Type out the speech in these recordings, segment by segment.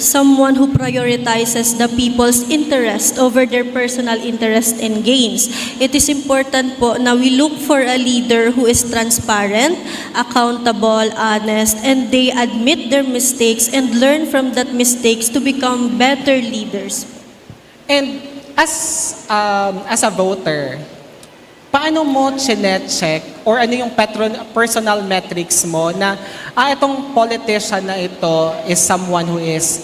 someone who prioritizes the people's interest over their personal interest and gains. It is important po na we look for a leader who is transparent, accountable, honest, and they admit their mistakes and learn from that mistakes to become better leaders. And as a voter, paano mo chinecheck or ano yung personal metrics mo na itong politician na ito is someone who is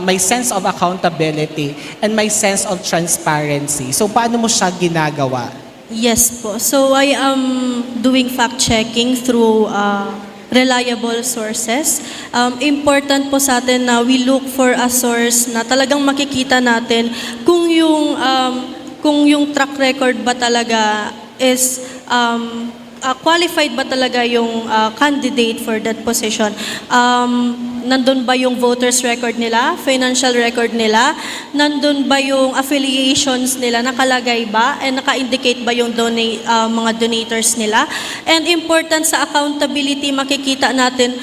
may sense of accountability and may sense of transparency. So paano mo siya ginagawa? Yes po. So I am doing fact-checking through reliable sources. Important po sa atin na we look for a source na talagang makikita natin kung yung track record ba talaga is qualified ba talaga yung candidate for that position. Nandun ba yung voters record nila, financial record nila, nandun ba yung affiliations nila, nakalagay ba, and naka-indicate ba yung mga donators nila. And important sa accountability, makikita natin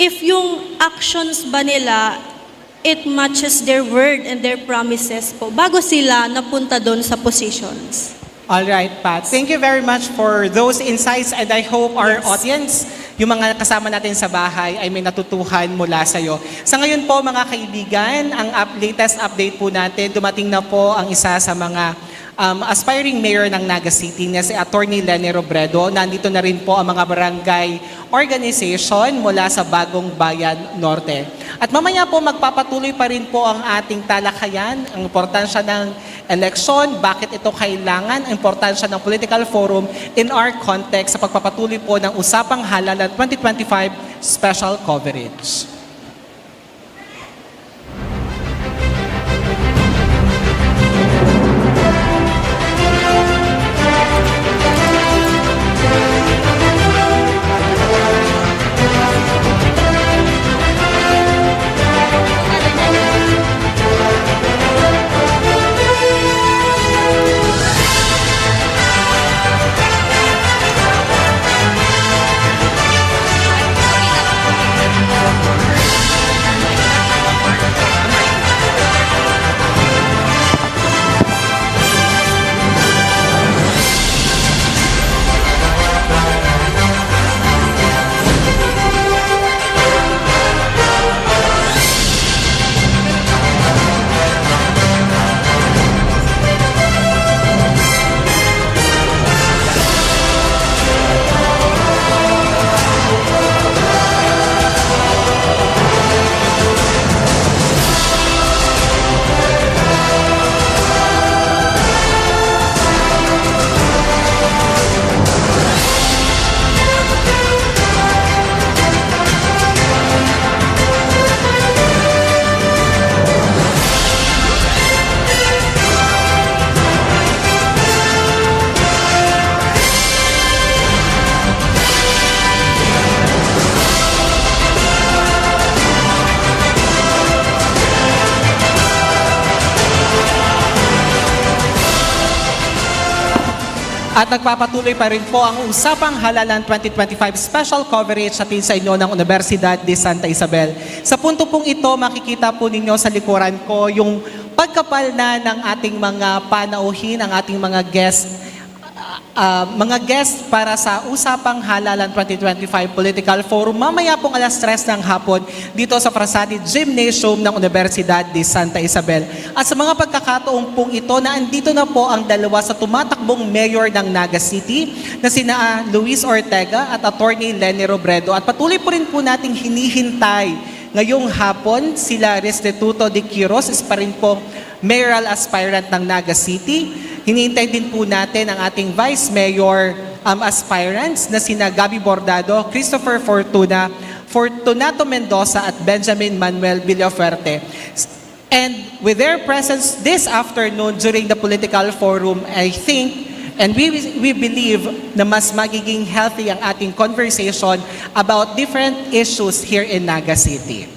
if yung actions ba nila, it matches their word and their promises po bago sila napunta doon sa positions. All right, Pat. Thank you very much for those insights and I hope our audience, yung mga kasama natin sa bahay ay may natutuhan mula sa iyo. Sa ngayon po mga kaibigan, ang latest update po natin, dumating na po ang isa sa mga aspiring mayor ng Naga City na si Attorney Leni Robredo. Nandito na rin po ang mga barangay organization mula sa Bagong Bayan Norte. At mamaya po magpapatuloy pa rin po ang ating talakayan, ang importansya ng eleksyon, bakit ito kailangan, ang importansya ng political forum in our context sa pagpapatuloy po ng Usapang Halalan 2025 special coverage. At nagpapatuloy pa rin po ang Usapang Halalan 2025 special coverage natin sa inyo ng Universidad de Santa Isabel. Sa punto pong ito, makikita po ninyo sa likuran ko yung pagkapal na ng ating mga panauhin, ang ating mga guest para sa Usapang Halalan 2025 Political Forum. Mamaya pong alas 3 ng hapon dito sa Frasati Gymnasium ng Universidad de Santa Isabel. At sa mga pagkakataong pong ito na andito na po ang dalawa sa tumatakbong mayor ng Naga City na sina Luis Ortega at Attorney Leni Robredo. At patuloy po rin po nating hinihintay ngayong hapon sila Restituto de Quiros, is pa rin po mayoral aspirant ng Naga City. Hinihintay din po natin ang ating Vice Mayor aspirants na sina Gabi Bordado, Christopher Fortuna, Fortunato Mendoza at Benjamin Manuel Villafuerte. And with their presence this afternoon during the political forum, I think and we believe na mas magiging healthy ang ating conversation about different issues here in Naga City.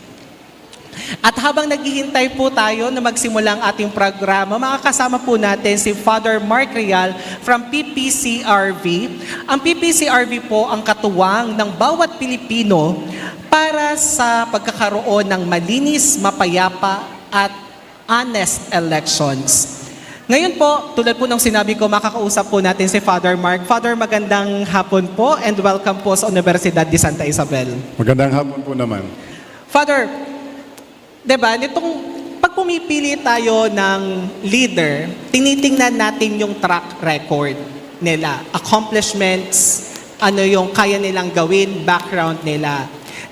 At habang naghihintay po tayo na magsimula ang ating programa, makakasama po natin si Father Mark Real from PPCRV. Ang PPCRV po ang katuwang ng bawat Pilipino para para sa pagkakaroon ng malinis, mapayapa at honest elections. Ngayon po, tulad po ng sinabi ko, makakausap po natin si Father Mark. Father, magandang hapon po and welcome po sa Universidad de Santa Isabel. Magandang hapon po naman. Father, diba, nitong pag pumipili tayo ng leader, tinitingnan natin yung track record nila, accomplishments, ano yung kaya nilang gawin, background nila.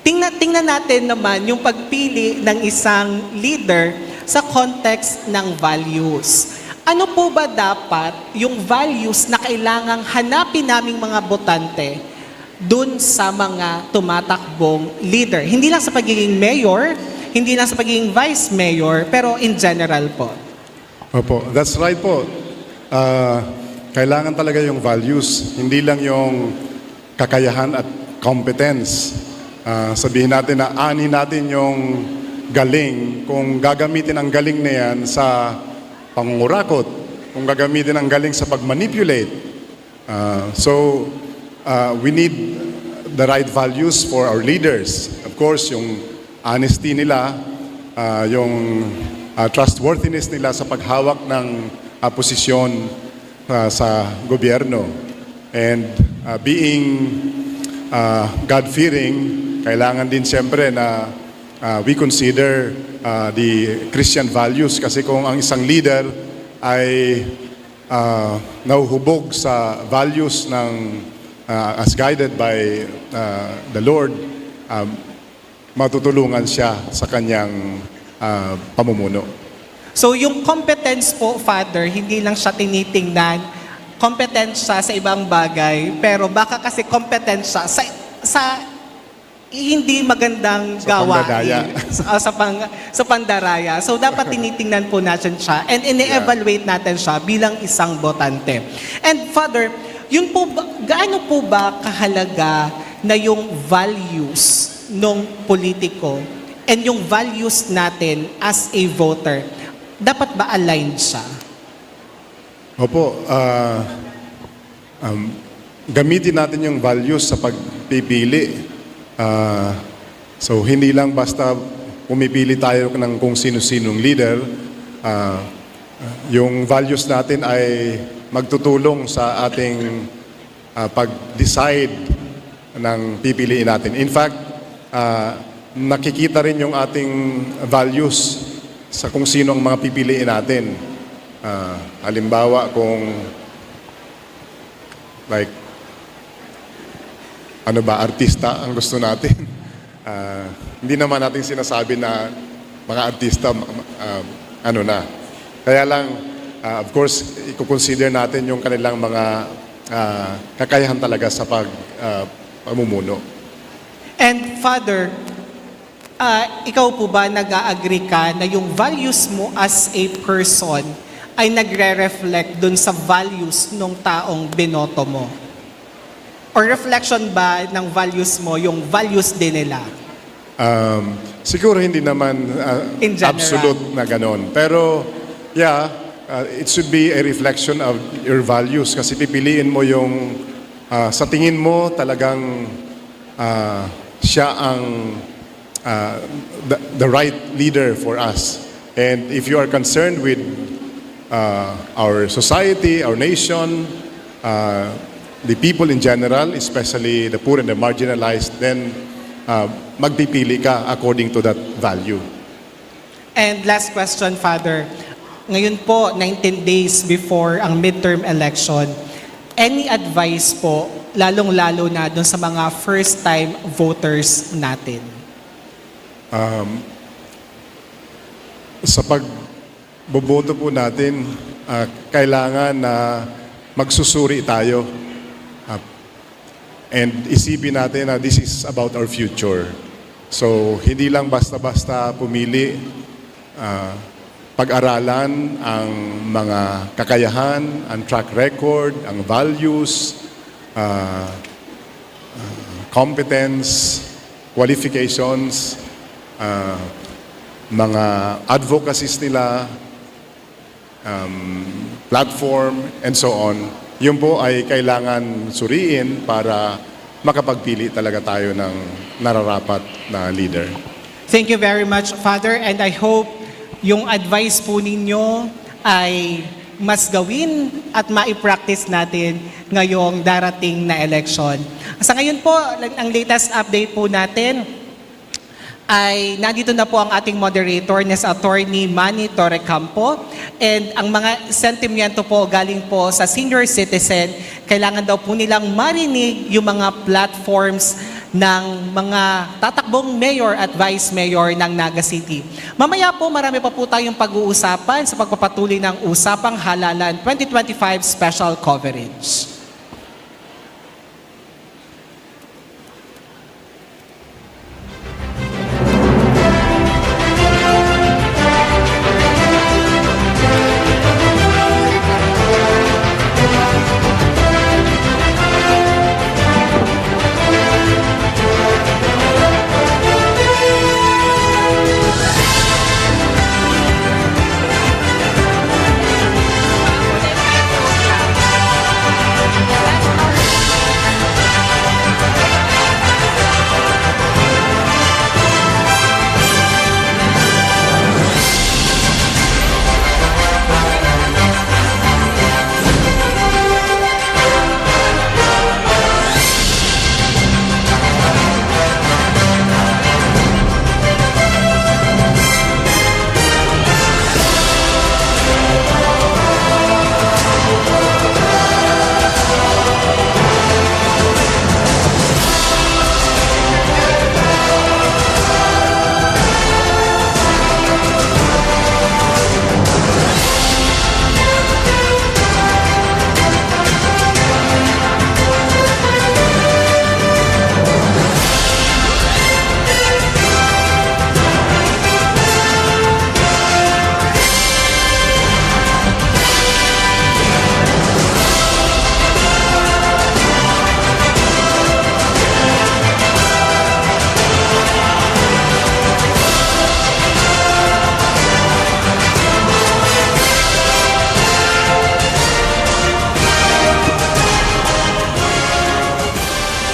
Tingnan natin naman yung pagpili ng isang leader sa context ng values. Ano po ba dapat yung values na kailangang hanapin naming mga botante dun sa mga tumatakbong leader? Hindi lang sa pagiging mayor, hindi lang sa pagiging vice mayor, pero in general po. Opo, that's right po. Kailangan talaga yung values, hindi lang yung kakayahan at competence. Sabihin natin na ani natin yung galing, kung gagamitin ang galing na yan sa pangungurakot, kung gagamitin ang galing sa pagmanipulate. We need the right values for our leaders. Of course, yung honesty nila, yung trustworthiness nila sa paghawak ng posisyon sa gobyerno. And being God-fearing, kailangan din siyempre na we consider the Christian values kasi kung ang isang leader ay nahuhubog sa values ng as guided by the Lord, matutulungan siya sa kanyang pamumuno. So yung competence po, Father, hindi lang siya tinitingnan, competence siya sa ibang bagay, pero baka kasi competence siya sa hindi magandang Sa gawain. pandaraya. sa pandaraya. So dapat tinitingnan po natin siya and ini-evaluate natin siya bilang isang botante. And Father, yun po gaano po ba kahalaga na yung values ng politiko and yung values natin as a voter, dapat ba aligned siya? Opo, gamitin natin yung values sa pagpipili. So hindi lang basta pumipili tayo ng kung sino-sinong leader, yung values natin ay magtutulong sa ating pag-decide ng pipiliin natin. In fact, nakikita rin yung ating values sa kung sino ang mga pipiliin natin. Halimbawa kung like ano ba, artista ang gusto natin. Hindi naman natin sinasabi na mga artista, ano na. Kaya lang, of course, i-consider natin yung kanilang mga kakayahan talaga sa pamumuno. And Father, ikaw po ba nag-agree ka na yung values mo as a person ay nagre-reflect dun sa values ng taong binoto mo? Or reflection ba ng values mo yung values din nila? Siguro hindi naman In general. absolute na ganon. Pero, yeah, it should be a reflection of your values kasi pipiliin mo yung sa tingin mo talagang siya ang the right leader for us. And if you are concerned with our society, our nation, the people in general, especially the poor and the marginalized, then magpipili ka according to that value. And last question, Father. Ngayon po, 19 days before ang midterm election, any advice po, lalong-lalo na dun sa mga first-time voters natin? Sa pagboboto po natin, kailangan na magsusuri tayo. And isipin natin na this is about our future. So, hindi lang basta-basta pumili, pag-aralan ang mga kakayahan, ang track record, ang values, competence, qualifications, mga advocacies nila, platform, and so on. Yun po ay kailangan suriin para makapagpili talaga tayo ng nararapat na leader. Thank you very much, Father, and I hope yung advice po ninyo ay mas gawin at maipractice natin ngayong darating na election. Sa ngayon po, ang latest update po natin ay nandito na po ang ating moderator na sa Attorney Manny Torrecampo, and ang mga sentimento po galing po sa senior citizen, kailangan daw po nilang marinig yung mga platforms ng mga tatakbong mayor at vice mayor ng Naga City. Mamaya po, marami pa po tayong pag-uusapan sa pagpapatuloy ng Usapang Halalan 2025 special coverage.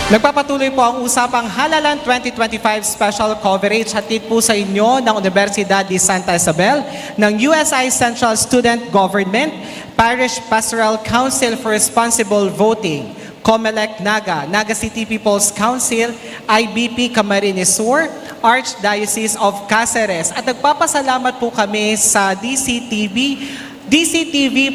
Nagpapatuloy po ang Usapang Halalan 2025 special coverage hatid po sa inyo ng Universidad de Santa Isabel, ng USI Central Student Government, Parish Pastoral Council for Responsible Voting, COMELEC Naga, Naga City People's Council, IBP Camarines Sur, Archdiocese of Cáceres. At nagpapasalamat po kami sa DCTV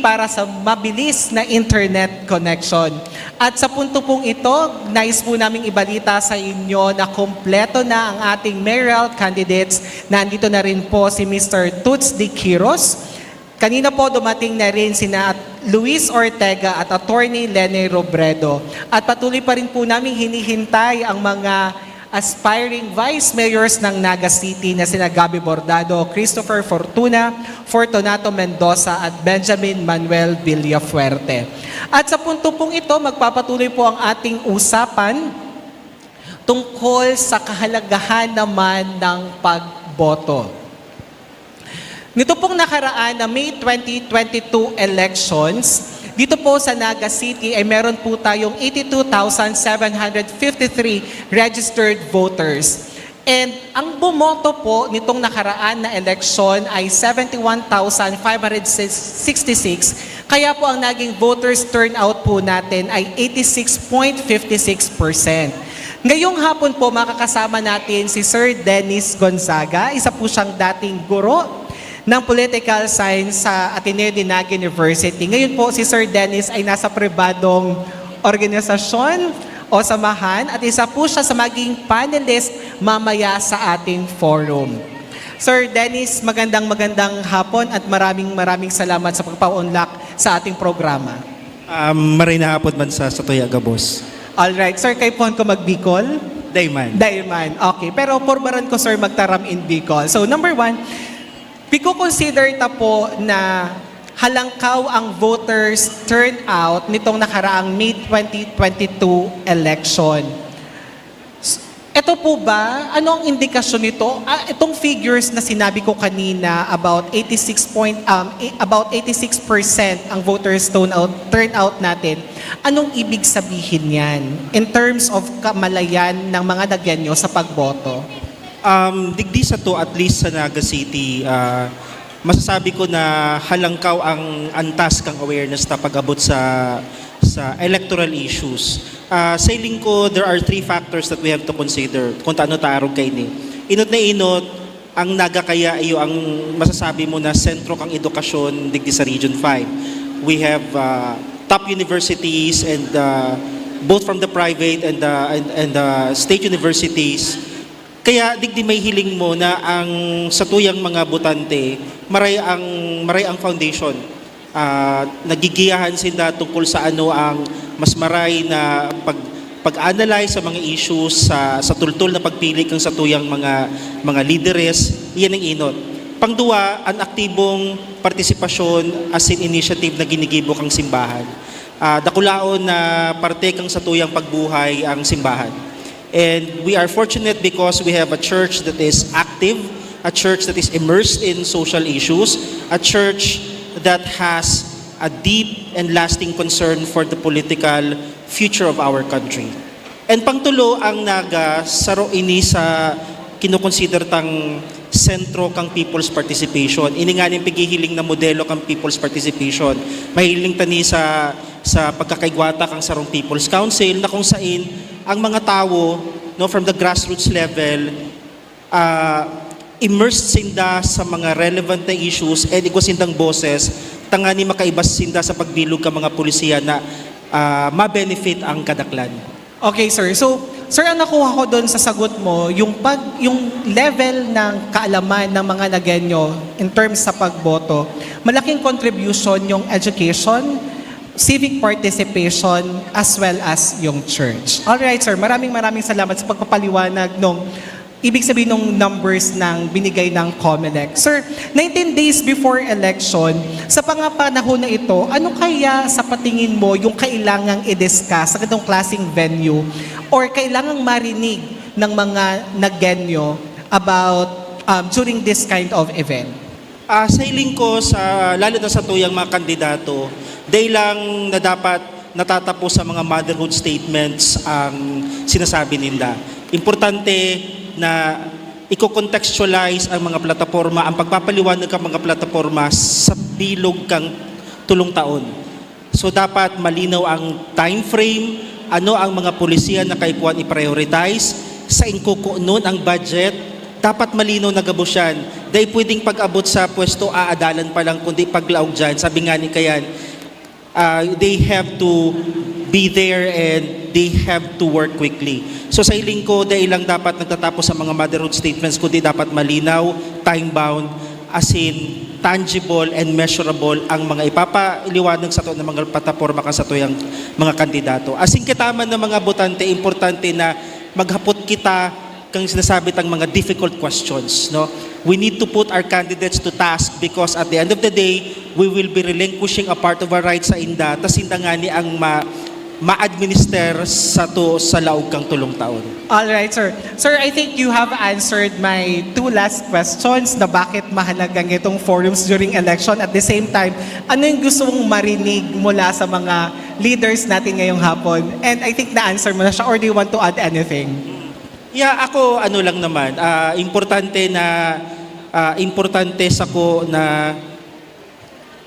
para sa mabilis na internet connection. At sa punto pong ito, nais po naming ibalita sa inyo na kompleto na ang ating mayoral candidates. Nandito na rin po si Mr. Toots de Quiros. Kanina po dumating na rin sina Luis Ortega at Attorney Lene Robredo. At patuloy pa rin po namin hinihintay ang mga aspiring vice mayors ng Naga City na sina Gabi Bordado, Christopher Fortuna, Fortunato Mendoza at Benjamin Manuel Villafuerte. At sa punto pong ito, magpapatuloy po ang ating usapan tungkol sa kahalagahan naman ng pagboto. Nito pong nakaraan na May 2022 elections, dito po sa Naga City ay meron po tayong 82,753 registered voters. And ang bumoto po nitong nakaraan na eleksyon ay 71,566. Kaya po ang naging voters turnout po natin ay 86.56%. Ngayong hapon po makakasama natin si Sir Dennis Gonzaga. Isa po siyang dating guro ng Political Science sa Ateneo de Naga University. Ngayon po si Sir Dennis ay nasa pribadong organisasyon o samahan at isa po siya sa maging panelist mamaya sa ating forum. Sir Dennis, magandang hapon at maraming salamat sa pagpa-unlock sa ating programa. Maray na hapon man sa Toya Gabos. Alright, sir, kay Pon ko mag-Bicol? Dayman. Okay, pero porbaran ko sir magtaram in Bicol. So number one, consider ta po na halangkaw ang voters turnout nitong nakaraang May 2022 election. Ito po ba, ano ang indikasyon nito? Itong figures na sinabi ko kanina about 86% ang voters turnout natin. Anong ibig sabihin yan in terms of kamalayan ng mga Nagueño sa pagboto? Digdi sa to, at least sa Naga City, masasabi ko na halangkaw ang antas kang awareness na pag-abot sa electoral issues. Sa iling ko, there are three factors that we have to consider kung taano taarog kay ni. Inot na inot, ang Naga kaya iyo ang masasabi mo na sentro kang edukasyon digdi sa Region 5. We have top universities and both from the private and the state universities. Kaya digdi may hiling mo na ang sa tuyang mga botante, maray ang foundation. Nagigiyahan sila tungkol sa ano ang mas maray na pag-analyze sa mga issues sa tultol na pagpili kang sa tuyang mga leaders, iyan ang inot. Pangduwa, ang aktibong partisipasyon as in initiative na ginigibo kang simbahan. Dakulaon na parte kang sa tuyang pagbuhay ang simbahan. And we are fortunate because we have a church that is active, a church that is immersed in social issues, a church that has a deep and lasting concern for the political future of our country. And pangtulo, ang Naga saro ini sa kinukonsider tang sentro kang people's participation. Ini nga ning paghihiling na modelo kang people's participation. Mahiling tani sa pagkakaigwata kang sarong People's Council na kung saan ang mga tao from the grassroots level immersed sinda sa mga relevant na issues and igwas sindang boses tangani makaibas sinda sa pagbilog ka mga pulisiya na ma-benefit ang kadaklan. Okay, sir. So, sir, ang nakuha ko doon sa sagot mo, yung level ng kaalaman ng mga Nagueño in terms sa pagboto, malaking contribution yung education, civic participation, as well as yung church. Alright, sir. Maraming salamat sa pagpapaliwanag nung ibig sabihin ng numbers ng binigay ng COMELEC. Sir, 19 days before election, sa panahon na ito, ano kaya sa patingin mo yung kailangang i-discuss sa ganitong klaseng venue or kailangang marinig ng mga Nagueño about during this kind of event? Sa hiling ko, lalo na sa tuyang mga kandidato, dahil lang na dapat natatapos sa mga motherhood statements ang sinasabi nila. Importante na i-contextualize ang mga plataforma, ang pagpapaliwanag ng mga plataforma sa bilog kang tulong taon. So dapat malinaw ang time frame, ano ang mga pulisiya na kaipuan i-prioritize, sa inkukunon ang budget, dapat malinaw na gabos yan. Dahil pwedeng pag-abot sa pwesto, aadalan pa lang, kundi paglaog dyan. Sabi nga ni Kayan, they have to be there and they have to work quickly. So sa hiling ko, dahil lang dapat nagtatapos sa mga motherhood statements, kundi dapat malinaw, time-bound, as in tangible and measurable ang mga ipapaliwanag sa to ng mga plataforma kan sa tuyang mga kandidato. As in kitaman ng mga botante, importante na maghapot kita kang sinasabi tang mga difficult questions. No? We need to put our candidates to task because at the end of the day, we will be relinquishing a part of our rights sa inda, tas inda nga ni ang ma-administer sa laog kang tulong taon. Alright, sir. Sir, I think you have answered my two last questions na bakit mahalagang itong forums during election. At the same time, ano yung gusto mong marinig mula sa mga leaders natin ngayong hapon? And I think na-answer mo na siya, or do you want to add anything? Yeah, ako ano lang naman, importante sa ko na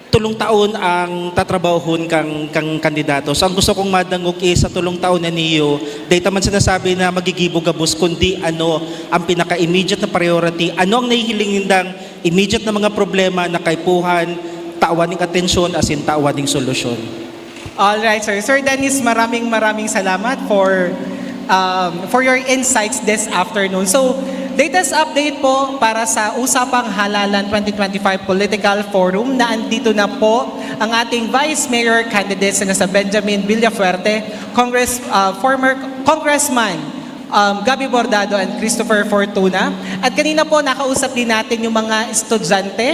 tulong taon ang tatrabahon kang kandidato. So ang gusto kong madangog sa tulong taon na niyo, dahil taman sinasabi na magigibog-gabos, kundi ano ang pinaka-immediate na priority, ano ang nahihiling nindang immediate na mga problema na kaipuhan, taawaning atensyon as in taawaning solusyon. Alright, sir. Sir Dennis, maraming salamat for your insights this afternoon. So, latest update po para sa Usapang Halalan 2025 Political Forum na andito na po ang ating Vice Mayor candidates na sa Benjamin Villafuerte, former Congressman Gabby Bordado and Christopher Fortuna. At kanina po nakausap din natin yung mga estudyante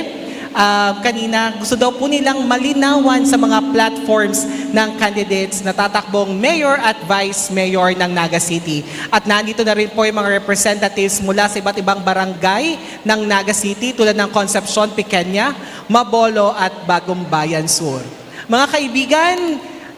kanina, gusto daw po nilang malinawan sa mga platforms ng candidates na tatakbong mayor at vice mayor ng Naga City. At nandito na rin po yung mga representatives mula sa iba't ibang barangay ng Naga City tulad ng Concepcion, Pequeña, Mabolo at Bagong Bayan Sur. Mga kaibigan,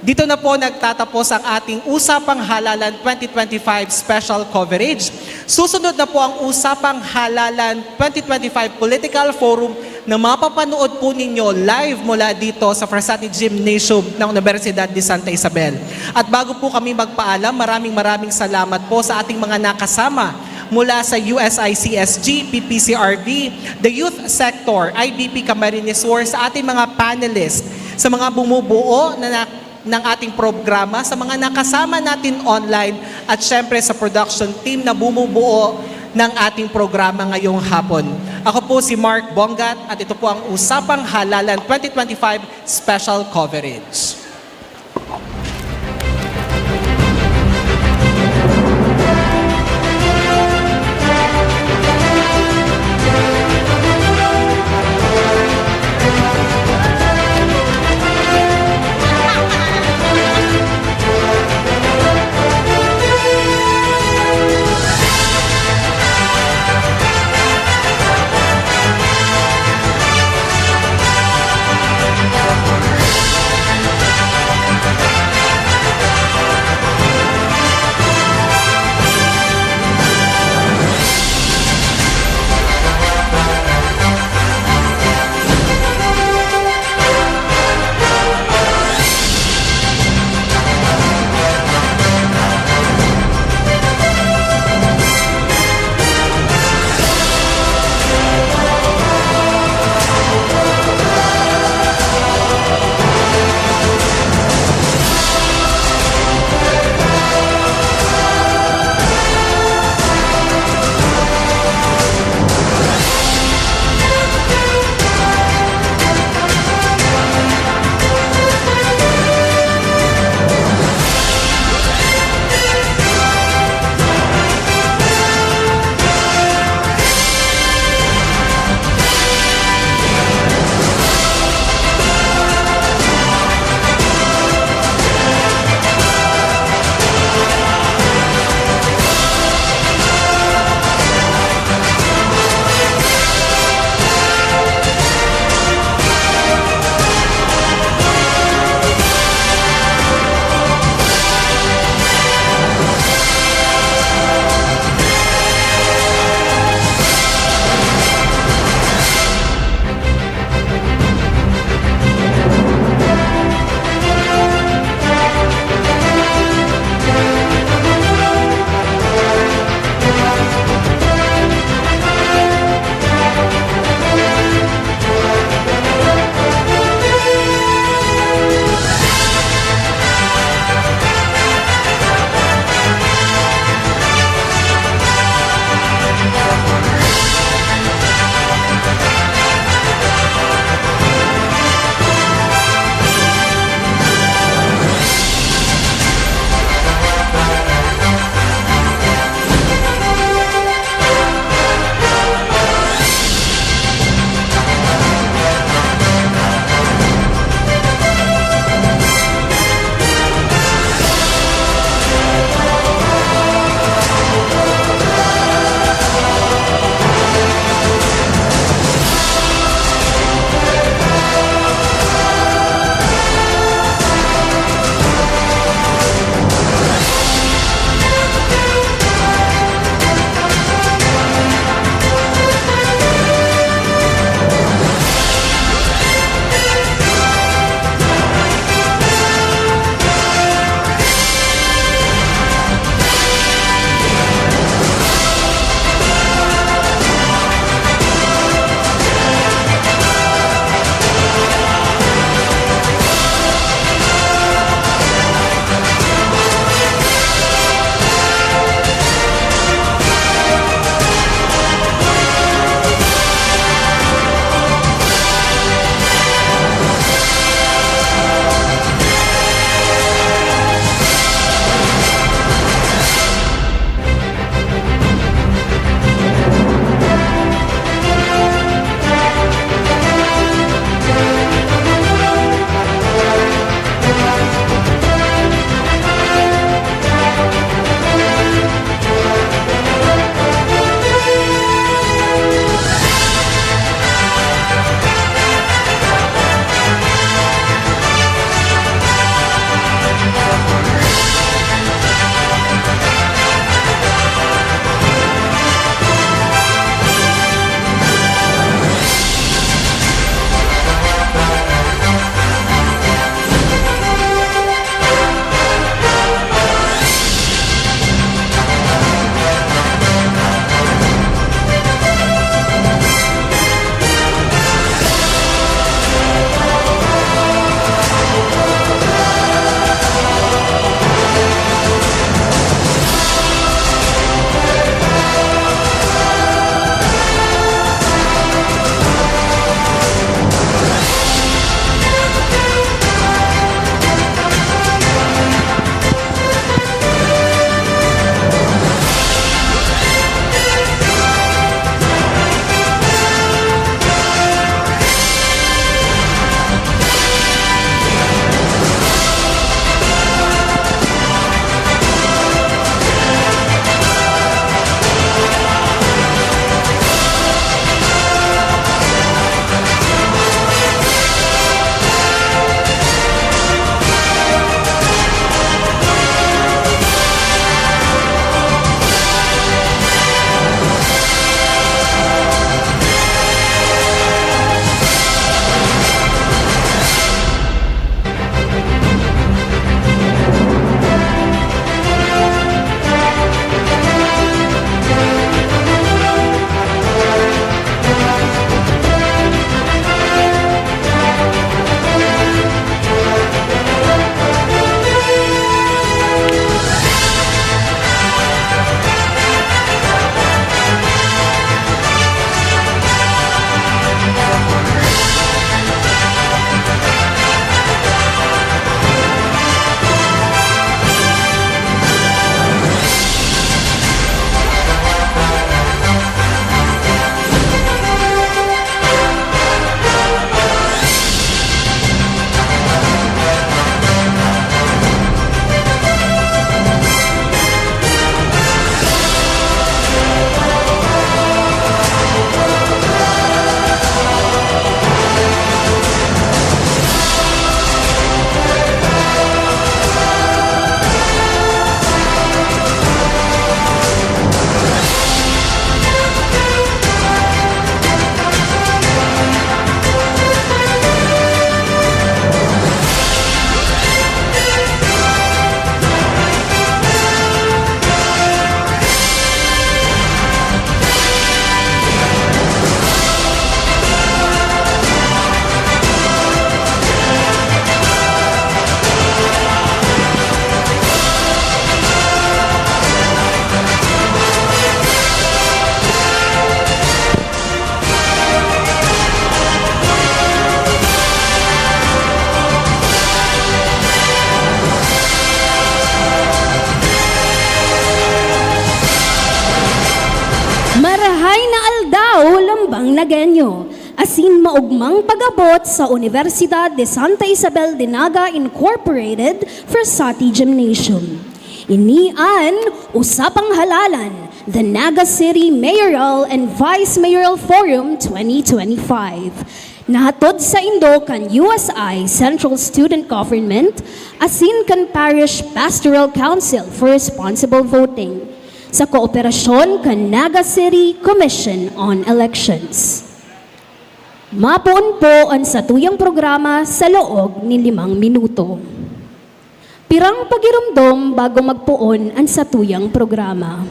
dito na po nagtatapos ang ating Usapang Halalan 2025 special coverage. Susunod na po ang Usapang Halalan 2025 Political Forum na mapapanood po ninyo live mula dito sa Frassati Gymnasium ng Universidad de Santa Isabel. At bago po kami magpaalam, maraming salamat po sa ating mga nakasama mula sa USICSG, PPCRB, the Youth Sector, IBP Camarines War, sa ating mga panelists, sa mga bumubuo ng ating programa, sa mga nakasama natin online, at syempre sa production team na bumubuo ng ating programa ngayong hapon. Ako po si Mark Bongat at ito po ang Usapang Halalan 2025 Special Coverage. Malagueño, asin maugmang pag-abot sa Universidad de Santa Isabel de Naga Incorporated Versati Gymnasium. Inian, usapang halalan, the Naga City Mayoral and Vice Mayoral Forum 2025. Nahatod sa Indo kan USI Central Student Government, asin kan Parish Pastoral Council for Responsible Voting, sa kooperasyon kan Naga City Commission on Elections. Mapuon po ang satuyang programa sa loob ni 5 minuto. Pirang pagirumdom bago magpuon ang satuyang programa.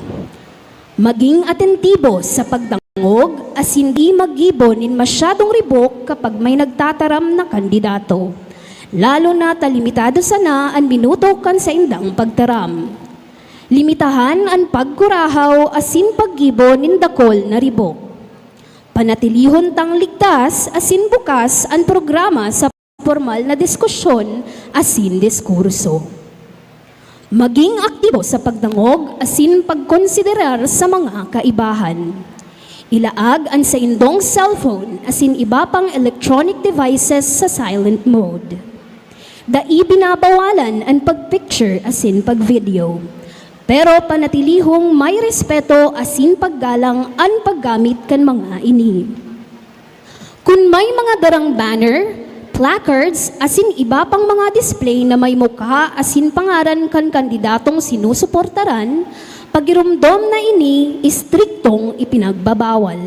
Maging atentibo sa pagdangog as hindi magibonin masyadong ribok kapag may nagtataram na kandidato. Lalo na talimitado sana ang minuto kan sa indang pagtaram. Limitahan ang pagkurahaw asin paggibo nindakol na ribok. Panatilihon tang ligtas asin bukas ang programa sa formal na diskusyon asin diskurso. Maging aktibo sa pagdangog asin pagkonsiderar sa mga kaibahan. Ilaag ang sa indong cellphone asin iba pang electronic devices sa silent mode. Binabawalan ang pagpicture asin pagvideo. Pero panatilihong may respeto asin paggalang ang paggamit kan mga ini. Kung may mga darang banner, placards, asin iba pang mga display na may mukha asin pangaran kan kandidatong sinusuportaran, pagirumdom na ini, istriktong ipinagbabawal.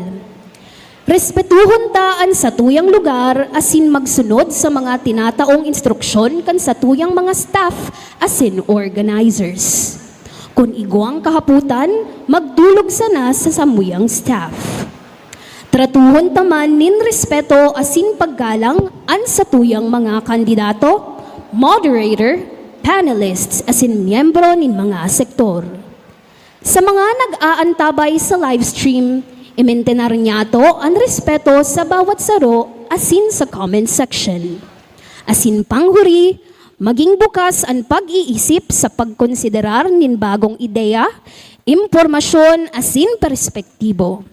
Respetuhon taan sa tuyang lugar asin magsunod sa mga tinataong instruksyon kan sa tuyang mga staff asin organizers. Kung iguang kahaputan, magdulog sana sa samuyang staff. Tratuhon taman nin respeto asin paggalang an sa tuyang mga kandidato, moderator, panelists asin miyembro nin mga sektor. Sa mga nag-aantabay sa livestream, imentenar niya to ang respeto sa bawat saro asin sa comment section. Asin panghuri, maging bukas ang pag-iisip sa pagkonsiderar nin bagong ideya, impormasyon asin perspektibo.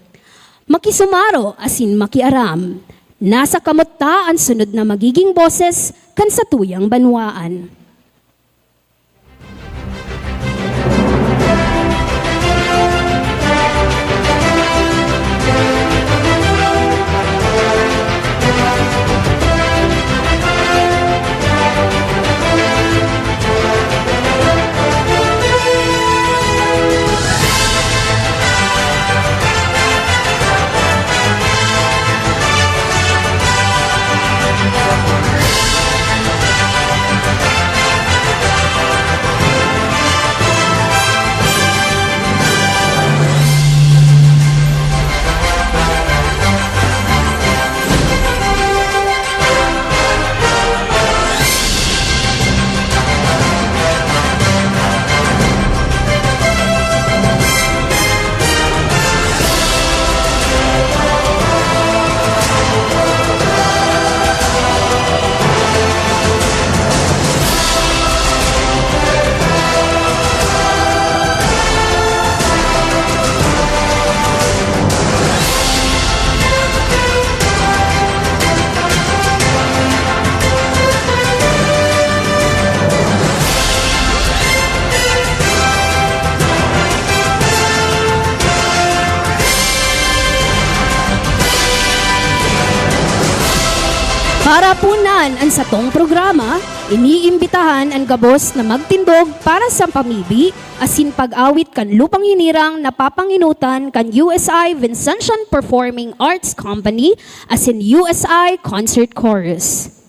Makisumaro asin makiaram. Nasa kamot ta ang sunod na magiging boses kan sa tuyang banwaan. Para punan ang satong programa, iniimbitahan ang gabos na magtindog para sa pamibi asin pag-awit kan lupang hinirang napapanginutan kan USI Vincentian Performing Arts Company asin USI Concert Chorus.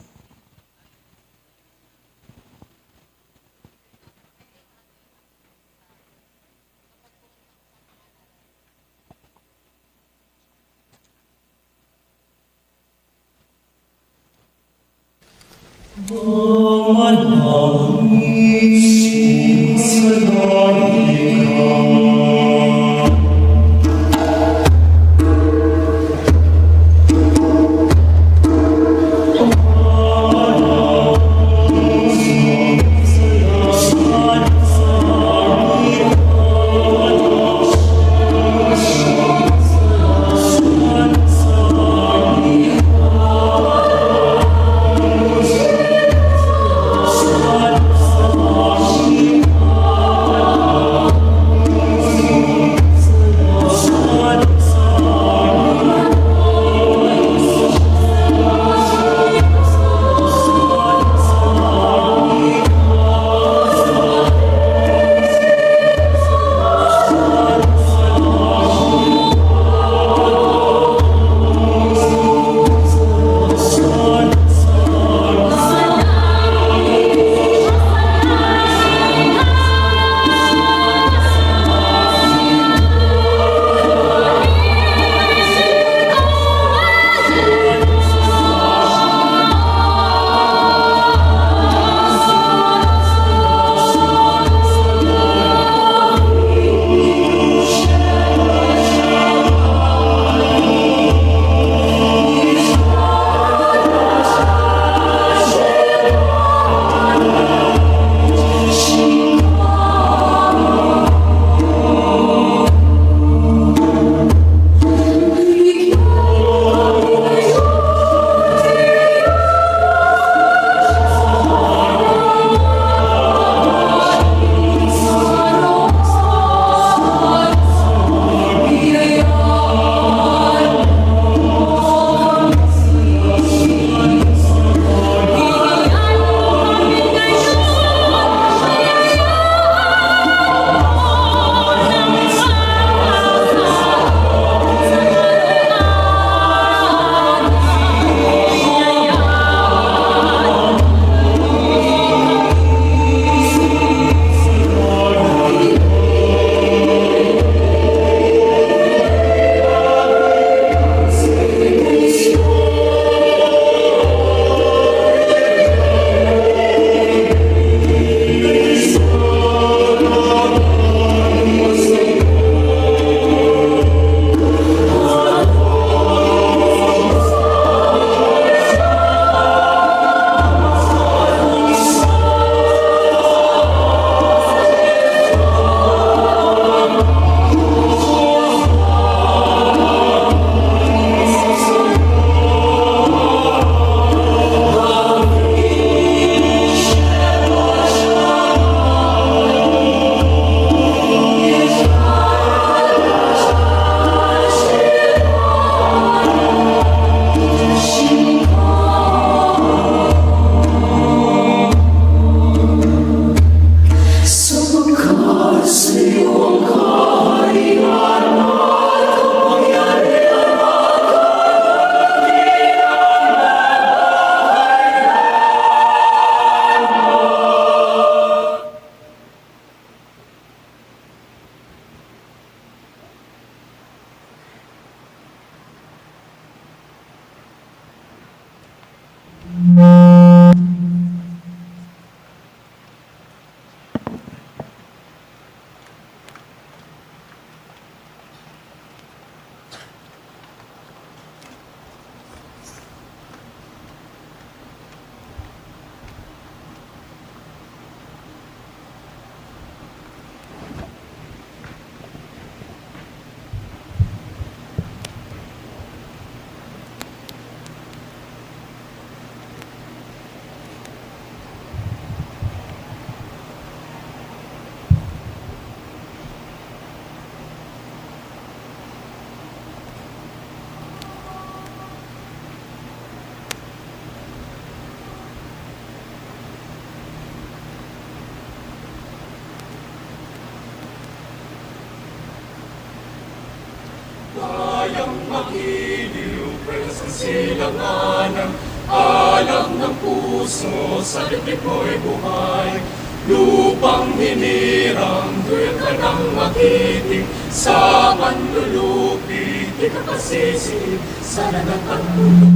iliw, pwes ang silanganan, alam ng puso, sa dibdib mo'y buhay. Lupang hinirang, duyan ka ng magiting, sa manlulupi, di ka pasisiin, sana nagpatulog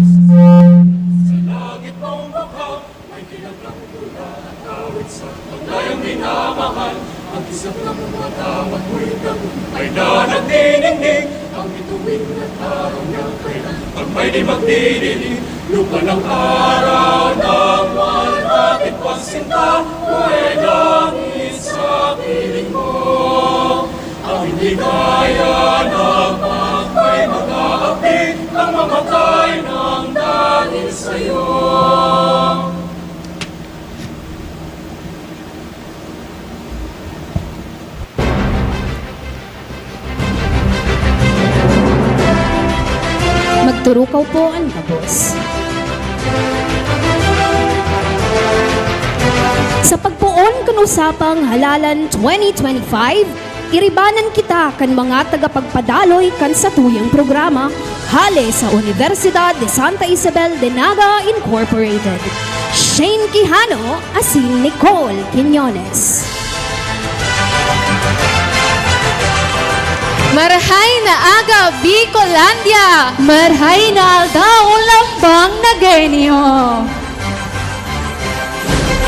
sa langit mong baka, may kinaglang tula at awit sa paglayang minamahal. Ang isang ng mga tawat mo'y dagon, ay nanagdinigdig, ang bituin at araw niya kailan, pag may di magdidinig, lupa ng araw ng malapit pagsinta, buhay langit sa piling mo. Ang hindi kaya ng pagpay mag-aapi, ang mamatay ng dahil sa'yo. Magturukaw po ang labos. Sa pagpuon kan usapang halalan 2025, iribanan kita kan mga tagapagpadaloy kan sa tuyang programa hale sa Universidad de Santa Isabel de Naga Incorporated. Shane Quijano asin Nicole Quiñones. Marhay na aga, Bicolandia! Marhay na aldaon lambang na genyo.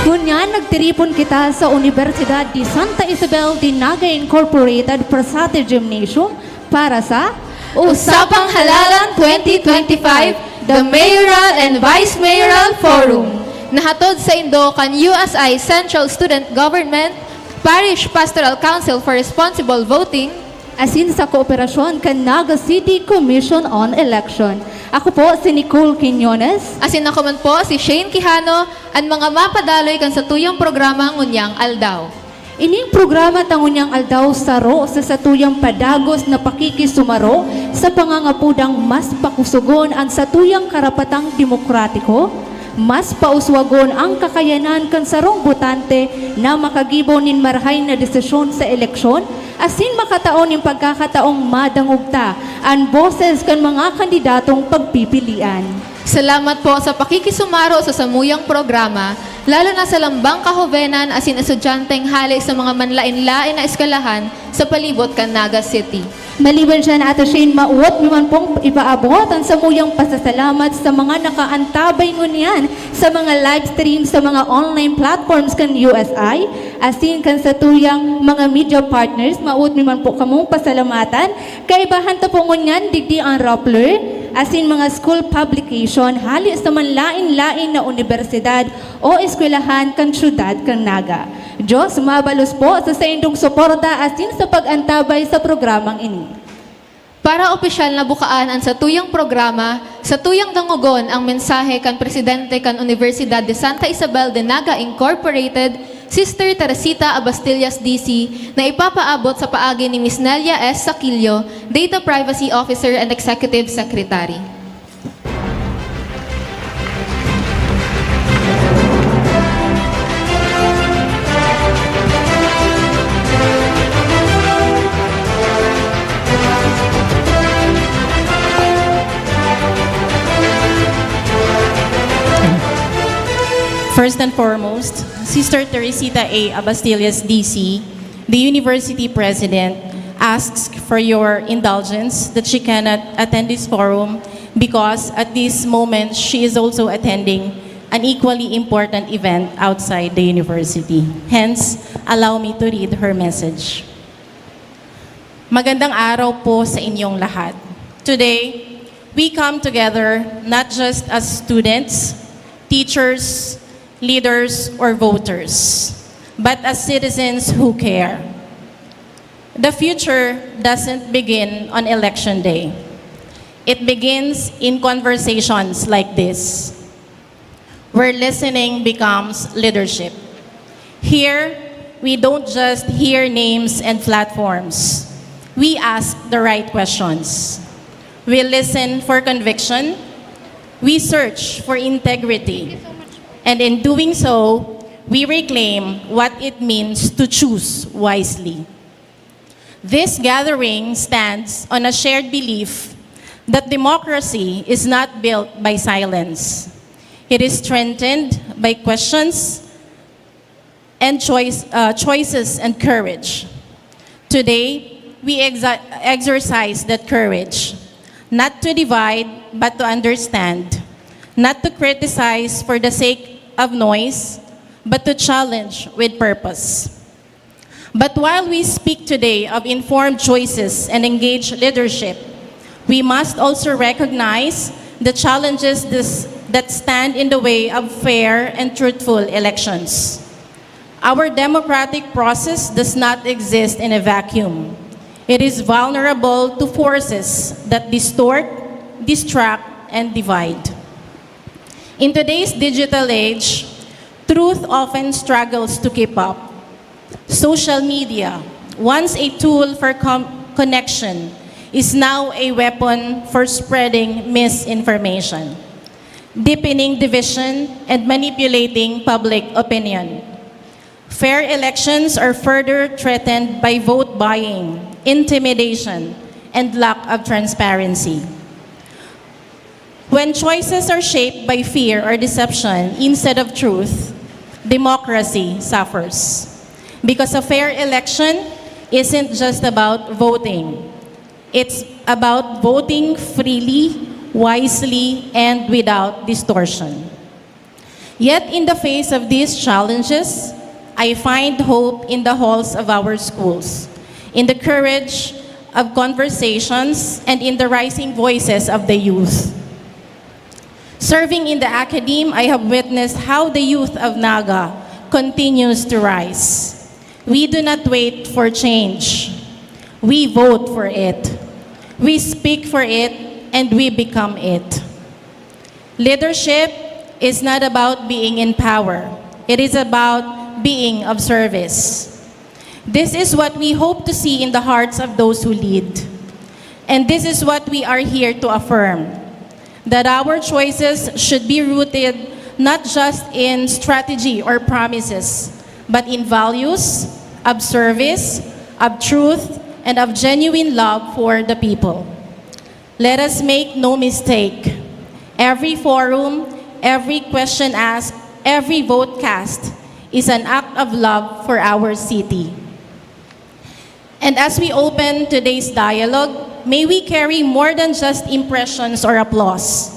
Ngunyan, nagtiripon kita sa Universidad de Santa Isabel de Naga Incorporated Prasate Gymnasium para sa Usapang Halalan 2025, the Mayoral and Vice Mayoral Forum. Nahatod sa Indo kan USI Central Student Government, Parish Pastoral Council for Responsible Voting, asin sa kooperasyon kan Naga City Commission on Election. Ako po si Nicole Quiñones. Asin ako man po si Shane Quijano, ang mga mapadaloy kan sa tuyang programa ngunyang Aldaw. Ining programa tangunyang Aldaw saro sa satuyang padagos na pakikisumaro sa pangangapudang mas pakusugon ang satuyang karapatang demokratiko, mas pauswagon ang kakayanan kan sarong botante na makagibo nin marhay na desisyon sa eleksyon, asin makataon yung pagkakataong madangugta ang boses kan mga kandidatong pagpipilian. Salamat po sa pakikisumaro sa samuyang programa, lalo na sa lambang kahovenan asin estudyanteng hali sa mga manlain-lain na eskalahan sa palibot kan Naga City. Maliban siya na Ate Shane, mauot naman pong ipaabot ang samuyang pasasalamat sa mga nakaantabay ngunyan sa mga live stream sa mga online platforms kan USI, asin kan sa tuyang mga media partners, mauot naman po kamong pasalamatan. Kaibahan ta po ngunyan, digdi ang Rappler, asin mga school publication, hali sa manlain-lain na universidad o eskwelahan kan syudad kan Naga. Diyos, mabalos po sa indong suporta asin sa pag-antabay sa programang ini. Para opisyal na bukaan ang sa tuyang programa, sa tuyang dangugon ang mensahe kan Presidente kan Universidad de Santa Isabel de Naga Incorporated, Sister Teresita Abastillas DC, na ipapaabot sa paagi ni Ms. Nelia S. Saquillo, Data Privacy Officer and Executive Secretary. First and foremost, Sister Teresita A. Abastillas, DC, the university president, asks for your indulgence that she cannot attend this forum because at this moment she is also attending an equally important event outside the university. Hence, allow me to read her message. Magandang araw po sa inyong lahat. Today, we come together not just as students, teachers, leaders, or voters, but as citizens who care. The future doesn't begin on election day. It begins in conversations like this, where listening becomes leadership. Here, we don't just hear names and platforms. We ask the right questions. We listen for conviction. We search for integrity. And in doing so, we reclaim what it means to choose wisely. This gathering stands on a shared belief that democracy is not built by silence. It is strengthened by questions and choices and courage. Today, we exercise that courage, not to divide, but to understand, not to criticize for the sake of noise, but to challenge with purpose. But while we speak today of informed choices and engaged leadership, we must also recognize the challenges that stand in the way of fair and truthful elections. Our democratic process does not exist in a vacuum. It is vulnerable to forces that distort, distract, and divide. In today's digital age, truth often struggles to keep up. Social media, once a tool for connection, is now a weapon for spreading misinformation, deepening division, and manipulating public opinion. Fair elections are further threatened by vote buying, intimidation, and lack of transparency. When choices are shaped by fear or deception instead of truth, democracy suffers. Because a fair election isn't just about voting. It's about voting freely, wisely, and without distortion. Yet in the face of these challenges, I find hope in the halls of our schools, in the courage of conversations, and in the rising voices of the youth. Serving in the academe, I have witnessed how the youth of Naga continues to rise. We do not wait for change. We vote for it. We speak for it, and we become it. Leadership is not about being in power. It is about being of service. This is what we hope to see in the hearts of those who lead. And this is what we are here to affirm, that our choices should be rooted not just in strategy or promises, but in values, of service, of truth, and of genuine love for the people. Let us make no mistake. Every forum, every question asked, every vote cast is an act of love for our city. And as we open today's dialogue, may we carry more than just impressions or applause.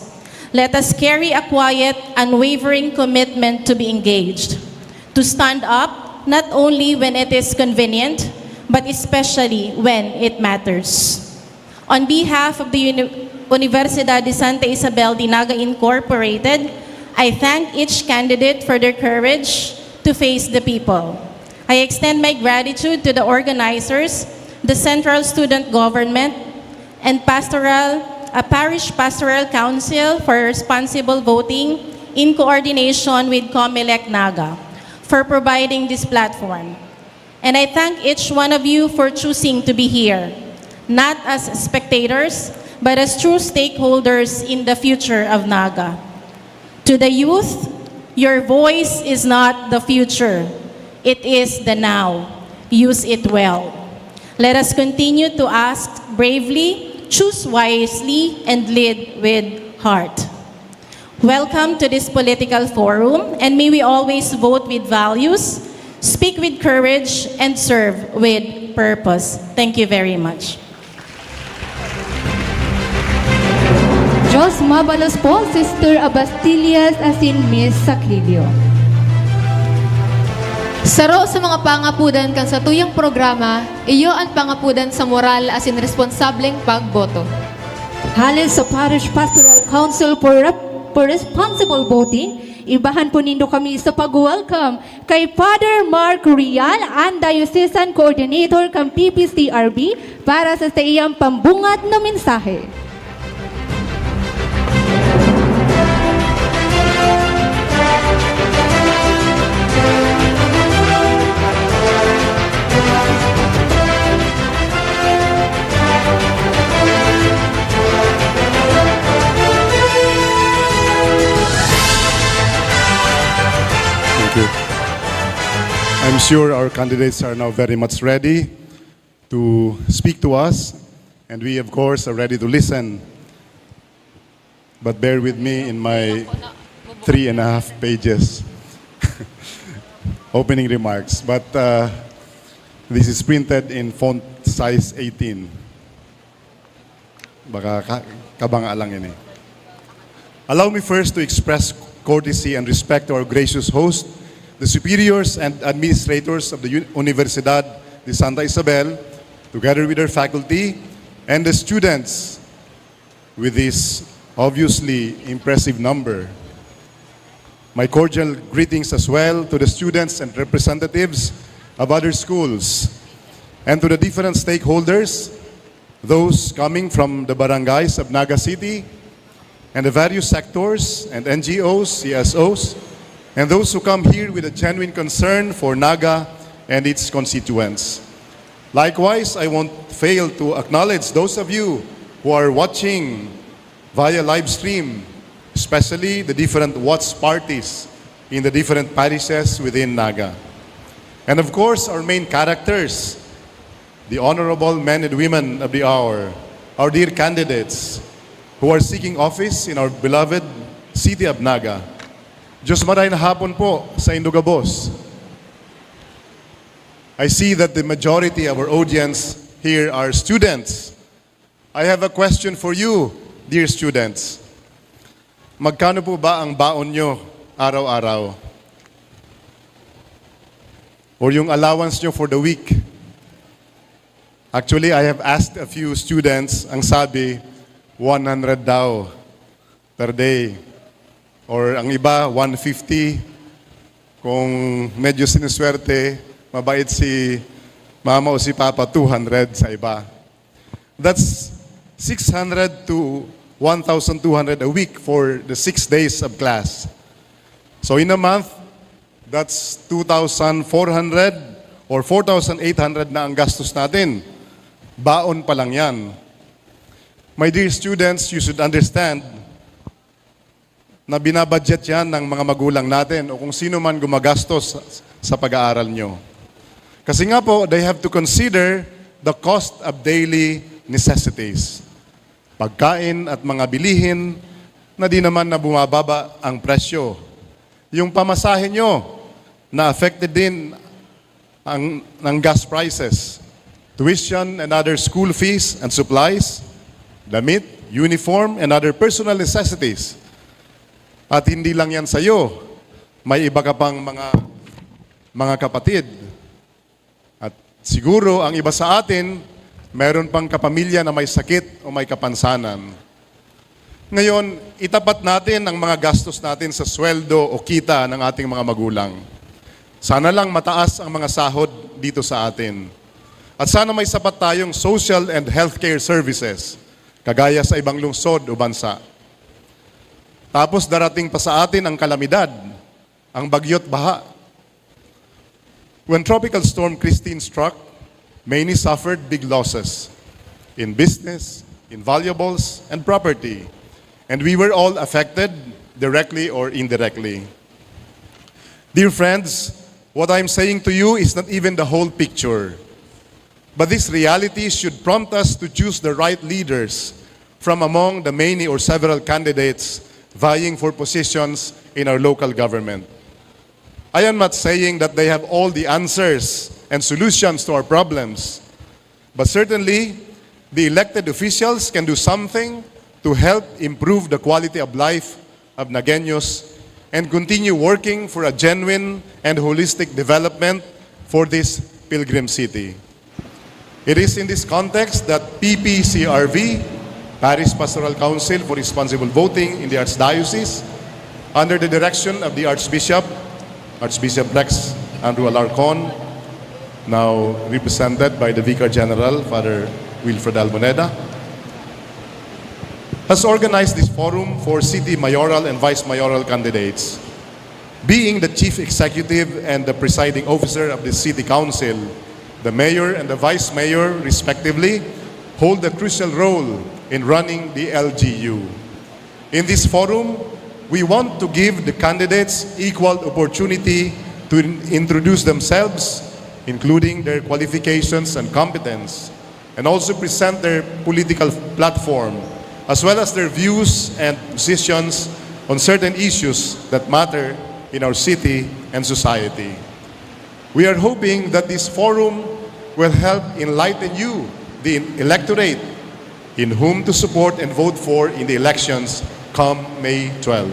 Let us carry a quiet, unwavering commitment to be engaged, to stand up not only when it is convenient, but especially when it matters. On behalf of the Universidad de Santa Isabel de Naga Incorporated, I thank each candidate for their courage to face the people. I extend my gratitude to the organizers, the Central Student Government, and Parish Pastoral Council for responsible voting in coordination with COMELEC Naga for providing this platform. And I thank each one of you for choosing to be here, not as spectators, but as true stakeholders in the future of Naga. To the youth, your voice is not the future. It is the now. Use it well. Let us continue to ask bravely, choose wisely, and lead with heart. Welcome to this political forum, and may we always vote with values, speak with courage, and serve with purpose. Thank you very much. Jos Mabalos po, Sister Abastillas, as in Miss Sacrilio. Saro sa mga pangapudan kan sa tuyang programa, iyo ang pangapudan sa moral as in responsableng pagboto. Halin sa Parish Pastoral Council for Responsible Voting, ibahan po nindo kami sa pag-welcome kay Father Mark Rial, ang Diocesan Coordinator ng PPCRB para sa iyang pambungad na mensahe. Thank you. I'm sure our candidates are now very much ready to speak to us, and we, of course, are ready to listen but bear with me in my 3.5 pages opening remarks. But this is printed in font size 18. Baka kabanga lang yun eh. Allow me first to express courtesy and respect to our gracious host, the superiors and administrators of the Universidad de Santa Isabel, together with their faculty, and the students with this obviously impressive number. My cordial greetings as well to the students and representatives of other schools, and to the different stakeholders, those coming from the barangays of Naga City, and the various sectors and NGOs, CSOs, and those who come here with a genuine concern for Naga and its constituents. Likewise, I won't fail to acknowledge those of you who are watching via live stream, especially the different watch parties in the different parishes within Naga. And of course, our main characters, the honorable men and women of the hour, our dear candidates who are seeking office in our beloved city of Naga. Diyos marayang hapon po sa Indugabos. I see that the majority of our audience here are students. I have a question for you, dear students. Magkano po ba ang baon nyo araw-araw? Or yung allowance nyo for the week? Actually, I have asked a few students, ang sabi, 100 daw per day. Or ang iba, 150. Kung medyo sinuswerte, mabait si mama o si papa, 200 sa iba. That's 600 to 1,200 a week for the 6 days of class. So in a month, that's 2,400 or 4,800 na ang gastos natin. Baon pa lang yan. My dear students, you should understand na binabudget yan ng mga magulang natin o kung sino man gumagastos sa pag-aaral nyo. Kasi nga po, they have to consider the cost of daily necessities. Pagkain at mga bilihin na di naman na bumababa ang presyo. Yung pamasahe nyo na affected din ng gas prices, tuition and other school fees and supplies, damit, uniform, and other personal necessities. At hindi lang yan sa'yo. May iba ka pang mga kapatid. At siguro, ang iba sa atin, meron pang kapamilya na may sakit o may kapansanan. Ngayon, itapat natin ang mga gastos natin sa sweldo o kita ng ating mga magulang. Sana lang mataas ang mga sahod dito sa atin. At sana may sapat tayong social and healthcare services, kagaya sa ibang lungsod o bansa. Tapos darating pa sa atin ang kalamidad, ang bagyo't baha. When Tropical Storm Christine struck, many suffered big losses in business, in valuables, and property. And we were all affected, directly or indirectly. Dear friends, what I'm saying to you is not even the whole picture. But this reality should prompt us to choose the right leaders from among the many or several candidates vying for positions in our local government. I am not saying that they have all the answers and solutions to our problems, but certainly the elected officials can do something to help improve the quality of life of Nagueños and continue working for a genuine and holistic development for this pilgrim city. It is in this context that PPCRV, Parish Pastoral Council for Responsible Voting in the Archdiocese, under the direction of the Archbishop Rex Andrew Alarcon, now represented by the Vicar General, Father Wilfred Alboneda, has organized this forum for city mayoral and vice mayoral candidates. Being the chief executive and the presiding officer of the city council, the mayor and the vice mayor, respectively, hold a crucial role in running the LGU. In this forum, we want to give the candidates equal opportunity to introduce themselves, including their qualifications and competence, and also present their political platform as well as their views and positions on certain issues that matter in our city and society. We are hoping that this forum will help enlighten you, the electorate, in whom to support and vote for in the elections come May 12.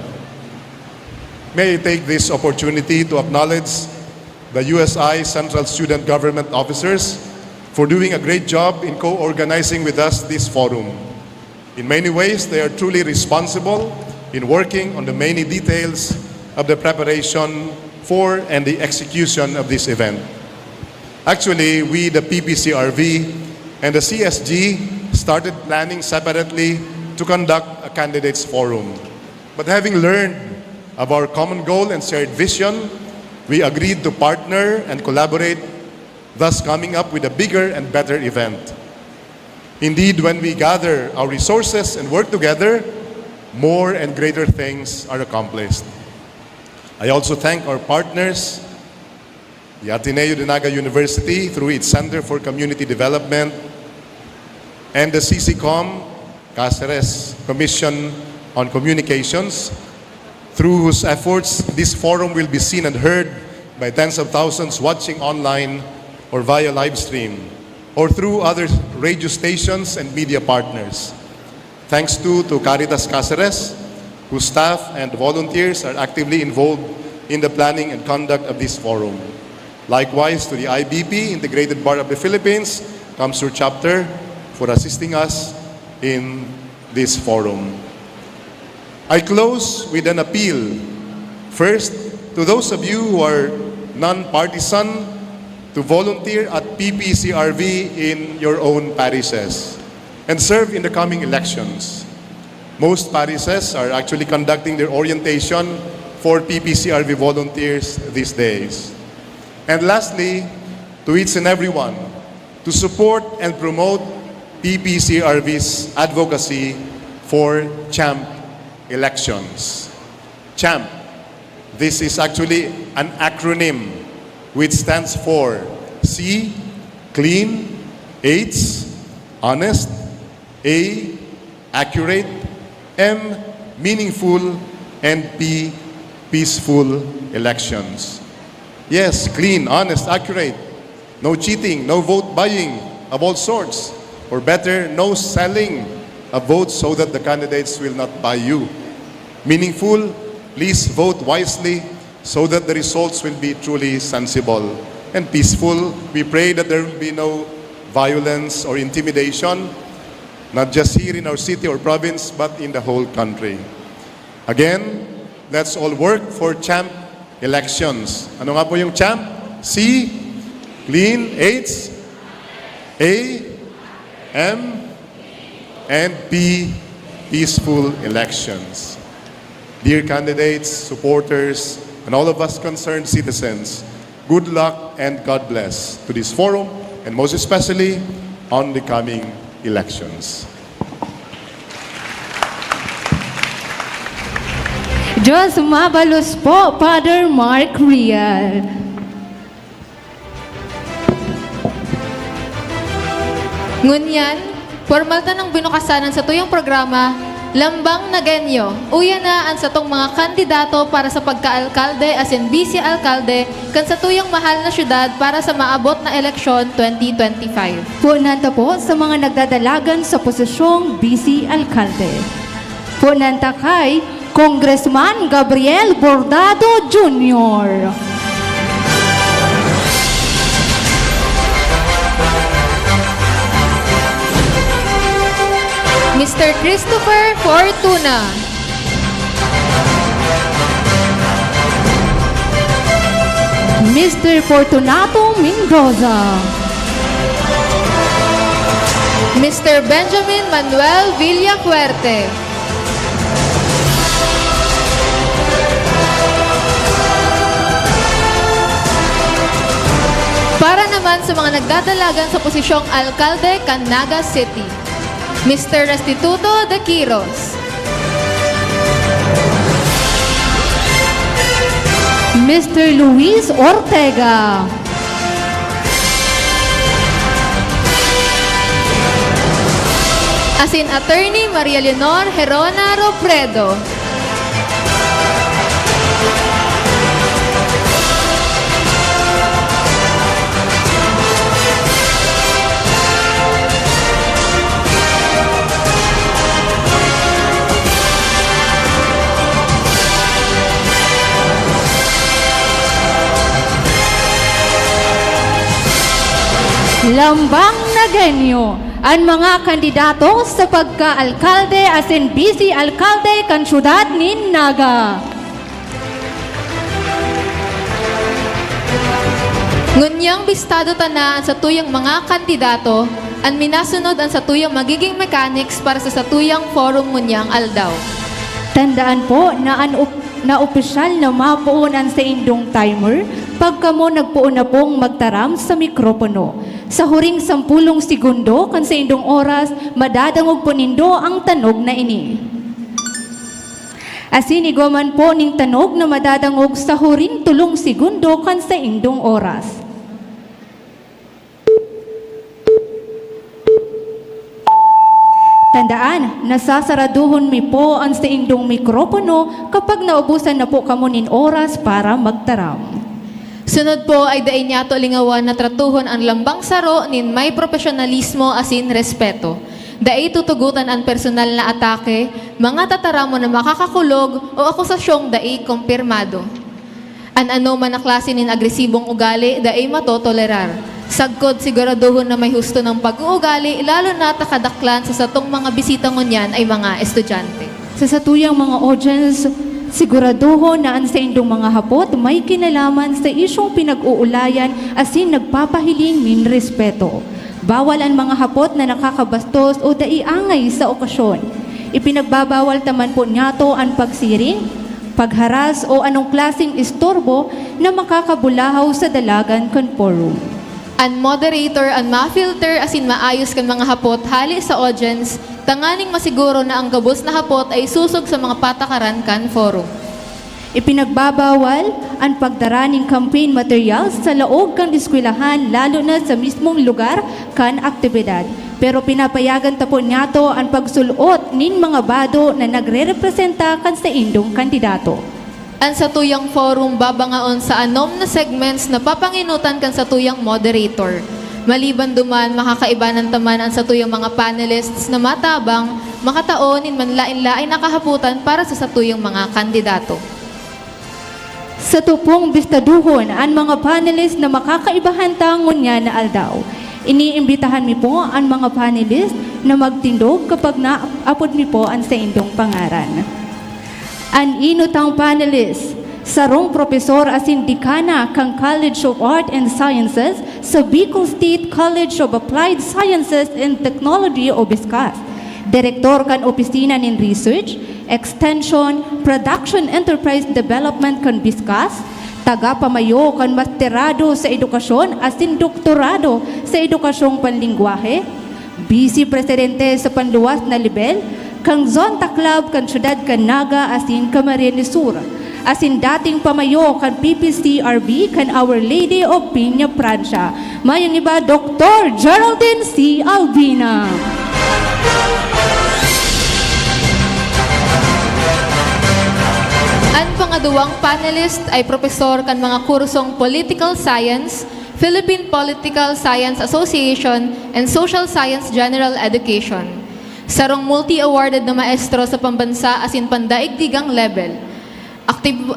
May I take this opportunity to acknowledge the USI Central Student Government Officers for doing a great job in co-organizing with us this forum. In many ways, they are truly responsible in working on the many details of the preparation for and the execution of this event. Actually, we, the PPCRV and the CSG, started planning separately to conduct a candidates forum. But having learned of our common goal and shared vision, we agreed to partner and collaborate, thus coming up with a bigger and better event. Indeed, when we gather our resources and work together, more and greater things are accomplished. I also thank our partners, the Ateneo de Naga University through its Center for Community Development, and the CCCOM, Cáceres Commission on Communications, through whose efforts this forum will be seen and heard by tens of thousands watching online or via live stream, or through other radio stations and media partners. Thanks to Caritas Cáceres, whose staff and volunteers are actively involved in the planning and conduct of this forum. Likewise to the IBP, Integrated Bar of the Philippines, Kamsur Chapter, for assisting us in this forum. I close with an appeal. First, to those of you who are non-partisan, to volunteer at PPCRV in your own parishes and serve in the coming elections. Most parishes are actually conducting their orientation for PPCRV volunteers these days. And lastly, to each and everyone, to support and promote PPCRV's advocacy for CHAMP elections. CHAMP, this is actually an acronym which stands for C, clean, H, honest, A, accurate, M, meaningful, and P, peaceful elections. Yes, clean, honest, accurate, no cheating, no vote buying of all sorts, or better, no selling of votes so that the candidates will not buy you. Meaningful, please vote wisely so that the results will be truly sensible. And peaceful, we pray that there will be no violence or intimidation, not just here in our city or province, but in the whole country. Again, let's all work for CHAMP elections. Ano nga po yung CHAMP? C, clean, H, A, M, and P, peaceful elections. Dear candidates, supporters, and all of us concerned citizens, good luck and God bless to this forum, and most especially on the coming elections. Diyos mabalos po, Father Mark Rial. Ngunyan, formal na ng binukasanan sa tuyong programa, Lambang Nagenyo, uya na ang satong mga kandidato para sa pagka-alkalde as in vice-alkalde kan sa tuyong mahal na syudad para sa maabot na eleksyon 2025. Po nanta po sa mga nagdadalagan sa posisyong vice-alkalde. Po nanta kay Congressman Gabriel Bordado Jr. Mr. Christopher Fortuna. Mr. Fortunato Mendoza. Mr. Benjamin Manuel Villafuerte. Para naman sa mga nagdadalagan sa posisyong alkalde kan Naga City, Mr. Restituto de Quiros. Mr. Luis Ortega. Asin Attorney Maria Leonor Herona Robredo. Lambang Nagenyo, ang mga kandidato sa pagka-alkalde asin vice alkalde kan syudad ni Naga. Ngunyang bistado tanaan sa tuyang mga kandidato, ang minasunod ang sa tuyang magiging mechanics para sa satuyang forum ngunyang aldaw. Tandaan po na opisyal na mapuunan sa indong timer pagka mo nagpuon na pong magtaram sa mikropono. Sa huring 10 segundo kan sa indong oras, madadangog po nindo ang tanog na ini. Asin iguman po ning tanog na madadangog sa huring 3 segundo kan sa indong oras. Tandaan, nasasaraduhon mi po ang sa indong mikropono kapag naubusan na po kamo nin oras para magtaram. Sunod po ay dain niya to lingawan na tratuhon ang lambang saro nin may profesionalismo asin respeto. Dai tutugutan ang personal na atake, mga tataramo na makakakulog o akusasyong dai kumpirmado. Ano man na klase nin agresibong ugali, dai matotolerar. Sagkod siguraduhon na may husto ng pag-uugali, lalo na takadaklan sa satong mga bisita ngunyan ay mga estudyante. Sa satuyang mga audience, siguraduhon na ang sa indong mga hapot may kinalaman sa isyong pinag-uulayan asin nagpapahiling min respeto. Bawal ang mga hapot na nakakabastos o daiangay sa okasyon. Ipinagbabawal taman po niyato ang pagsiring, pagharas o anong klaseng istorbo na makakabulahaw sa dalagan kan forum. Ang moderator ang ma-filter asin maayos kan mga hapot hali sa audience, tanganing masiguro na ang gabos na hapot ay susog sa mga patakaran kan forum. Ipinagbabawal ang pagdaraning campaign materials sa laog kan eskwelahan lalo na sa mismong lugar kan aktibidad. Pero pinapayagan tapo niyato ang pagsulot nin mga bado na nagre-representa kan sa indong kandidato. Ang satuyang forum babangaon sa anom na segments na papanginutan kan satuyang moderator. Maliban duman, makakaibanan taman ang satuyang mga panelists na matabang, makataonin manlain-lain na kahaputan para sa satuyang mga kandidato. Sa tupong bistaduhon ang mga panelists na makakaibahan tangon niya na aldaw. Iniimbitahan mi po ang mga panelists na magtindog kapag naapod mi po ang sa indong pangaran. An inutang panelists, sarong profesor asin dekana kang College of Art and Sciences sa Bicol State College of Applied Sciences and Technology o BISCAS. Direktor kan Opisina nin Research, Extension, Production Enterprise Development kan BISCAS, taga-pamayo kan Masterado sa Edukasyon asin Doktorado sa Edukasyong Panlingwahe, Vice Presidente sa panluwas na level, kang Zonta Club kan Syudad kan Naga asin Camarines Sur, asin dating pamayo kan PPCRB kan Our Lady of Piña Francia. Mayang iba, Dr. Geraldine C. Albina. Ang pangaduwang panelist ay profesor kan mga kursong Political Science, Philippine Political Science Association, and Social Science General Education. Sarong multi-awarded na maestro sa pambansa asin pandaigdigang level.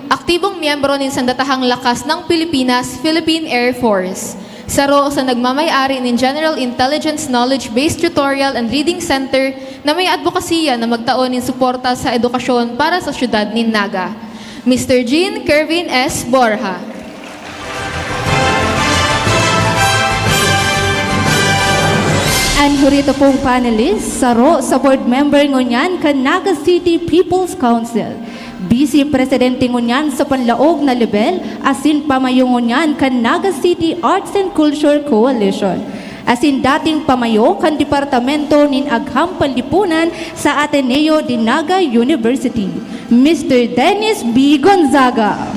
Aktibong miyembro nin sandatahang lakas ng Pilipinas, Philippine Air Force. Saro sa nagmamay-ari nin General Intelligence Knowledge-Based Tutorial and Reading Center na may advokasya na magtaon nin suporta sa edukasyon para sa syudad nin Naga. Mr. Jean Kervin S. Borja. Ang hurito pong panelist, saro sa board member ngunyan kan Naga City People's Council. Vice Presidente ngunyan sa panlaog na level, asin pamayo ngunyan kan Naga City Arts and Culture Coalition. Asin dating pamayo kan Departamento nin Agham Panlipunan sa Ateneo de Naga University, Mr. Dennis B. Gonzaga.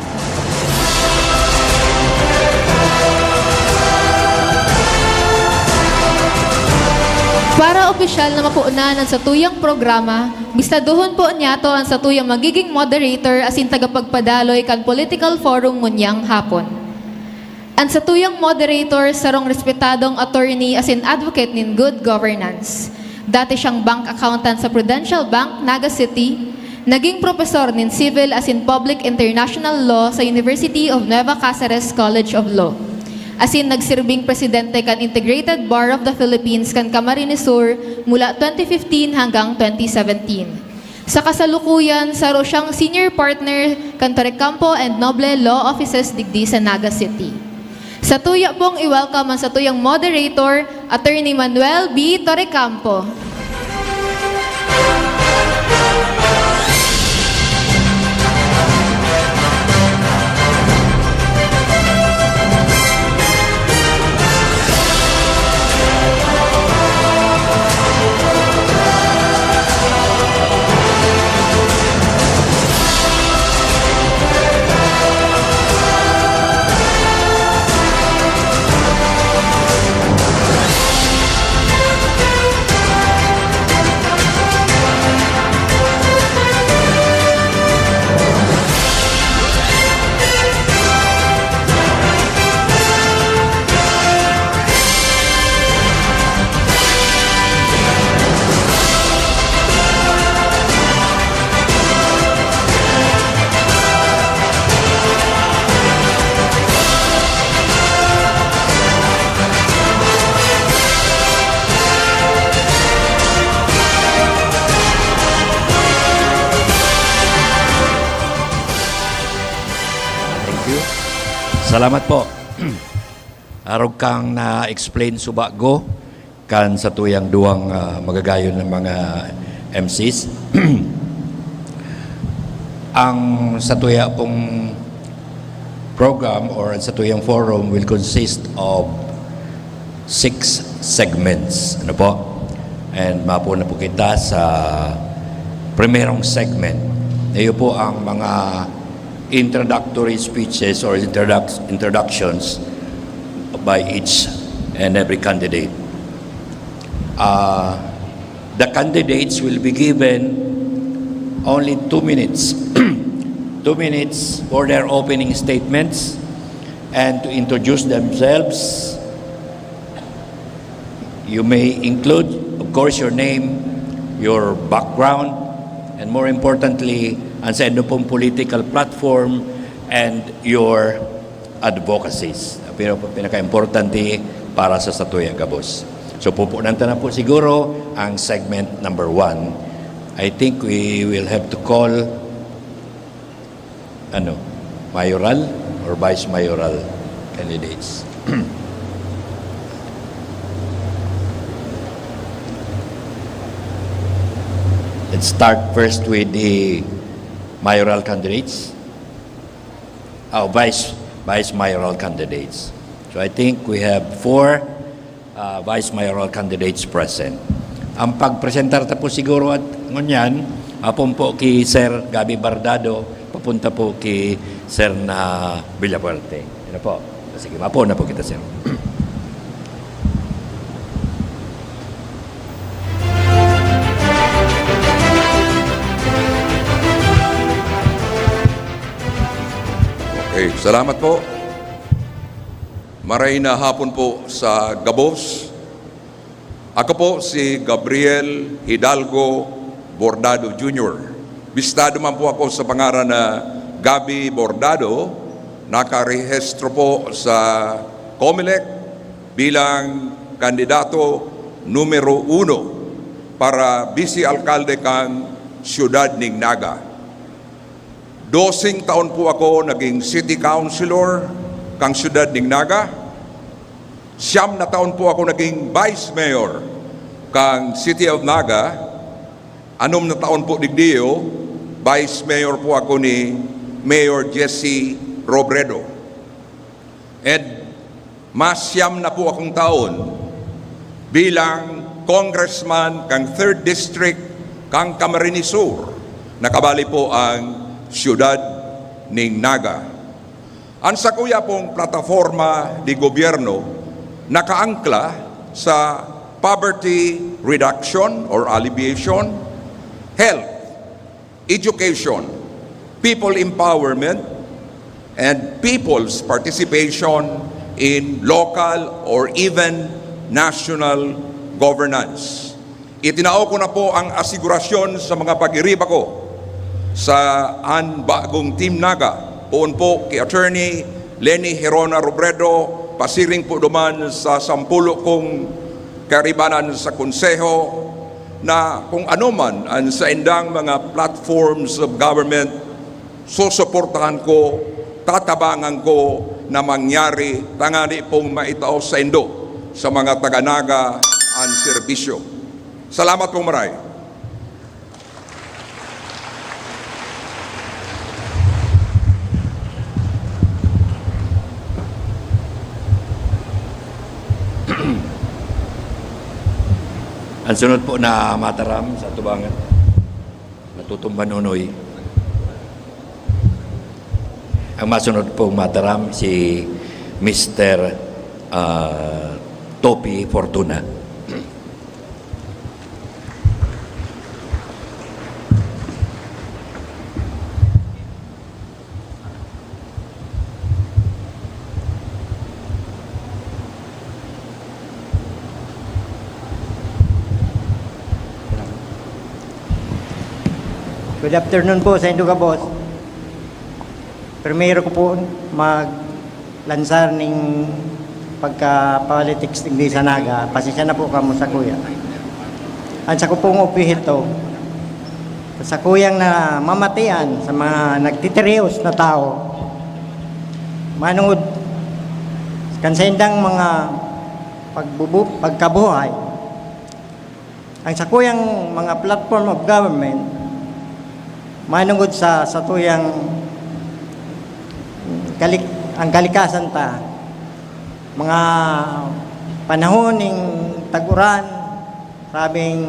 Para opisyal na mapuunahan sa tuyang programa, bistaduhon po niya to ang sa tuyang magiging moderator asin tagapagpadaloy kan political forum ngunyang hapon. Ang sa tuyang moderator sarong respetadong attorney asin advocate nin good governance. Dati siyang bank accountant sa Prudential Bank, Naga City, naging profesor nin civil asin public international law sa University of Nueva Cáceres College of Law. Asin nagsirbing presidente kan Integrated Bar of the Philippines kan Camarines Sur mula 2015 hanggang 2017. Sa kasalukuyan, saro siyang senior partner kan Torrecampo and Noble Law Offices digdi sa Naga City. Sa tuya pong i-welcome ang sa tuyang moderator, Attorney Manuel B. Torrecampo. Salamat po. Arog kang na-explain subago kan sa tuyang duwang magagayon ng mga MCs. Ang sa tuya pong program or sa tuyang forum will consist of 6 segments. Ano po? And mapo na po kita sa primerong segment. Iyo po ang mga introductory speeches or introductions by each and every candidate. The candidates will be given only 2 minutes. 2 minutes for their opening statements and to introduce themselves. You may include, of course, your name, your background, and more importantly, ang sa inyo pong political platform and your advocacies. Pero pinaka-importante para sa Satuya Gabos. So pupunan na po siguro ang segment number 1. I think we will have to call mayoral or vice mayoral candidates. Let's start first with the mayoral candidates. Vice mayoral candidates. So I think we have 4 vice mayoral candidates present. Ang pagpresentar ta po siguro at ngunyan, mapon po kay Sir Gabi Bardado, papunta po kay Sir na Villapuerte. Ano po? Sige, mapon na po kita, Sir. Okay, salamat po. Maray na hapon po sa Gabos. Ako po si Gabriel Hidalgo Bordado Jr. Bistado man po ako sa pangalan na Gabi Bordado. Nakarehistro po sa COMELEC bilang kandidato numero 1 para vice-alkalde kang siyudad ng Naga. 12 taon po ako naging city councilor kang siyudad ng Naga. 9 na taon po ako naging vice mayor kang city of Naga. 6 na taon po digdiyo, vice mayor po ako ni Mayor Jesse Robredo. And mas 9 na po akong taon bilang congressman kang 3rd District kang Camarines Sur. Nakabali po ang siyudad ng Naga. Ang sakuya pong plataforma di gobyerno nakaangkla sa poverty reduction or alleviation, health, education, people empowerment, and people's participation in local or even national governance. Itinao ko na po ang asigurasyon sa mga pag-iriba ko sa bagong Team Naga. Poon po kay Attorney Lenny Herona Robredo, pasiring po duman sa 10 kong karibanan sa konseho na kung ano man ang sa indang mga platforms of government, susuportahan ko, tatabangan ko na mangyari tangani pong maitao sa indo sa mga taga-Naga ang serbisyo. Salamat po maray. Ang sunod po na mataram sa tubangan, Natutumban Unoy. Ang masunod pong mataram si Mr. Topi Fortuna. Good afternoon po sa Induga Boss. Primero ko po mag-lansar ng pagka-politics ng sa Naga. Pasensya na po kamo sa kuya. Ang sa ko pong upihito, sa kuyang na mamatian sa mga nagtitirios na tao, manood kansendang mga pagkabuhay, ang sa kuyang mga platform of government, manungod sa tuyang ang kalikasan ta, mga panahon ng taguran, sabing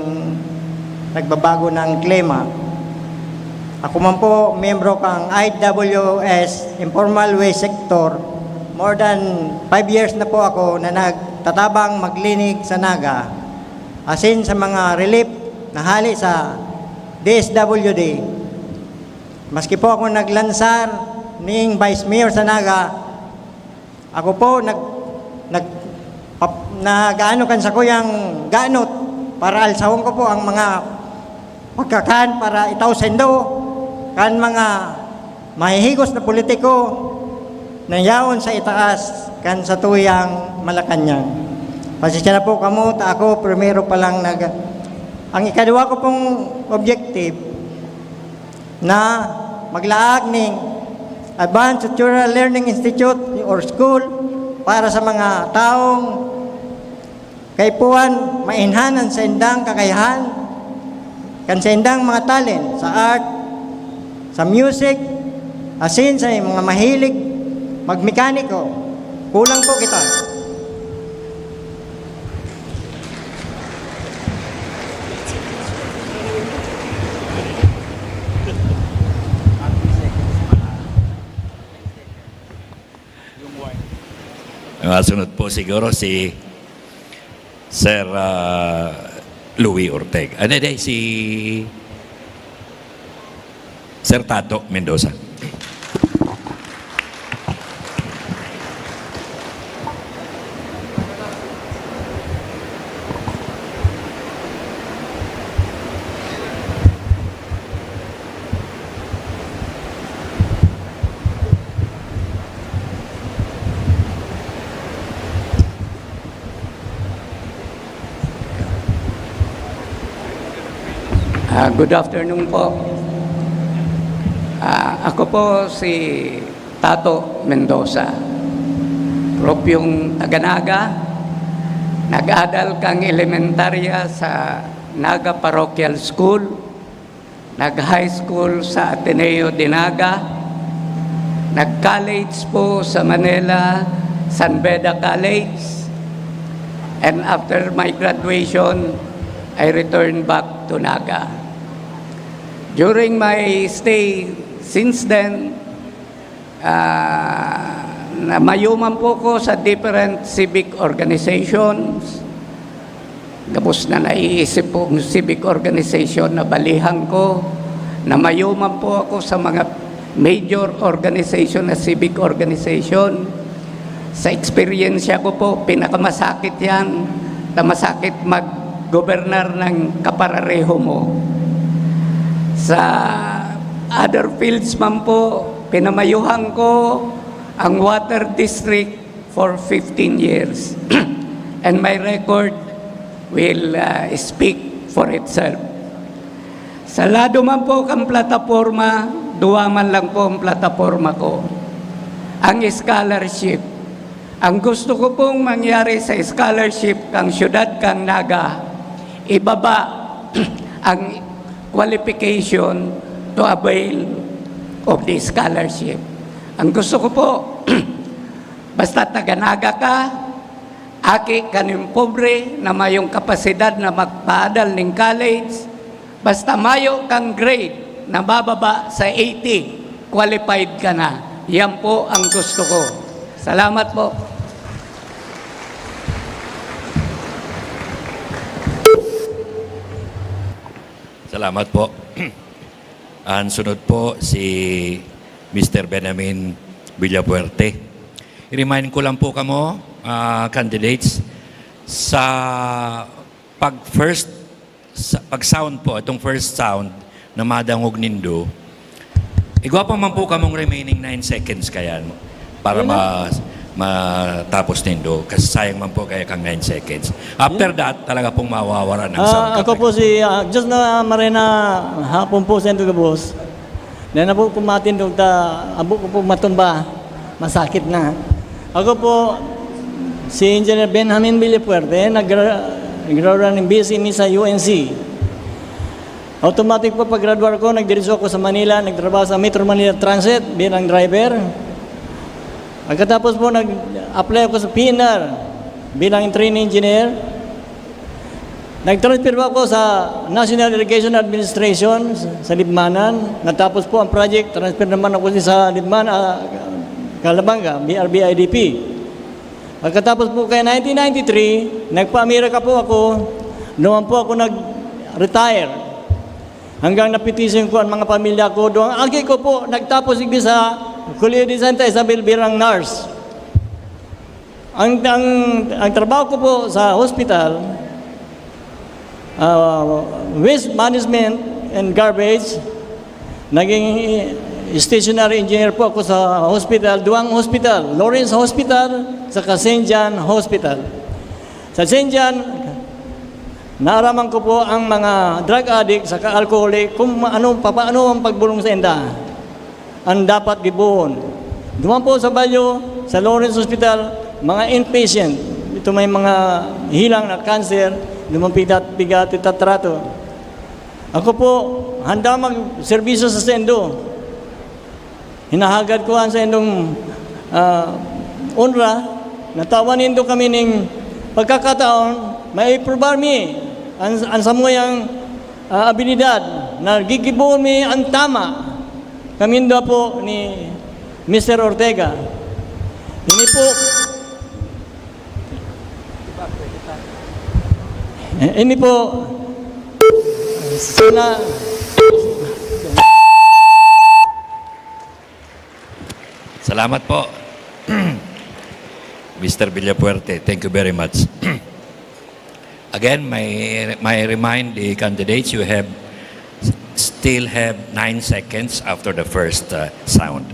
nagbabago ng klima. Ako man po, membro kang IWS, Informal Waste Sector. More than 5 years na po ako na nagtatabang maglinig sa Naga, asin sa mga relief na hali sa DSWD. Maski po ako naglansar ning Vice Mayor sa Naga, ako po nag-ano kan sa kuyang ganot para alsahon ko po ang mga pagkakan para itaw sendo kan mga mahihigos na politiko na yaon sa itaas kan sa tuyang Malacanang. Pasensya na po kamo, ako primero pa lang ang ikadua ko pong objective na maglaag ng Advanced Tutorial Learning Institute or School para sa mga taong kaipuan mainhanan sa indang kakayahan kan sa indang mga talent sa art, sa music, asin sa mga mahilig magmekaniko. Kulang po kita. Masunod po siguro si Sir Louie Ortega. Ano day si Sir Tato Mendoza. Good afternoon po. Ako po si Tato Mendoza. Propyong taga-Naga. Nag-adal kang elementarya sa Naga Parochial School. Nag-high school sa Ateneo de Naga. Nag-college po sa Manila, San Beda College. And after my graduation, I returned back to Naga. During my stay since then, mayuman po ko sa different civic organizations. Tapos na naiisip po ng civic organization na balihan ko, na mayuman po ako sa mga major organization na civic organization. Sa eksperyensya ko po, pinakamasakit yan, na masakit mag-gobernar ng kaparareho mo. Sa other fields man po, pinamayuhan ko ang water district for 15 years. And my record will speak for itself. Sa lado man po kang plataforma, duwa man lang po ang plataforma ko. Ang scholarship. Ang gusto ko pong mangyari sa scholarship kang syudad kang Naga, ibaba ang qualification to avail of the scholarship. Ang gusto ko po, basta taga-Naga ka, aki kaning pobre na mayong kapasidad na magpaadal ng college, basta mayo kang grade na bababa sa 80, qualified ka na. Yan po ang gusto ko. Salamat po. Salamat po. Ang sunod po si Mr. Benjamin Villapuerte. I-remind ko lang po kamo, candidates, sa pag-sound po, itong first sound na madangog nindo, igwapa man po kamong remaining 9 seconds kayan para matapos nindo. Kasi sayang man po kaya kang 9 seconds. After that, talaga pong mawawala ng sound. Ako po si Just na Marina hapon po sa Endo Gabos. Na po kumatin doon abo ko po matumba. Masakit na. Ako po si Engineer Benjamin Villapuerte, nag-graduate ng BSc sa UNC. Automatic po pag-graduate ko, nagdiretso ako sa Manila, nagtrabaho sa Metro Manila Transit bilang driver. Pagkatapos po nag-apply ako sa PNR bilang training engineer. Nag-transfer po ako sa National Irrigation Administration sa Libmanan. Natapos po ang project, transfer naman ako sa Libman, Calabanga, BRB-IDP. Pagkatapos po kaya 1993, nagpa-Amerika po ako. Noon po ako nag-retire. Hanggang napitisin ko ang mga pamilya ko doon. Agi ko po, nagtapos sa Colegio de Santa Isabel bilang nurse. Ang trabaho ko po sa hospital, waste management and garbage. Naging stationary engineer po ako sa hospital, duwang hospital, Lawrence Hospital, saka St. John Hospital. Sa St. John, naaraman ko po ang mga drug addict, saka alcoholic, kung paano ang pagbulong sa enda. Ang dapat gibuon. Duman po sa Balyo, sa Lawrence Hospital, mga inpatient. Ito may mga hilang na cancer, lumapigat itatrato. Ako po, handa mag-serbisyo sa Sendo. Hinahagad ko sa endong UNRWA, natawanin do kami ng pagkakataon, may probar mi ang samoyang abilidad na gigibuon mi ang tama. Kaminda po ni Mr. Ortega. Ini po sana Salamat po. Mr. Villapuerte, thank you very much. Again, may remind the candidates you still have 9 seconds after the first sound.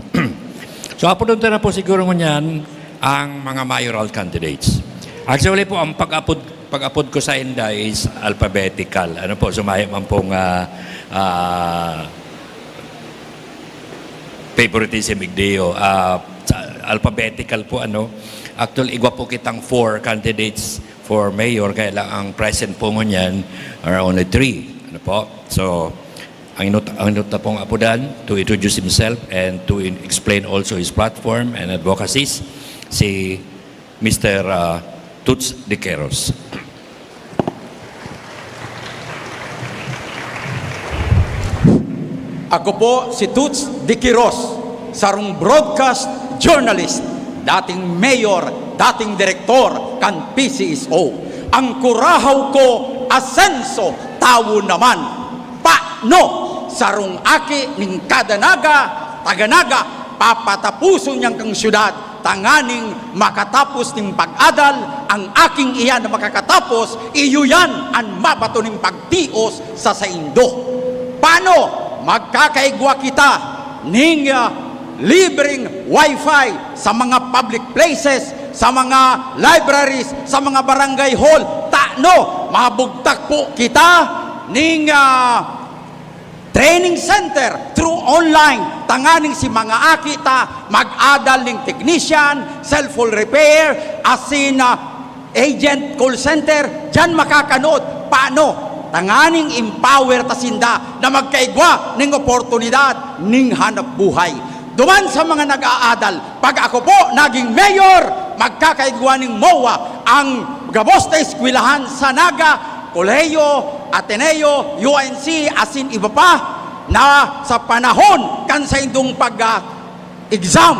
So, apunta na po siguro ngunyan ang mga mayoral candidates. Actually po, ang pag-apod ko sa Inda is alphabetical. Ano po, sumaya man pong favoritism igdeo. Alphabetical po Actually, igwa po kitang 4 candidates for mayor, kaya lang ang present po ngunyan are only 3. Ano po? So, ang inuta pong apudan to introduce himself and to explain also his platform and advocacies, si Mr. Toots de Queros. Ako po si Toots de Queros, sarong broadcast journalist, dating mayor, dating direktor kan PCSO. ang kurahaw ko asenso tawo naman. Paano sarong aki ning kadanaga, taganaga, papatapuson niyang kang syudad, tanganing makatapos ning pag-adal, ang aking iyan na makakatapos, iyo yan ang mabato ning pagtios sa saindo. Paano magkakaigwa kita ning libreng wifi sa mga public places, sa mga libraries, sa mga barangay hall? Taano mabugtak po kita ning training center through online, tanganing si mga akita mag-adal ning technician, cellphone repair, asin agent call center, dyan makakanood. Paano? Tanganing empower tasinda na magkaigwa ning oportunidad ning hanap buhay. Duman sa mga nag-aadal, pag ako po naging mayor, magkakaigwa ning MOA ang gabos na eskwelahan sa Naga, Kolehiyo, Ateneo, UNC, asin iba pa, na sa panahon kan sa indong pag-exam,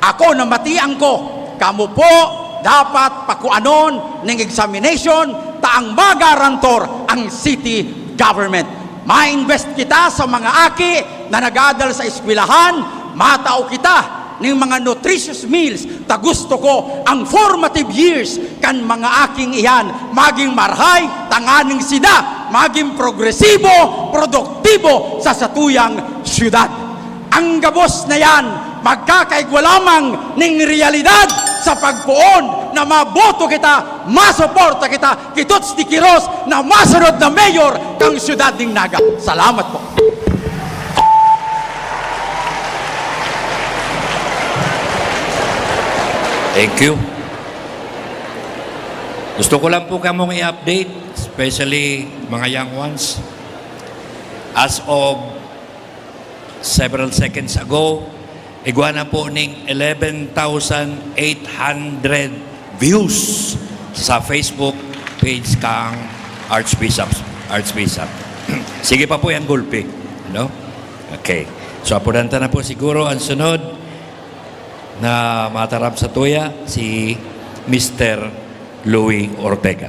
ako na matiang ko, kamo po dapat pakuanon ng examination, taang magarantor ang city government. Ma-invest kita sa mga aki na nag-adal sa eskwelahan, matao kita ng mga nutritious meals, ta gusto ko ang formative years kan mga aking iyan maging marhay, tanganing sida maging progresibo, produktibo sa satuyang syudad. Ang gabos na yan magkakaigwa lamang ng realidad sa pagpuon na maboto kita, masuporta kita, kituts ni Quiros na masunod na mayor ng syudad ng Naga. Salamat po. Thank you. Gusto ko lang po kamong i-update, especially mga young ones. As of several seconds ago, igwa na po ning 11,800 views sa Facebook page kang Archbishop. Sige pa po yung gulpi. No? Okay. So, apuranta na po siguro ang sunod na matarap sa tuya, si Mr. Louie Ortega.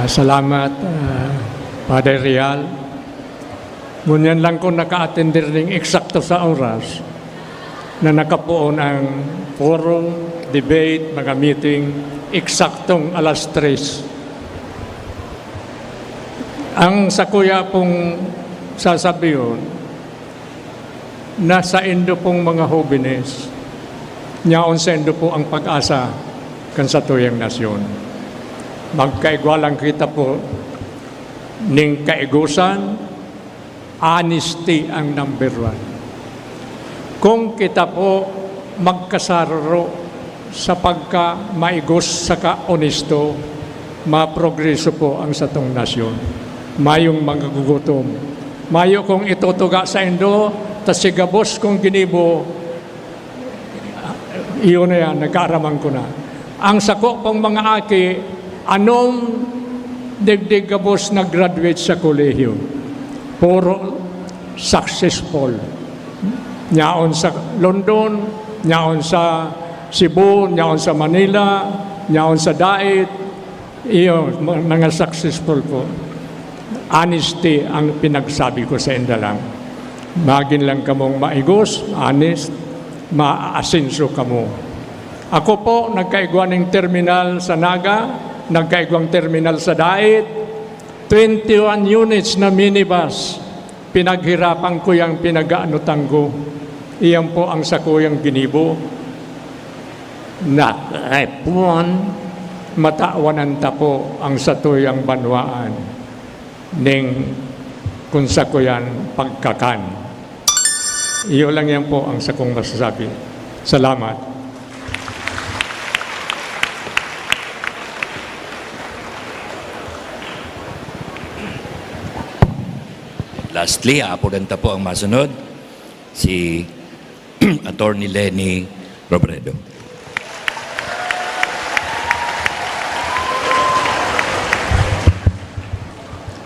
Salamat, Padre Real. Ngunyan lang ko naka-attender ng eksakto sa oras na nakapuon ang forum, debate, mga meeting, eksaktong alas 3. Ang sa kuya pong sasabihin, nasa indo pong mga hobines, nyaon sa indo po ang pag-asa kan sa tuyang nasyon. Magkaigwa lang kita po ning kaigusan, honesty ang number 1. Kung kita po magkasararo sa pagka-maigos sa ka-honesto, maprogreso po ang satong nasyon. Mayong mga gugutom. Mayo kung itutuga sa indo, tas sigabos kung ginibo, iyon na yan, nagkaaraman ko na. Ang sako pong mga aki, anong degdeg gabos nag-graduate sa kolehiyo? Puro successful. Nyaon sa London, nyaon sa Cebu, nyaon sa Manila, nyaon sa Dait. Iyo, mga successful po. Honesty ang pinagsabi ko sa inyo lang. Magin lang kamong maigos, honest, maaasenso kamo. Ako po, nagkaigwa ng terminal sa Naga, nagkaigwang terminal sa Dait, 21 units na minibus, pinaghirapan ko yung pinag-aanutan ko. Iyan po ang sa kuyang ginibo. Nakaipuan, matawanan ta po ang satuyang banwaan ning kung sa kuyan pagkakan. Iyo lang yan po ang sa kong masasabi. Salamat. Lastly, apuranta po ang masunod, si Attorney Lenny Robredo.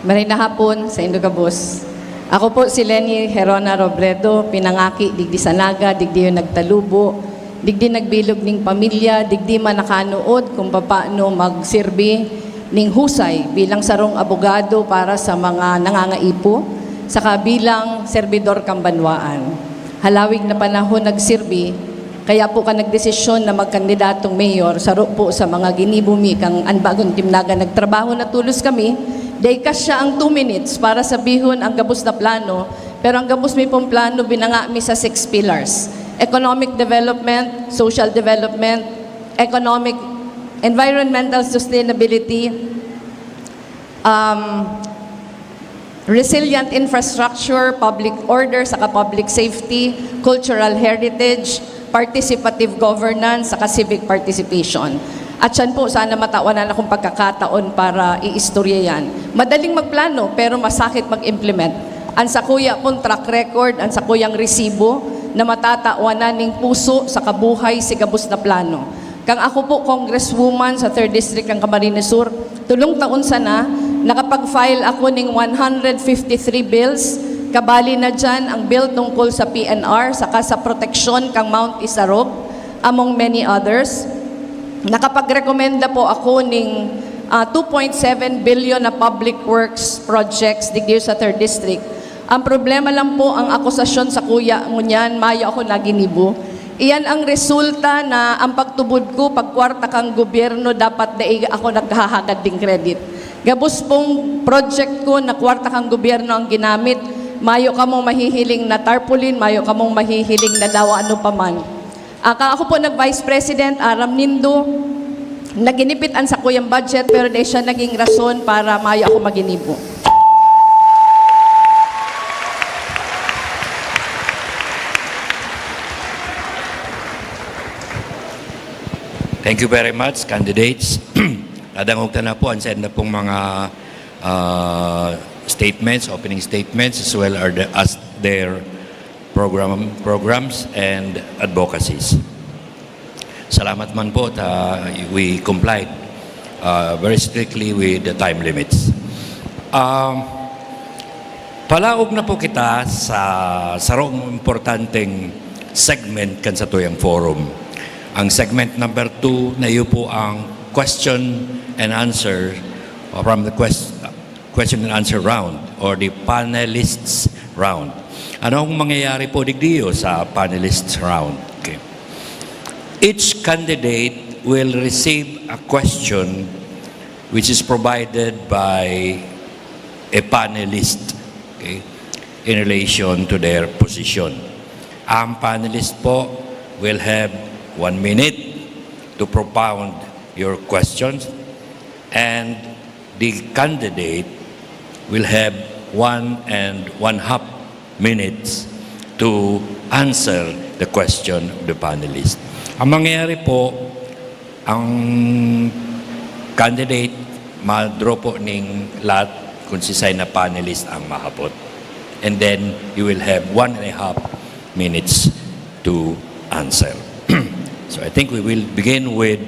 Marina hapon sa Indogabos. Ako po si Lenny Herona Robredo, pinangaki, digdi sanaga, digdi yung nagtalubo, digdi nagbilog ning pamilya, digdi man nakanood kung paano magsirbi ning husay bilang sarong abogado para sa mga nangangaipo, saka bilang serbidor kambanwaan. Halawig na panahon nagsirbi, kaya po ka nagdesisyon na magkandidatong mayor, saro po sa mga ginibumi kang anbagong timnaga nagtrabaho na tulos kami. Day kasya ang 2 minutes para sabihon ang gabos na plano, pero ang gabos mi pong plano binanga mi sa 6 pillars. Economic development, social development, environmental sustainability, resilient infrastructure, public order, saka public safety, cultural heritage, participative governance, saka civic participation. At yan po, sana matawanan akong pagkakataon para iistorya yan. Madaling magplano, pero masakit mag-implement. Ang sa kuya pong track record, ang sa kuyang resibo, na matatawanan ng puso sa kabuhay si gabos na plano. Kang ako po, Congresswoman sa 3rd District ng Camarines Sur, tulong taon sana, nakapag-file ako ng 153 bills, kabali na dyan ang bill tungkol sa PNR, saka sa proteksyon kang Mount Isarog, among many others. Nakapag-rekomenda po ako ng 2.7 billion na public works projects digdi sa 3rd District. Ang problema lang po ang akusasyon sa kuya ngunyan, mayo ako naginibo. Iyan ang resulta na ang pagtubod ko, pagkwarta kang gobyerno, dapat na ako naghahagad ding credit. Gabos pong project ko na kwarta kang gobyerno ang ginamit, mayo ka mong mahihiling na tarpaulin, mayo ka mong mahihiling na dawa ano paman. Ako po nag-Vice President, Aram Nindo, naginipitan sa kuyang budget, pero di siya naging rason para mayo ako maginibo. Thank you very much, candidates. Nadangog na po ang send na pong mga statements, opening statements, as well as their programs and advocacies. Salamat man po, we complied very strictly with the time limits. Palaog na po kita sa sarong importanteng segment kan sa tuyang forum. Ang segment number 2 na iyo po ang question and answer from the question and answer round or the panelists round. Anong mangyayari po digdiyo sa panelists round? Okay. Each candidate will receive a question which is provided by a panelist, okay, in relation to their position. Ang panelist po will have 1 minute to propound your questions, and the candidate will have 1.5 minutes to answer the question of the panelist. Ang mangyayari po, ang candidate ma-draw po ng lahat kung sisay na panelist ang mahapot. And then you will have 1.5 minutes to answer. So I think we will begin with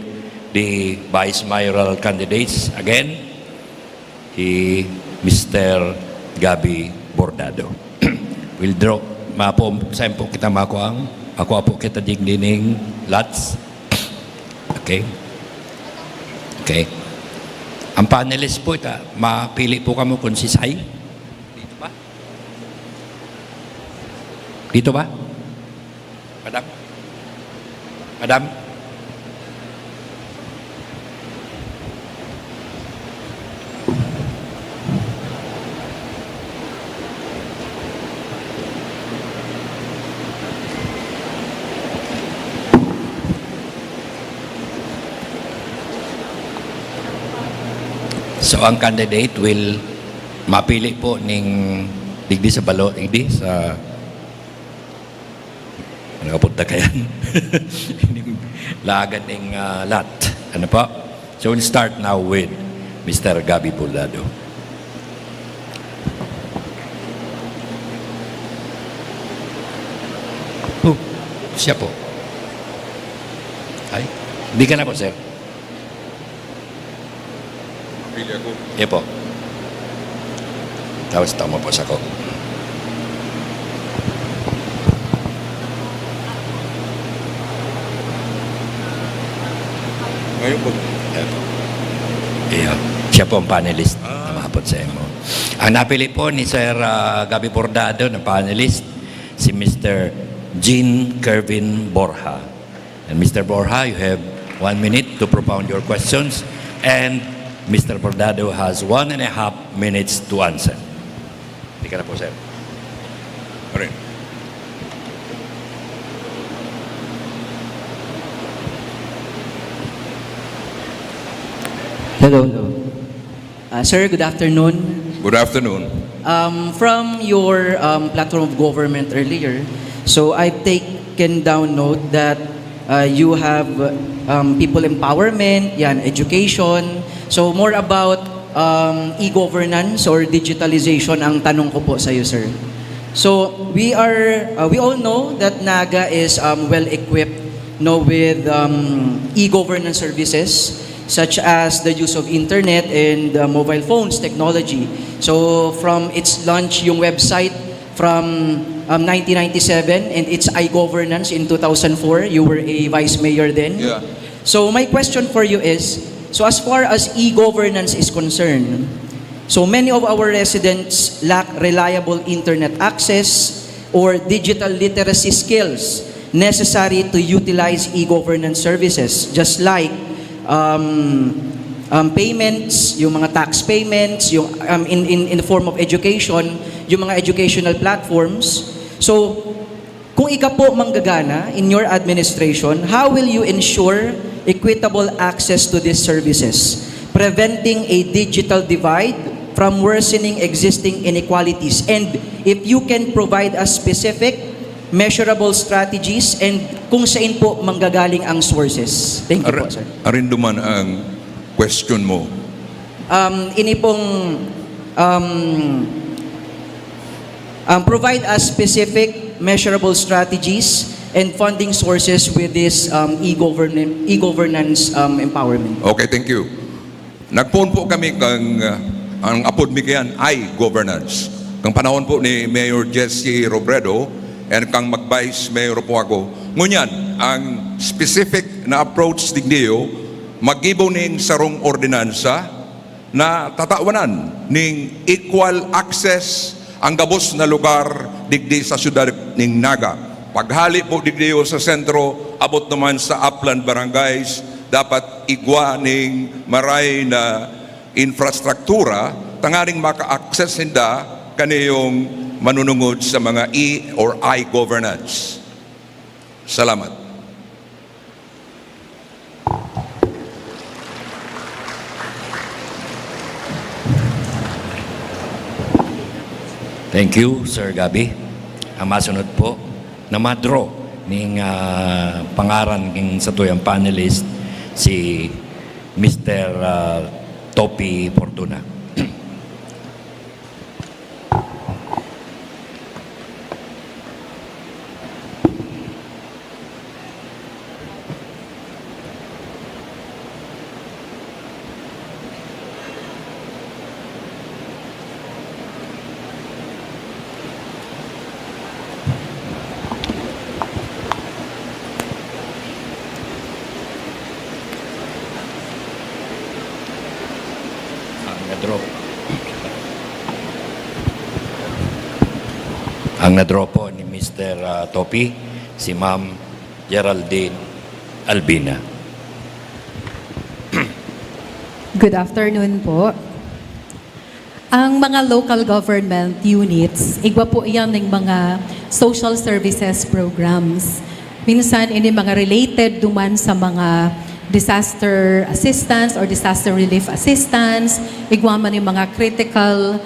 the vice mayoral candidates again. Mr. Gabby Bordado. We'll draw, saan po kita makuang? Ako po kita dignining lots. Okay? Okay. Ang panelist po, mapili po kamo kung si Sai. Dito ba? Dito ba? Madam? Madam? So ang candidate will mapili po ning digdi sa balo, digdi sa nakapunta kayan. Lagan ng lot. Ano po? So we'll start now with Mr. Gabby Bordado. Siya po. Ay, hindi ka na po, sir. Pili ako. Iya po. Tapos tama po sa ko. Ngayon po. Eto. Iya. Siya po ang panelist na mahapon sa imo. Ang napili po ni Sir Gabi Bordado na panelist, si Mr. Jean Kervin Borja. And Mr. Borja, you have 1 minute to propound your questions. And Mr. Bordado has 1.5 minutes to answer. Hindi ka na po, sir. Alright. Hello. Sir, good afternoon. Good afternoon. From your platform of government earlier, so I've taken down note that you have people empowerment, education. So more about e-governance or digitalization ang tanong ko po sa iyo, sir. So we all know that Naga is well equipped with e-governance services such as the use of internet and mobile phones technology. So from its launch yung website from 1997 and its iGovernance in 2004, you were a vice mayor then. Yeah. So my question for you is, so as far as e-governance is concerned, so many of our residents lack reliable internet access or digital literacy skills necessary to utilize e-governance services, just like payments, yung mga tax payments, yung in the form of education, yung mga educational platforms. So, kung ikaw po manggagana in your administration, how will you ensure equitable access to these services, preventing a digital divide from worsening existing inequalities? And if you can provide us specific, measurable strategies and kung saan po manggagaling ang sources. Thank you po, sir. Arin duman ang question mo. Ini pong provide us specific, measurable strategies and funding sources with this e-governance empowerment. Okay, thank you. Nagpoon po kami kang ang apod mi kayan ay governance. Kang panahon po ni Mayor Jesse Robredo and kang mag-vice mayor po ako. Ngunyan, ang specific na approach digniyo, mag-ibo ning sarong ordinansa na tatawanan ning equal access ang gabos na lugar digdi sa syudad ning Naga. Paghali po digdiyo sa sentro, abot naman sa upland barangays, dapat igwa ning maray na infrastruktura, tangaring maka-access hinda kaniyong manunungod sa mga e or I-governance. Salamat. Thank you, Sir Gabi. Ang masunod po, na madro ning pangaran king sa tuyang panelist, si Mr. Topi Fortuna. Ang na-draw po ni Mr. Topi, si Ma'am Geraldine Albina. Good afternoon po. Ang mga local government units, igwa po iyan ng mga social services programs. Minsan, ini mga related duman sa mga disaster assistance or disaster relief assistance, igwa man yung mga critical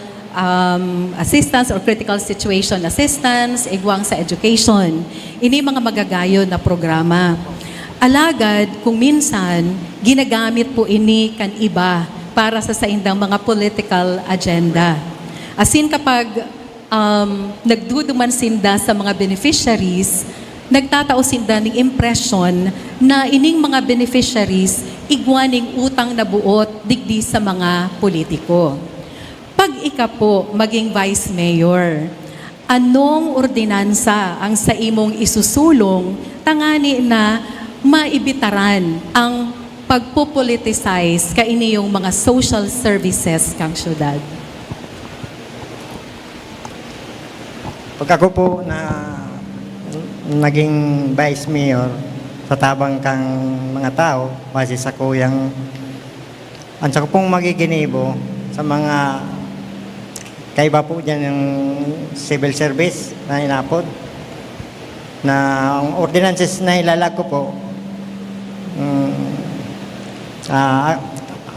assistance or critical situation assistance, igwang sa education. Ini mga magagayo na programa. Alagad, kung minsan, ginagamit po ini kan iba para sa saindang mga political agenda. Asin kapag nagduduman sinda sa mga beneficiaries, nagtatao sinda ng impression na ining mga beneficiaries igwaning utang na buot digdi sa mga politiko. pag ika po maging Vice Mayor, anong ordinansa ang sa imong isusulong tangani na maibitaran ang pagpopoliticize kainiyong mga social services kang syudad? Pag ako po na naging Vice Mayor, sa tabang kang mga tao, base sa kuyang ang sa ko pong magiginibo sa mga kaiba po dyan yung civil service na inapod na ang ordinances na ilalag ko po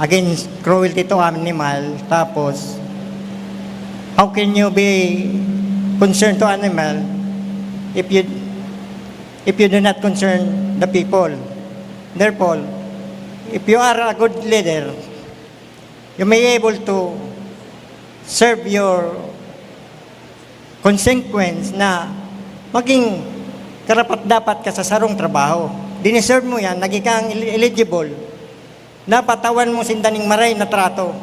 against cruelty to animal, tapos how can you be concerned to animal if you do not concern the people? Therefore, if you are a good leader, you may able to serve your consequence na maging karapat-dapat ka sa sarong trabaho. Diniserve mo yan, naging kang eligible. Dapat tawan mo sindaning maray na trato.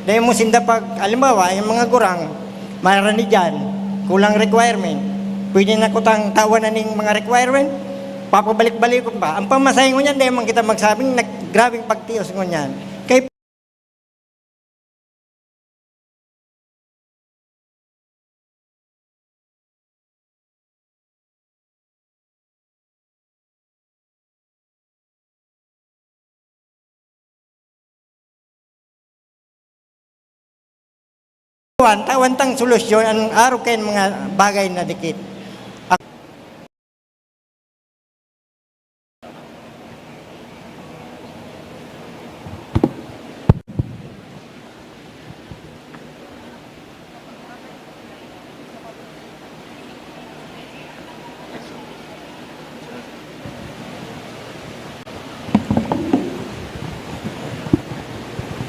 Dahil mo sinda pag, alimbawa, yung mga gurang, marani dyan, kulang requirement. Pwede na kutang tawanan ng mga requirement, papabalik-balik ko pa. Ang pamasahe ko niyan, dahil man kita magsabing, grabing pagtios ko niyan. Kay tawantang solusyon ang araw kayo mga bagay na dikit.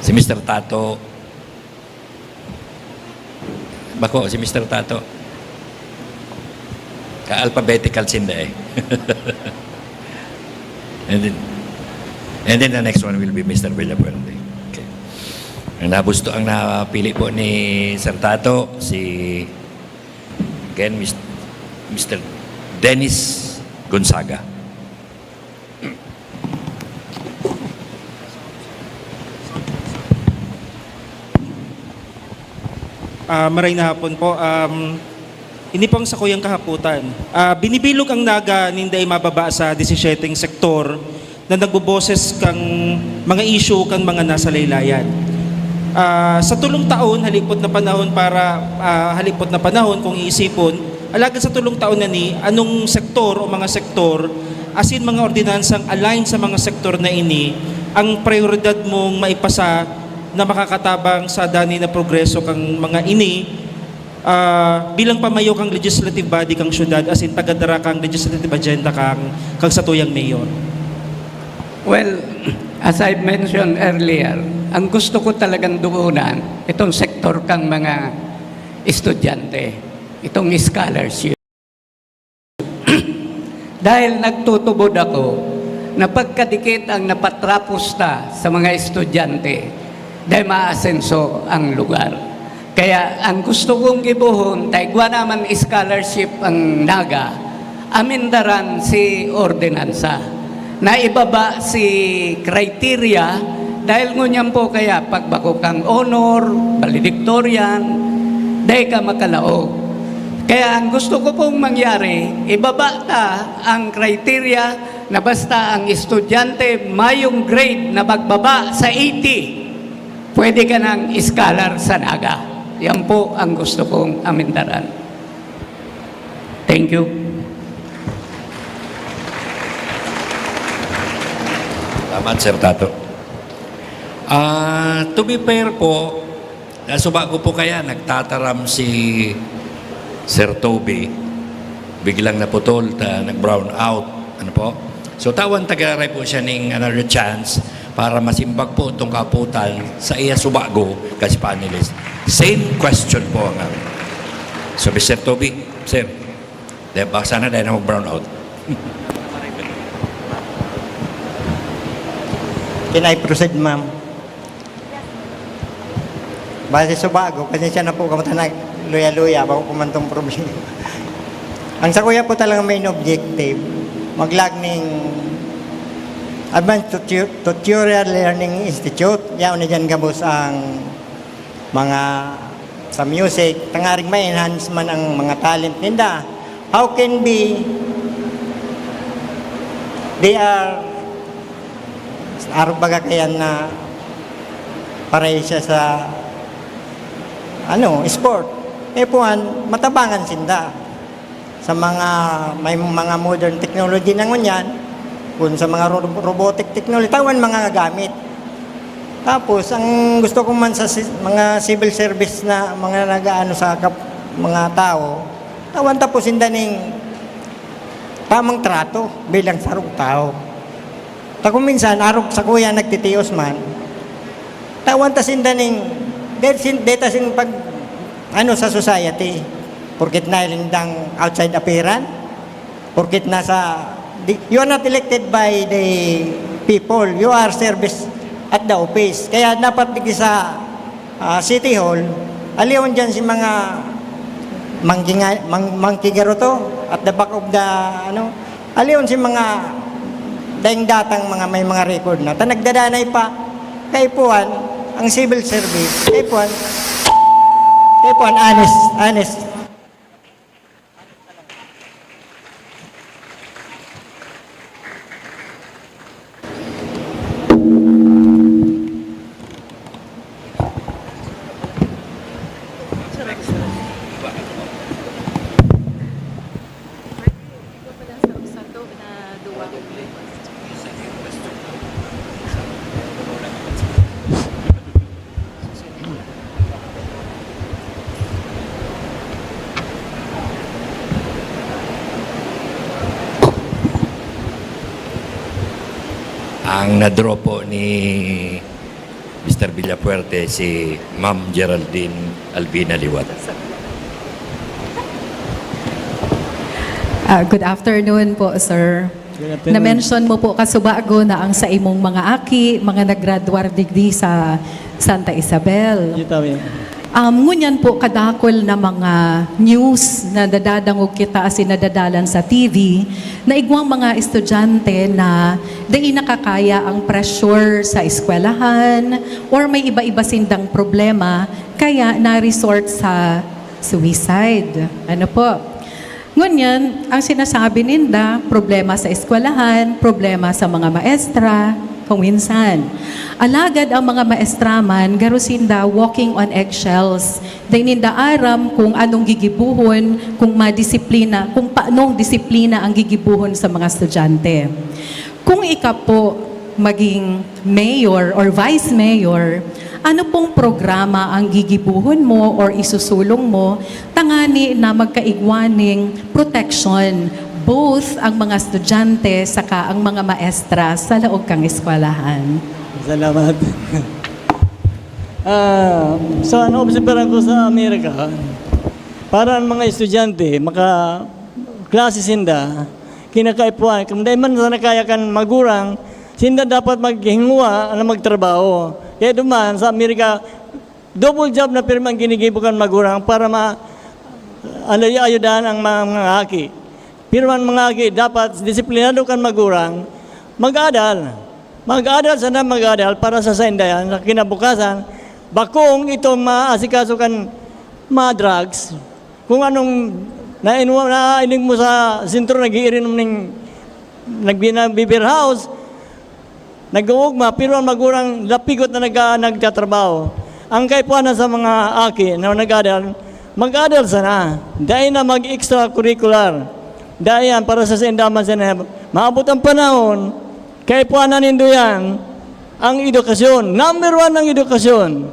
Si Mr. Tato. Bako, si Mr. Tato. Ka-alphabetical sinda eh. and then the next one will be Mr. Villapuerte. Okay. Ang napili po ni Sir Tato, si again, Mr. Dennis Gonzaga. Maray na hapon po. Hindi pang sa kuyang kahaputan. Binibilog ang Naga ninday mababa sa 17 sektor na nagboboses kang mga issue kang mga nasa laylayan. Sa tulong taon, halipot na panahon kung iisipon, alagad sa tulong taon na ni, anong sektor o mga sektor, asin mga ordinansang align sa mga sektor na ini, ang prioridad mong maipasa na makakatabang sa dani na progreso kang mga ini bilang pamayo kang legislative body kang syudad asin tagadara kang legislative agenda kang satuyang mayor? Well, as I mentioned earlier, ang gusto ko talagang duunan, itong sektor kang mga estudyante, itong scholarship. Dahil nagtutubod ako na pagkadikit ang napatrapos na sa mga estudyante, dahil maasenso ang lugar. Kaya ang gusto kong gibuhon, taigwa naman scholarship ang Naga, amindaran si ordinansa. Na ibaba si criteria, dahil ngunyan po kaya pagbako kang honor, valedictorian, dahil ka makalaog. Kaya ang gusto ko pong mangyari, ibaba ta ang criteria na basta ang estudyante mayong grade na magbaba sa 80, pwede ka ng scholar sa Naga. Yan po ang gusto kong amindaran. Thank you. Salamat, Sir Tato. To be fair po, nasuba ko po kaya, nagtataram si Sir Toby, biglang naputol, nag-brown out. Ano po? So tawan tagaray po siya ng another chance para masimbag po itong kaputan sa iya subago kasi panelist. Same question po ang amin. So, Mr. Toby, Sir, baka sana dahil na mag-brown out. Can I proceed, ma'am? Base Subago, pasensya na po kamutanag, luya-luya, bago kumantong problema. Ang sa kuya po talaga main objective, maglagning Advanced Tutorial Learning Institute. Yaon na dyan gabos ang mga sa music, tangaring may enhance man ang mga talent ninda. How can be they are baga kayan na pareho siya sa sport. Puan, matabangan sinda sa mga may mga modern technology na ngunyan, kung sa mga robotic technology, tawan mga gamit. Tapos, ang gusto ko man sa mga civil service na mga nag-aano sa mga tao, tawan tapos sinda ning tamang trato bilang sarong tao. Kung minsan, arog sa kuya nagtitios man, tawan ta sinda ning data sin pag sa society, porkit na lindang outside appearance, porkit you are not elected by the people, you are service at the office. Kaya dapat digi sa City Hall, aliyon dyan si mga mangkigaro to, at the back of the, aliyon si mga daing datang may mga record na, nagdadanay pa, kay puan, ang civil service, kay puan, honest. Ang na-draw po ni Mr. Villapuerte si Ma'am Geraldine Albina Liwat. Good afternoon po, sir. Na-mention mo po kasubago na ang sa imong mga aki, mga naggraduar digdi sa Santa Isabel. Ngunyan po kadakol na mga news na dadadangog kita as nadadalan sa TV na igwang mga estudyante na di nakakaya ang pressure sa eskwelahan or may iba-iba sindang problema kaya na-resort sa suicide. Ano po? Ngunyan, ang sinasabi ninda, problema sa eskwelahan, problema sa mga maestra, kung minsan. Alagad ang mga maestraman, garusinda walking on eggshells. Dahil aram kung anong gigibuhon, kung madisiplina, kung paanong disiplina ang gigibuhon sa mga estudyante. Kung ika po maging mayor or vice mayor, ano pong programa ang gigibuhon mo or isusulong mo tangani na magkaigwaning protection both ang mga estudyante saka ang mga maestra sa laog kang eskwelahan. Salamat. So obserbaran ko sa Amerika, para ang mga estudyante, klase sinda, kinakaipuan, kung dahil man sa nakayakan magurang, sinda dapat maghinguwa na magtrabaho. Kaya duman sa Amerika, double job na pirmang ginigibukan magurang para ayudahan ang mga haki. Pero ang mga agi, dapat disiplinado kan magurang, mag-adal. Mag-adal sana mag-adal para sa saindayan, sa kinabukasan, bakong itong maasikaso kan mga drugs, kung anong nainig mo sa sintro, nag-iirin mo ng beer house, nag-uugma, pero ang magurang lapigot na nagtatrabaho. Ang kaipuanan sa mga aki na nag-adal, mag-adal sana, dahil na mag-extracurricular. Dayan para sa sindaman sa maabot ang panahon, kay puanan nindo yan, ang edukasyon. Number 1 ang edukasyon.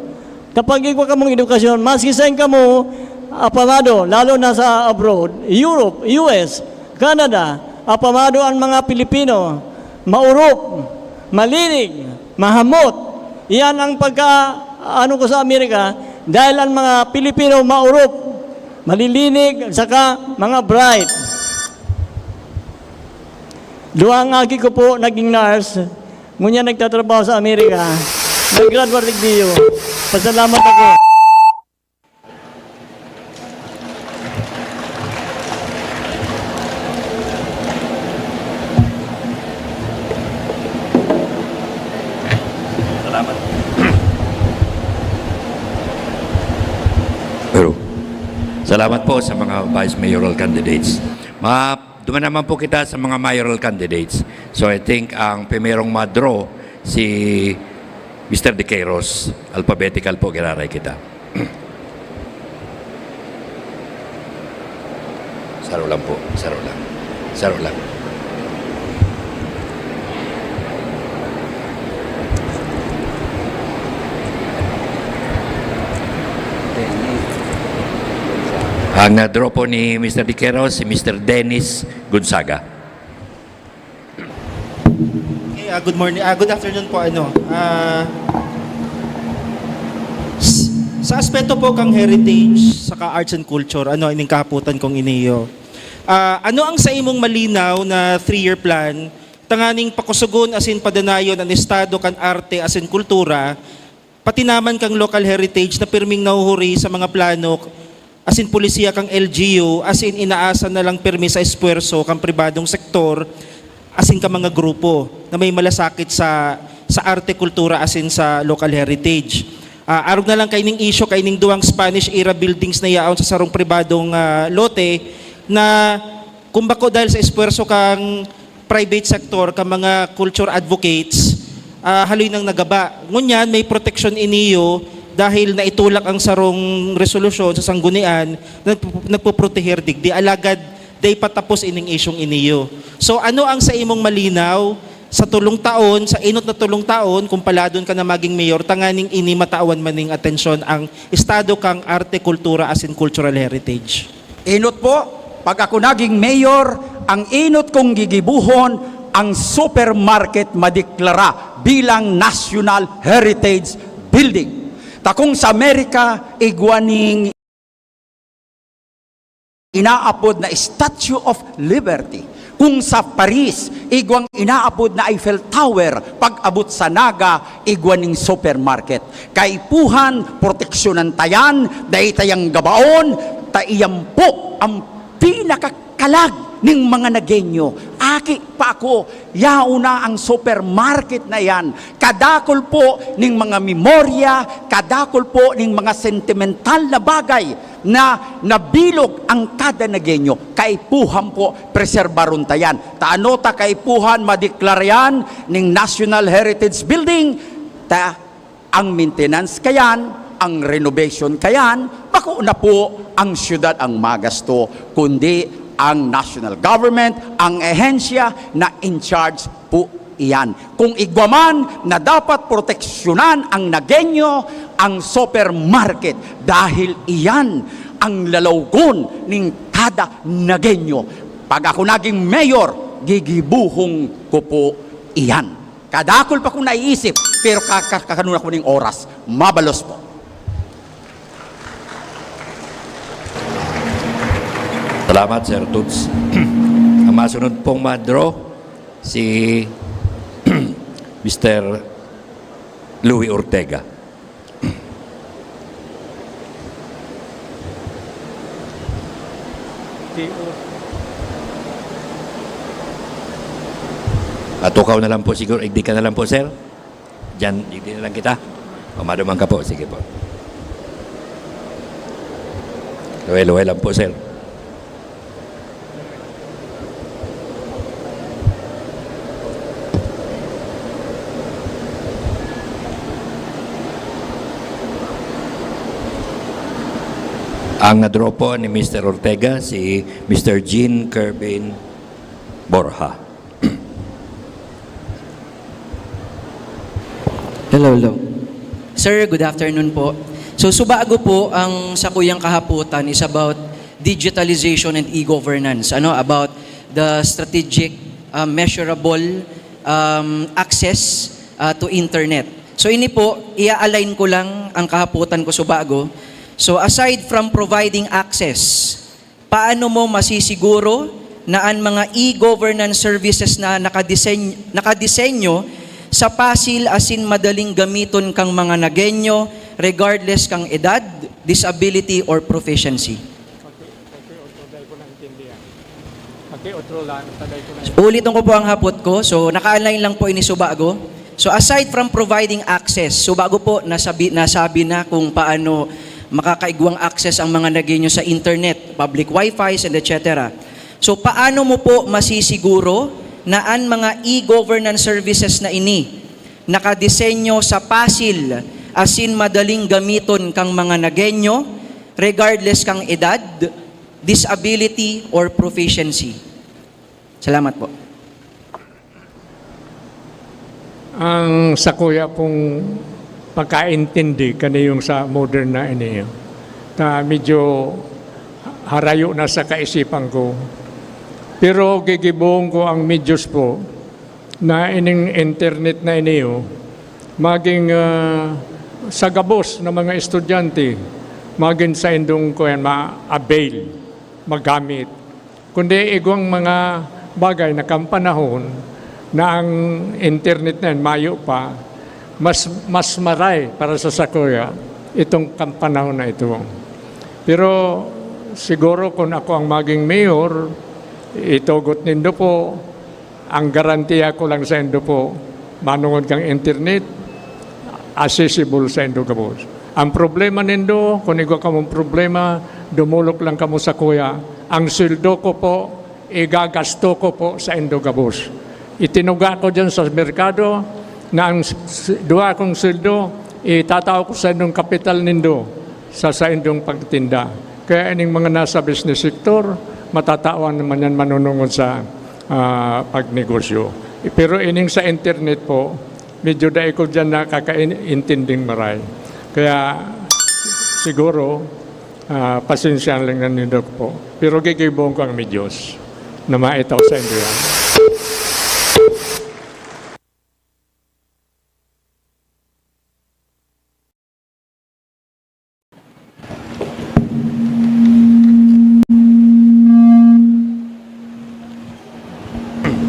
Kapag ikaw ka mong edukasyon, masisayin ka mo, apamado, lalo na sa abroad, Europe, US, Canada, apamado ang mga Pilipino, maurop, malinig, mahamot. Iyan ang ko sa Amerika, dahil ang mga Pilipino maurop, malilinig, saka mga bright. Duang agi ko po naging nurse, ngunyan nagtatrabaho sa Amerika. Nag-graduate digdiyo. Pasalamat ako. Salamat po sa mga vice mayoral candidates. Duman naman po kita sa mga mayoral candidates. So I think ang primerong madraw si Mr. De Queiroz. Alphabetical po, giraray kita. Saro lang po, saro lang. Saro lang. Ang na-draw po ni Mr. De Queiroz, si Mr. Dennis Gonzaga. Okay, good morning. Good afternoon po. Sa aspeto po kang heritage, saka arts and culture, ining kahaputan kong iniyo. Ano ang sa imong malinaw na 3-year plan, tanganing pakusugon asin padanayon ang estado kan arte asin kultura, pati naman kang local heritage na pirming nahuhuri sa mga plano, asin polisiya kang LGU, asin inaasa na lang pirmi sa espuwerso kang pribadong sektor, asin ka mga grupo na may malasakit sa arte, kultura, asin sa local heritage. Arog na lang kaining issue, kaining duwang Spanish era buildings na yaon sa sarong pribadong lote, na kumbako dahil sa espuwerso kang private sector, kang mga culture advocates, haloy nang nagaba. Ngunyan, may protection iniyo dahil naitulak ang sarong resolusyon sa sanggunian na nagpoproteher digdi alagad day patapos ining isyong iniyo. So ano ang sa imong malinaw sa tulong taon, sa inot na tulong taon, kung paladon ka na maging mayor, tanganing ini matawan maning atensyon ang estado kang arte, kultura, asin cultural heritage? Inot po, pag ako naging mayor, ang inot kong gigibuhon, ang supermarket madeklara bilang National Heritage Building. Takong sa Amerika, igwaning inaapod na Statue of Liberty. Kung sa Paris, igwang inaapod na Eiffel Tower. Pag-abot sa Naga, igwaning supermarket. Kaipuhan, proteksyonan tayan, dahi tayang gabaon, taiyam po ang pinakakalag ning mga Nagenyo. Aki pa ako, yauna ang supermarket na yan. Kadakol po ning mga memorya, kadakol po ning mga sentimental na bagay na nabilog ang kada Nagenyo. Kaipuhan po, preserbaron tayan. Taano ta kaipuhan, madeklaryan ning National Heritage Building, ta ang maintenance kayan, ang renovation kayan, bako na po ang syudad ang magasto, kundi ang national government, ang ehensya na in charge po iyan. Kung igwaman na dapat proteksyonan ang Nagenyo, ang supermarket, dahil iyan ang lalawgon ng kada Nagenyo. Pag ako naging mayor, gigibuhong ko po iyan. Kadakol pa kong naiisip, pero kakanuna ko ng oras, mabalos po. Salamat, Sir Tuts. Ang masunod pong madraw, si Mr. Louie Ortega. Atukaw na lang po siguro. Igdi ka na lang po, sir. Diyan, igdi na lang kita. O madumang ka po. Sige po. Luwe-luwe lang po, sir. Ang na-draw po ni Mr. Ortega, si Mr. Jean Kerbin Borja. Hello. Sir, good afternoon po. So, subago po ang sakuyang kahaputan is about digitalization and e-governance. About the strategic, measurable access to internet. So, ini po, ia-align ko lang ang kahaputan ko subago. So aside from providing access, paano mo masisiguro na ang mga e-governance services na nakadisenyo sa pasil asin madaling gamiton kang mga Nagenyo regardless kang edad, disability, or proficiency? Ulitin ko po ang hapot ko. So naka-align lang po ini subago. So aside from providing access, subago po nasabi na kung paano makakaigwang access ang mga Nagueño sa internet, public wifi, and etc. So paano mo po masisiguro na ang mga e-governance services na ini nakadesenyo sa pasil asin madaling gamiton kang mga Nagueño regardless kang edad, disability, or proficiency? Salamat po. Ang sa kuya pong pagkaintindi kaniyong sa modern na ini, ta medyo harayo na sa kaisipan ko. Pero gigibuong ko ang medyos po na ining internet na iniyo maging sa gabos ng mga estudyante, maging sa indong ko yan ma-avail, magamit. Kundi igwang mga bagay na kampanahon na ang internet na yan, mayo pa, mas maray para sa sakuya itong kampanahon na ito. Pero siguro kung ako ang maging mayor, itugot nindo po, ang garantiya ko lang sa indo po, manungod kang internet, accessible sa indo kabos. Ang problema nindo, kung ikaw kamong problema, dumulok lang kamo sa kuya, ang sweldo ko po, igagasto ko po sa indo kabos. Itinuga ko dyan sa merkado na ang duha kong sweldo, itatao ko sa indong kapital nindo sa indong pagtinda. Kaya ining mga nasa business sector, matatawan naman yan manunungod sa pagnegosyo. Pero ining sa internet po, medyo dahil ko dyan nakakaintinding maray. Kaya siguro, pasensya lang na nindok po. Pero gigibong ko ang medyos na maitaw sa inyo yan.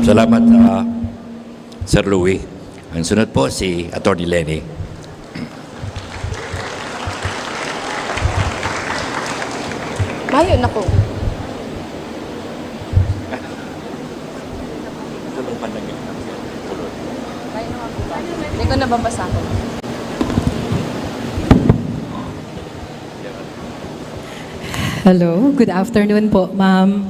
Salamat, Sir Louie. Ang sunod po si Atty. Lenny. Mayo na ko. Hindi ko nababasa ko. Hello, good afternoon po, ma'am.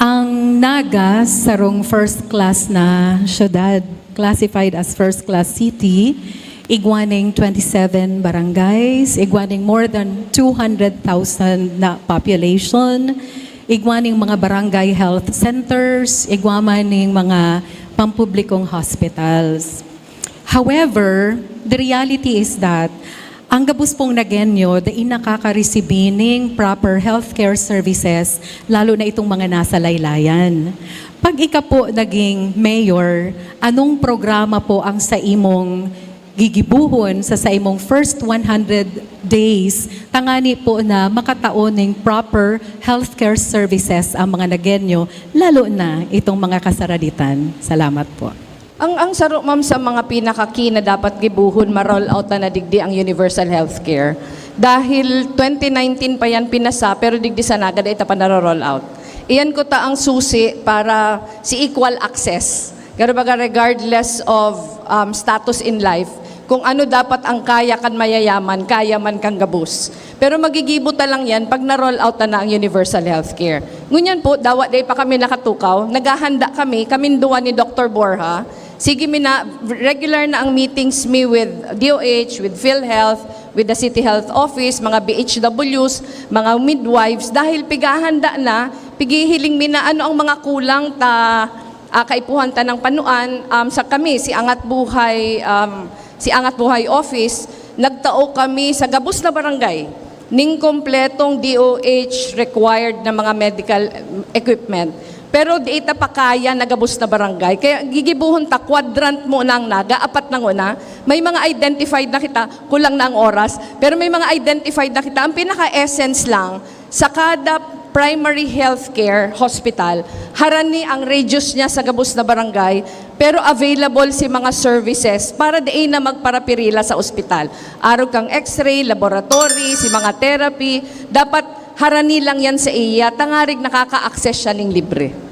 Ang Naga, sarong first class na syudad, classified as first class city, igwaning 27 barangays, igwaning more than 200,000 na population, igwaning mga barangay health centers, igwamaning mga pampublikong hospitals. However, the reality is that ang gabos pong Nagueño, dahil nakaka-receiving proper healthcare services, lalo na itong mga nasa laylayan. Pag ika po naging mayor, anong programa po ang sa imong gigibuhon sa imong first 100 days, tangani po na makataon ng proper healthcare services ang mga Nagueño, lalo na itong mga kasaraditan? Salamat po. Ang saro, ma'am, sa mga pinaka-key na dapat gibuhon, ma-roll out na digdi ang universal healthcare. Dahil 2019 pa yan pinasa, pero digdi sa Naga, ita pa na-roll out. Iyan ko ta ang susi para si equal access. Garabaga regardless of status in life, kung ano dapat ang kaya kan mayayaman, kaya man kang gabus. Pero magigibota lang yan pag na-roll out na ang universal healthcare. Ngunyan po, dawa day pa kami nakatukaw, naghahanda kami, kaminduan ni Dr. Borja. Sige regular na ang meetings me with DOH, with PhilHealth, with the City Health Office, mga BHWs, mga midwives, dahil pigahanda na, pigihiling mi na ano ang mga kulang kaipuhan ta ng panuan sa kami, si Angat Buhay Office, nagtao kami sa gabos na barangay ning kompletong DOH required na mga medical equipment. Pero di ita pa kaya nagabos na barangay. Kaya gigibuhon ta, quadrant mo na ang Naga, apat na una. May mga identified na kita, kulang na ang oras, pero may mga identified na kita. Ang pinaka-essence lang, sa kada primary healthcare hospital, harani ang radius niya sa gabos na barangay, pero available si mga services para di na magparapirila sa ospital. Araw kang x-ray, laboratory, si mga therapy, dapat harani lang yan sa iya, tangarig nakaka-access siya ng libre.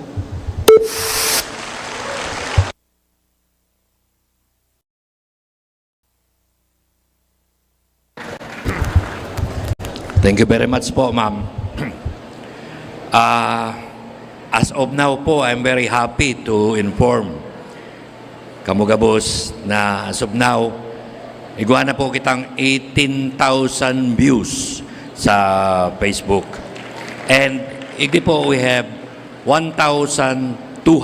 Thank you very much po, ma'am. As of now po, I'm very happy to inform Kamugabos na as of now, igwa na po kitang 18,000 views sa Facebook. And igdi po, we have 1,200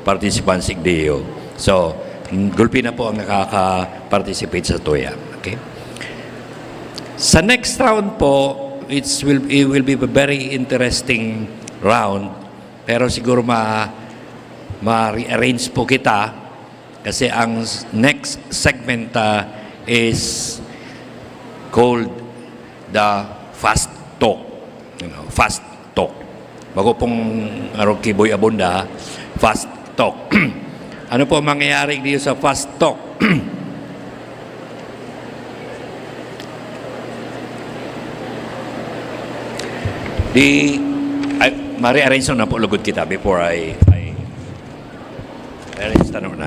participants igdiyo. So, gulpi na po ang nakaka-participate sa tuya. Okay? Sa next round po, it will be a very interesting round. Pero siguro ma-rearrange po kita kasi ang next segment is called the fast talk. Fast talk. Bago pong arog kiboy abunda, fast talk. Ano po mangyayari dito sa fast talk? Mari-arrange na po lugod kita before I arrange tanong na.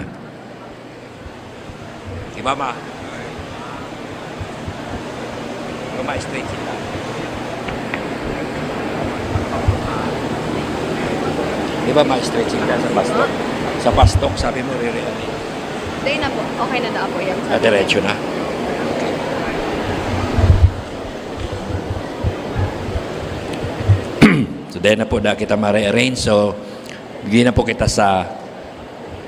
Mama. Straight sila. Di ba ma-straight sila sa pastok? Sa pastok, sabi mo, re-ready. Day na po. Okay na na po yan. Diretso na. So, dahil na po na kita ma-rearrange. So, bigyan na po kita sa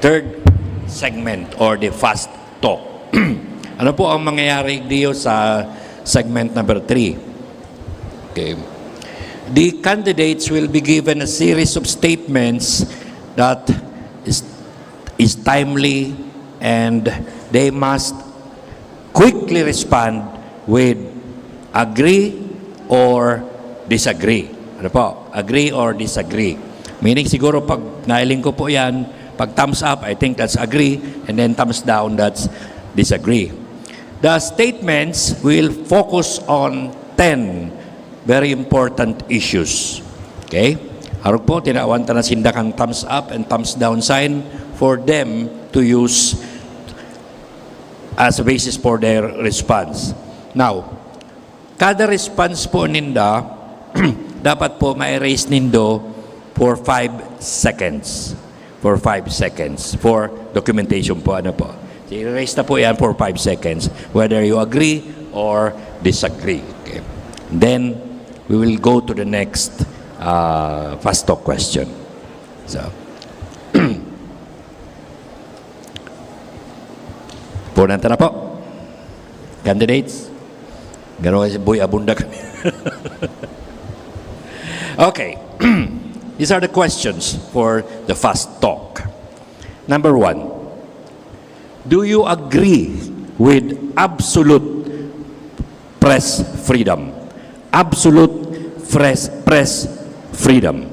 third segment or the fast talk. Ano po ang mangyayari dito sa segment number 3? Okay. The candidates will be given a series of statements that is timely and they must quickly respond with agree or disagree. Ano po? Agree or disagree. Meaning siguro pag nailing ko po yan, pag thumbs up, I think that's agree, and then thumbs down, that's disagree. The statements will focus on 10 very important issues. Okay? Harap po, tinawan na sindakang thumbs up and thumbs down sign for them to use as a basis for their response. Now, kada response po ninda, dapat po ma-erase nindo for 5 seconds. For 5 seconds. For documentation po, ano po. I-erase na po yan for 5 seconds, whether you agree or disagree. Okay. Then, we will go to the next fast talk question. So, punanta na po. Candidates? Gano'n kasi boy abunda kami. Okay. These are the questions for the fast talk. Number 1. Do you agree with absolute press freedom? Absolute press freedom.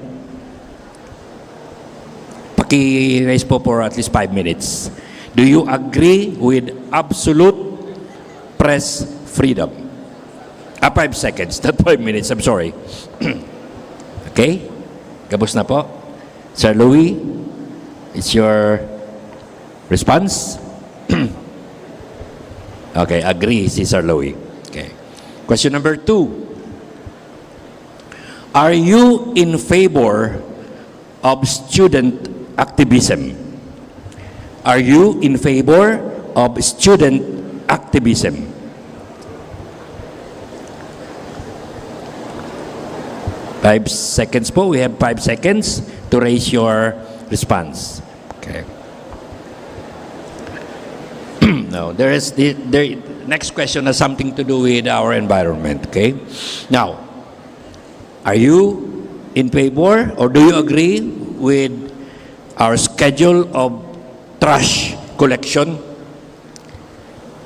Paki-raise po for at least 5 minutes. Do you agree with absolute press freedom? 5 seconds, not 5 minutes, I'm sorry. Okay? Gabos na po. Sir Louis, it's your response? Okay, agree si Sir Louis. Okay. Question number 2. Are you in favor of student activism? Are you in favor of student activism? Five seconds po. We have 5 seconds to raise your response. Okay. Now, the next question has something to do with our environment. Okay. Now, are you in favor or do you agree with our schedule of trash collection?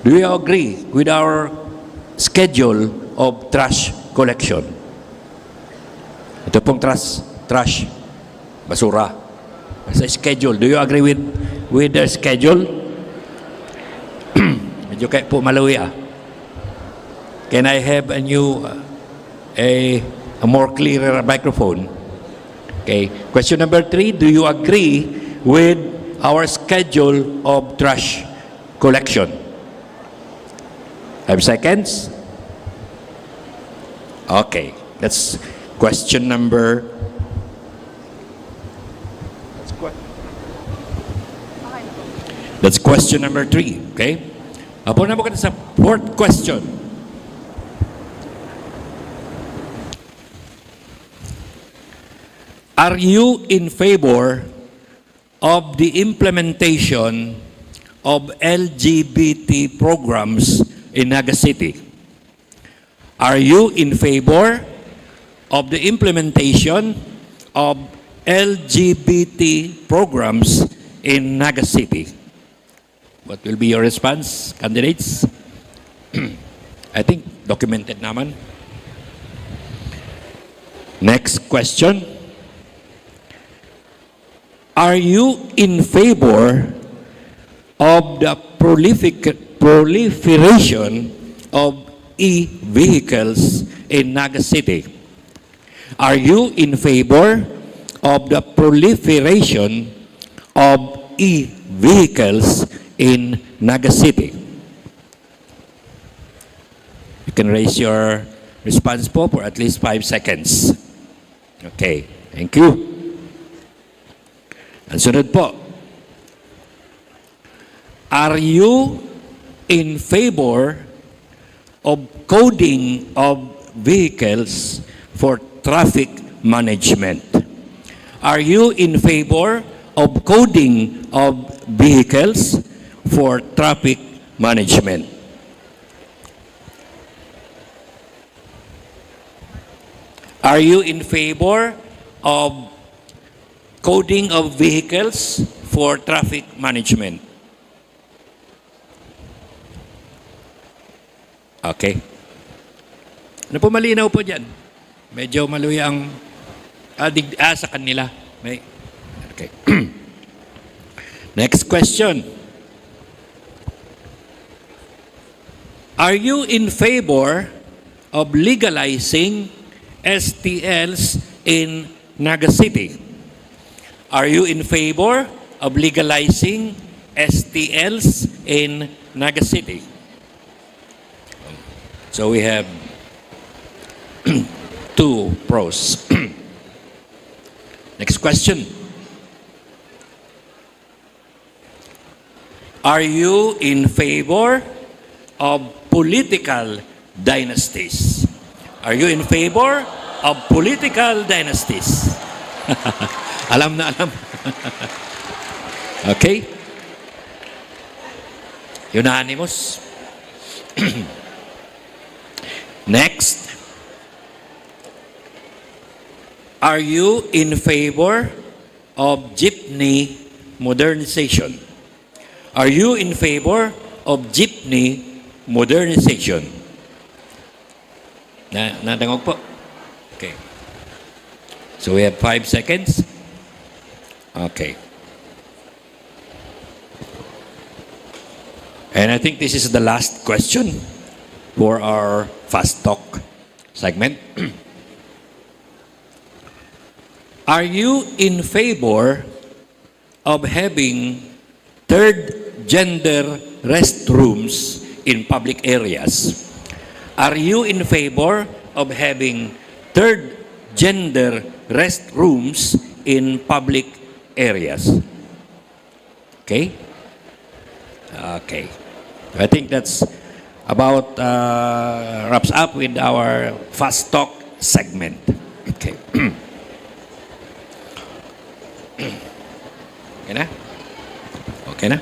Do you agree with our schedule of trash collection? Ito pong trash, basura. Sa schedule, do you agree with the schedule? Medyo kayo po malawi Can I have a new, a more clearer microphone? Okay. Question number 3, do you agree with our schedule of trash collection? 5 seconds. Okay, that's question number... That's question number 3, okay? Apo na mo ka sa 4th question. Are you in favor of the implementation of LGBT programs in Naga City? Are you in favor of the implementation of LGBT programs in Naga City? What will be your response, candidates? I think documented naman. Next question. Are you in favor of the proliferation of e-vehicles in Naga City? Are you in favor of the proliferation of e-vehicles in Naga City? You can raise your response po for at least 5 seconds. Okay, thank you. Ang sunod po. Are you in favor of coding of vehicles for traffic management? Are you in favor of coding of vehicles for traffic management? Are you in favor of coding of vehicles for traffic management? Okay. Ano po malinaw po dyan? Medyo maluya ang sa kanila. May, okay. Next question. Are you in favor of legalizing STLs in Naga City? Are you in favor of legalizing STLs in Naga City? So we have 2 pros. Next question. Are you in favor of political dynasties? Are you in favor of political dynasties? Alam na alam. Okay? Unanimous. Next. Are you in favor of jeepney modernization? Are you in favor of jeepney modernization? Nadangog po. Okay. So we have 5 seconds. Okay. And I think this is the last question for our Fast Talk segment. Are you in favor of having third gender restrooms in public areas? Are you in favor of having third gender restrooms in public areas? Okay? Okay. I think that's about wraps up with our Fast Talk segment. Okay. Okay na? Okay na?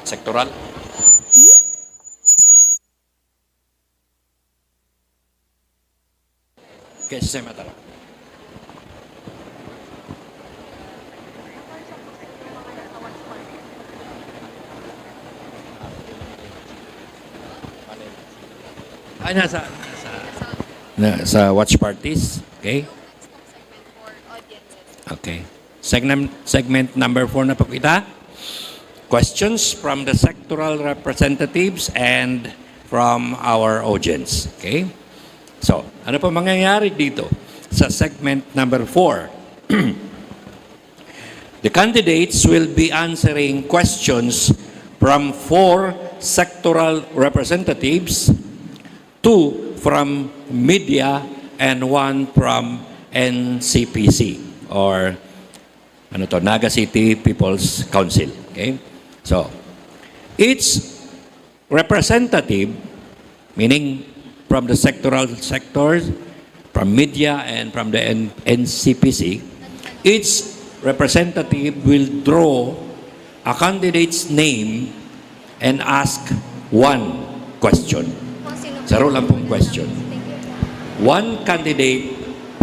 Sektoral? Okay, saya matara. Ay, sa watch parties. Okay? Okay. Segment number 4 na po kita. Questions from the sectoral representatives and from our audience. Okay? So, ano po mangyayari dito sa segment number 4? The candidates will be answering questions from 4 sectoral representatives, 2 from media and one from NCPC or Naga City People's Council. Okay? So, each representative, meaning from the sectoral sectors, from media and from the NCPC, each representative will draw a candidate's name and ask one question. Saro lang pong question. One candidate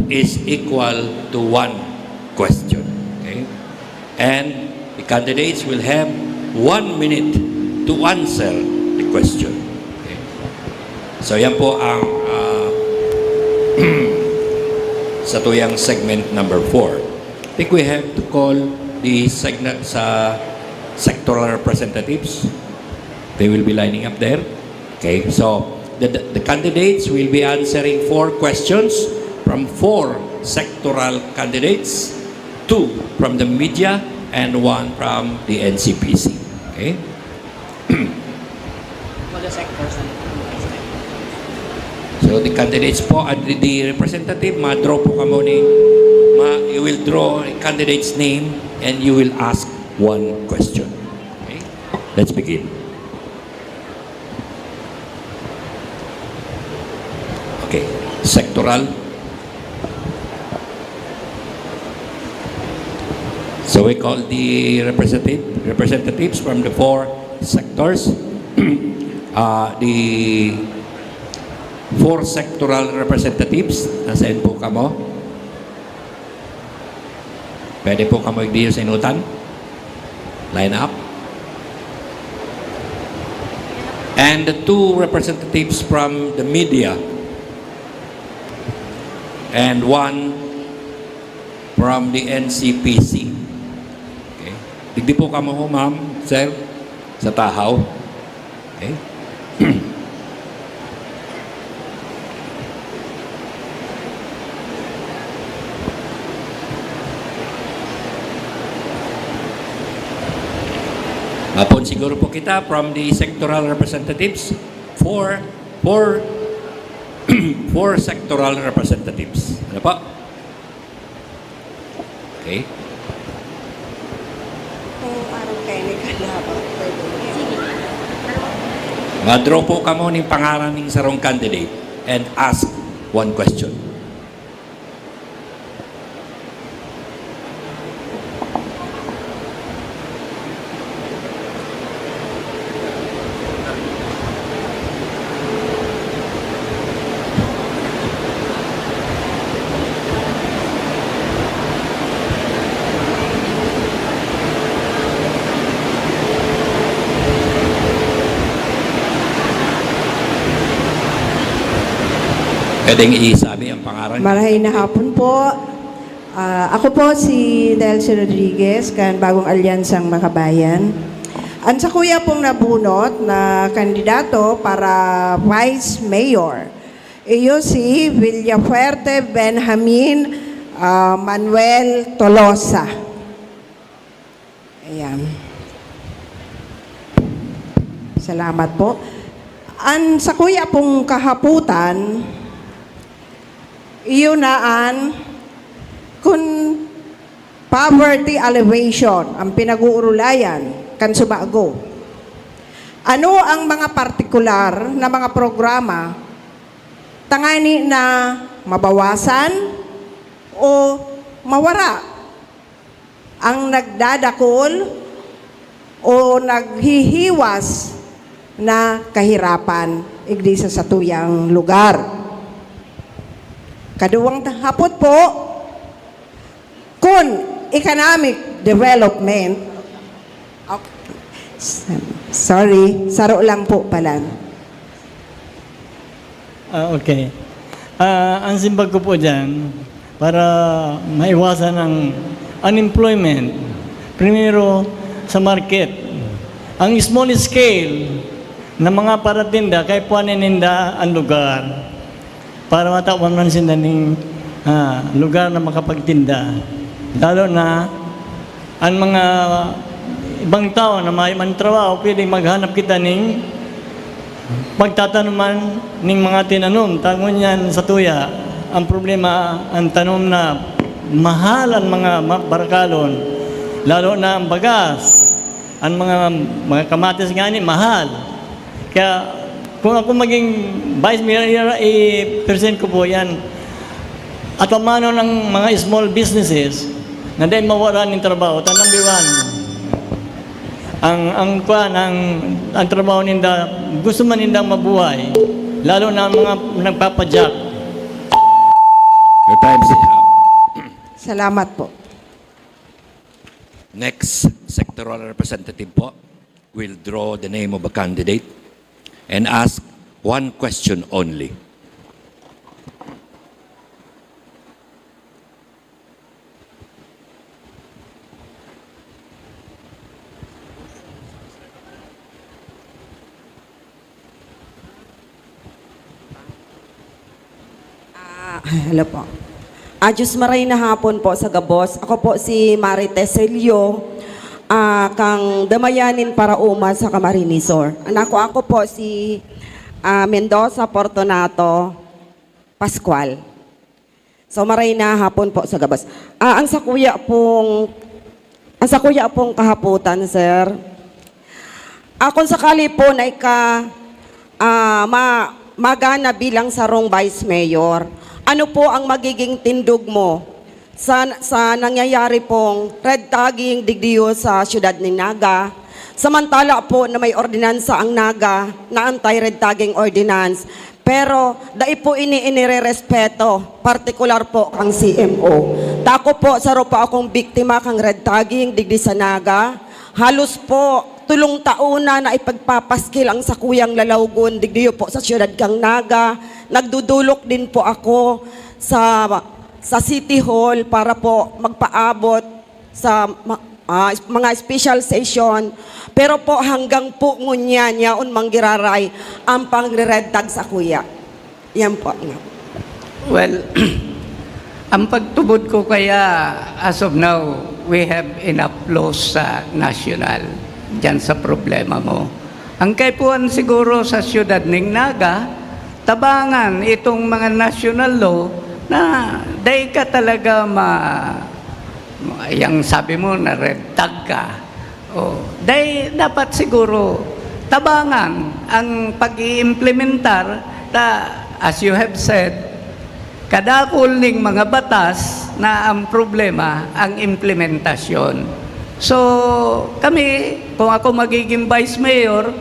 is equal to one question. Okay? And the candidates will have 1 minute to answer the question. Okay? So yan po ang sa tuyang segment number 4. I think we have to call the segment sa sectoral representatives. They will be lining up there. Okay, so the candidates will be answering 4 questions from 4 sectoral candidates, 2 from the media and 1 from the NCPC. Okay? So the candidates po, the representative, ma-draw po kamo ni, you will draw a candidate's name and you will ask 1 question. Okay? Let's begin. Okay, sectoral. So we call the representatives from the 4 sectors. The 4 sectoral representatives, nasaan po kamo? Pwede po kamo i-deal sa inutan? Line up. And the 2 representatives from the media and 1 from the NCPC. Okay. Digdi po kamo ho, ma'am, sir, sa tahaw. Okay. Mapon siguro po kita from the sectoral representatives, 4 sectoral representatives. Ano po? Okay. Ma-draw po kamo ng pangalan ng sarong candidate and ask 1 question. Pwedeng isabi ang pangalan. Marahay na hapon po. Ako po si Delcy Rodriguez, kan Bagong Alyansang Makabayan. Ang sa kuya pong nabunot na kandidato para Vice Mayor, iyo si Villafuerte Benjamin Manuel Tolosa. Ayan. Salamat po. Ang sa kuya pong kahaputan, iyo naan kung poverty alleviation ang pinag-uurulayan kan subago. Ano ang mga partikular na mga programa tangani na mabawasan o mawara ang nagdadakol o naghihiwas na kahirapan igdi sa satuyang lugar. Kaduwang hapot po, kung economic development, sorry, saro lang po pala. Okay. Ang simbag ko po dyan, para maiwasan ang unemployment, primero sa market, ang small scale na mga paratinda, kay puanininda ang lugar, para matawan man sila ng lugar na makapagtinda. Lalo na ang mga ibang tao na may mantrabaho, pwedeng maghanap kita ng pagtatanuman ng mga tinanom, tangon yan sa tuya. Ang problema, ang tanom na mahal ang mga barakalon, lalo na ang bagas, ang mga kamatis nga ni, mahal. Kaya kung ako maging vice mayor, i-present ko po yan. At pamano ng mga small businesses na dahil mawala ng trabaho. Number one, ang trabaho ninda, gusto man nindang mabuhay, lalo na ang mga nagpapadyak. Your time is up. Salamat po. Next sectoral representative po will draw the name of a candidate and ask one question only. Hello po. Diyos maray na hapon po sa Gabos. Ako po si Marites Celio, kang damayanin para uma sa Camarinesor. Ako po si Mendoza Fortunato Pascual. So maray na hapon po sa Gabos. Ang sakuya pong kahaputan, sir. Kung sakali po na magana bilang sarong vice mayor, ano po ang magiging tindog mo sa nangyayari pong red tagging digdiyo sa siyudad ng Naga? Samantala po na may ordinansa ang Naga na anti-red tagging ordinance. Pero dai po inirespeto, partikular po kang CMO. Tako po, saro pa akong biktima kang red tagging digdi sa Naga. Halos po tulong tauna na ipagpapaskil ang sakuyang lalawgon digdiyo po sa siyudad kang Naga. Nagdudulok din po ako sa City Hall para po magpaabot sa mga special session. Pero po hanggang po ngunyan yaon manggiraray ang pangre-red tag sa kuya. Yan po. Well, ang pagtubod ko kaya as of now, we have enough laws sa national dyan sa problema mo. Ang kaipuan siguro sa siyudad ng Naga, tabangan itong mga national law na dahil ka talaga yung sabi mo na red tag ka. Dahil dapat siguro tabangan ang pag-iimplementar na, as you have said, kadakol ng mga batas na ang problema ang implementasyon. So kami, kung ako magiging vice mayor,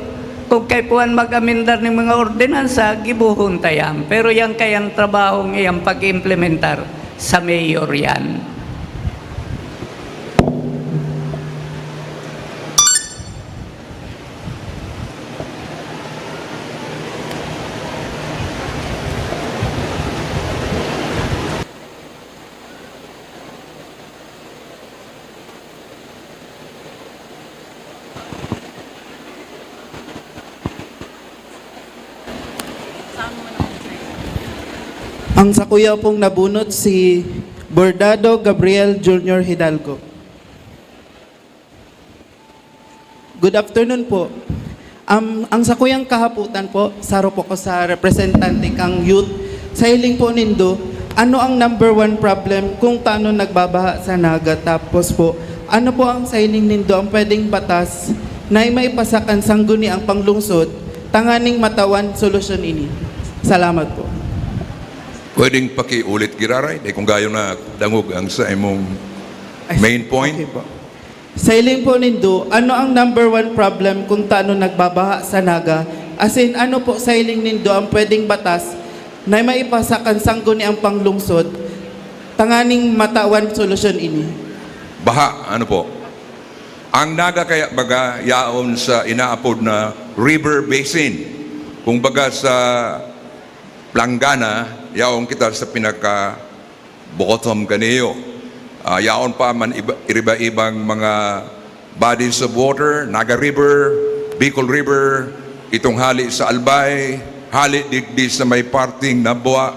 kung kaipuan mag-amendar ng mga ordinansa, gibuhon tayang. Pero yan kayang trabaho ngayang pag-implementar sa mayor yan. Ang sakuya pong nabunot si Bordado Gabriel Jr. Hidalgo. Good afternoon po. Ang sakuyang kahaputan po, saro po ko sa representante kang youth. Sa hiling po nindo, ano ang number one problem kung paano nagbabaha sa Naga? Tapos po, ano po ang sa hiling nindo ang pwedeng batas na may pasakan sangguni ang panglungsod, tanganing matawan solusyon ini? Salamat po. Pwedeng pakiulit giraray, kung gayo na dangog ang sa imong main point. Okay po. Sa hiling po nindo, ano ang number one problem kung taano nagbabaha sa Naga? As in, ano po sa hiling nindo ang pwedeng batas na maipasakan sangguni ang panglungsod, tanganing matawan solusyon ini? Baha, ano po? Ang Naga kaya baga yaon sa inaapod na river basin. Kung baga sa Planggana, yaon kita sa pinaka bottom kaniyo. Yaon pa man iba-ibang mga bodies of water, Naga River, Bicol River, itong hali sa Albay, hali digdi sa may parting Nabua,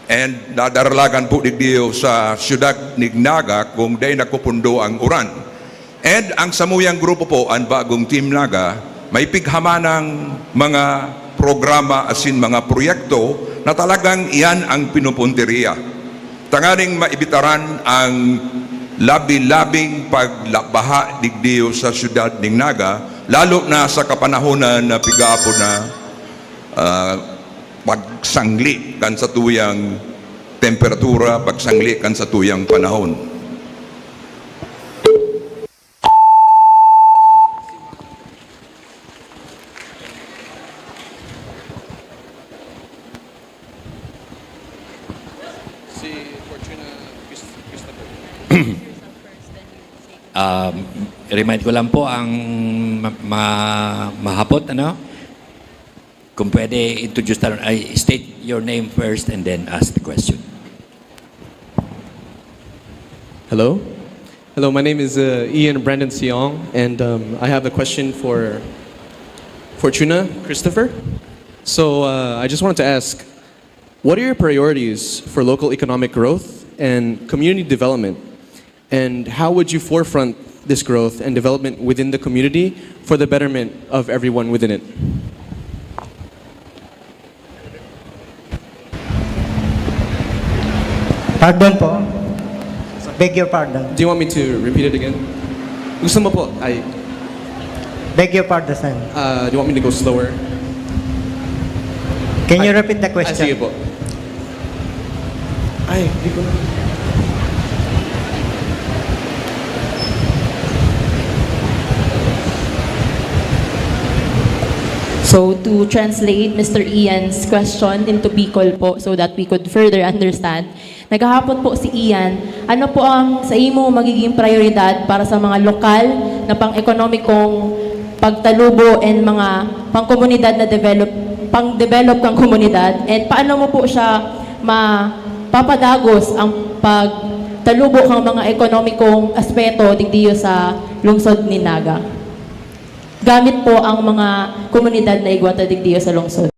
and nadaralagan po digdiyo sa siyudad ni Naga kung day nakupundo ang uran. And ang samuyang grupo po, ang bagong Team Naga, may pighamanang mga programa asin mga proyekto na talagang iyan ang pinupunteriya. Tanganing maibitaran ang labi-labing pagbaha digdiyo sa siyudad ng Naga, lalo na sa kapanahonan na pigapo na pagsangli kan sa tuyang temperatura, pagsangli kan sa tuyang panahon. Remind ko lang po ang mahapot, ano? Kung pwede introduce state your name first and then ask the question. Hello? Hello, my name is Ian Brandon Siong, and I have a question for Fortuna Christopher. So I just wanted to ask, what are your priorities for local economic growth and community development? And how would you forefront this growth and development within the community for the betterment of everyone within it? Pardon po. Beg your pardon. Do you want me to repeat it again? Gusto mo po? Beg your pardon, sir. Do you want me to go slower? Can you repeat the question? Sige po. Di ko na. So to translate Mr. Ian's question into Bicol po so that we could further understand, naghahapon po si Ian, ano po ang sa imo magiging prioridad para sa mga lokal na pang-ekonomikong pagtalubo and mga pang-komunidad na pang-develop kang komunidad, and paano mo po siya mapapadagos ang pagtalubo kang mga ekonomikong aspeto digdiyo sa lungsod ni Naga? Gamit po ang mga komunidad na igwata digdiyo sa lungsod.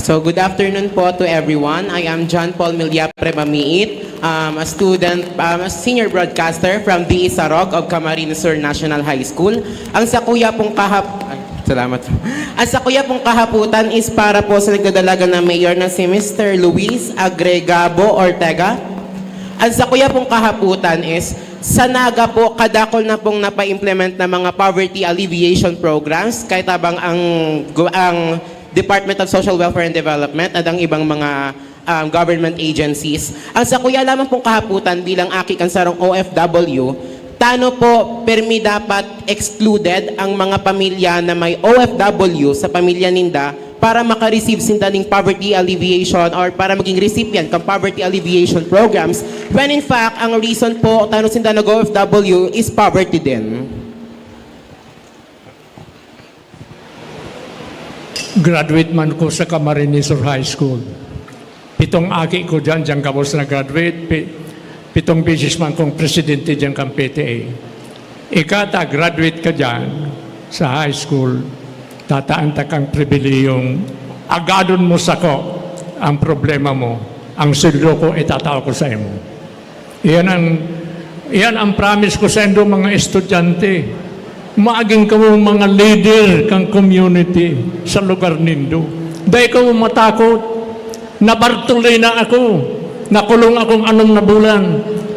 So good afternoon po to everyone. I am John Paul Milyapre Mamiit, a student, a senior broadcaster from DE Sarog of Camarines Sur National High School. Ang sakuya pong Salamat. Ang sakuya pong kahaputan is para po sa nagdadalaga ng mayor na si Mr. Luis Agregabo Ortega. Ang sakuya pong kahaputan is sa Naga po, kadakol na pong napa-implement na mga poverty alleviation programs kahit habang ang Department of Social Welfare and Development at ang ibang mga government agencies. Ang sakuya lamang pong kahaputan bilang aki kansarong OFW, tano po permi dapat excluded ang mga pamilya na may OFW sa pamilya ninda para maka-receive sinda ng poverty alleviation or para maging recipient ng poverty alleviation programs when in fact, ang reason po tano sinda nag-OFW is poverty din. Graduate man ko sa Camarines Sur High School. 7 aki ko dyan kabos na graduate. 7 beses man kong presidente dyan kang PTA. Ikata, graduate ka dyan sa high school, tataan ta kang pribiliyong agadon mo sa ko ang problema mo, ang sweldo ko itatao ko sa imo. Iyan ang promise ko sa endo mga estudyante. Maaging ka mo mga leader kang community sa lugar nindo. Dahil ka mo matakot, nabartuloy na ako, nakulong akong 6 na bulan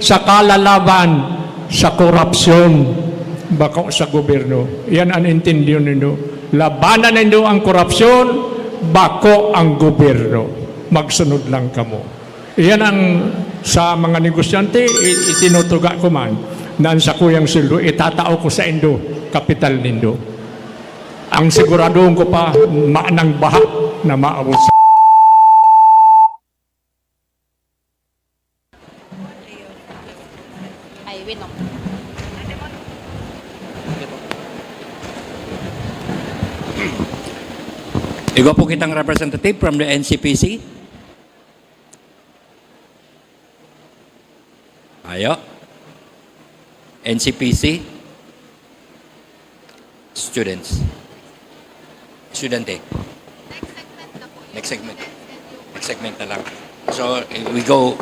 sa kalalaban, sa korupsyon, baka sa gobyerno. Yan ang intindihan nindo. Labanan nindo ang korupsyon, bako ang gobyerno. Magsunod lang kamo. Yan ang sa mga negosyante, itinutuga ko man, na sa kuyang sildo, itatao ko sa indo, kapital nindo. Ang siguradong ko pa, maanang baha na maabot sa Igo po kitang representative from the NCPC. Ayo. NCPC. Students. Studente. Next segment na lang. So,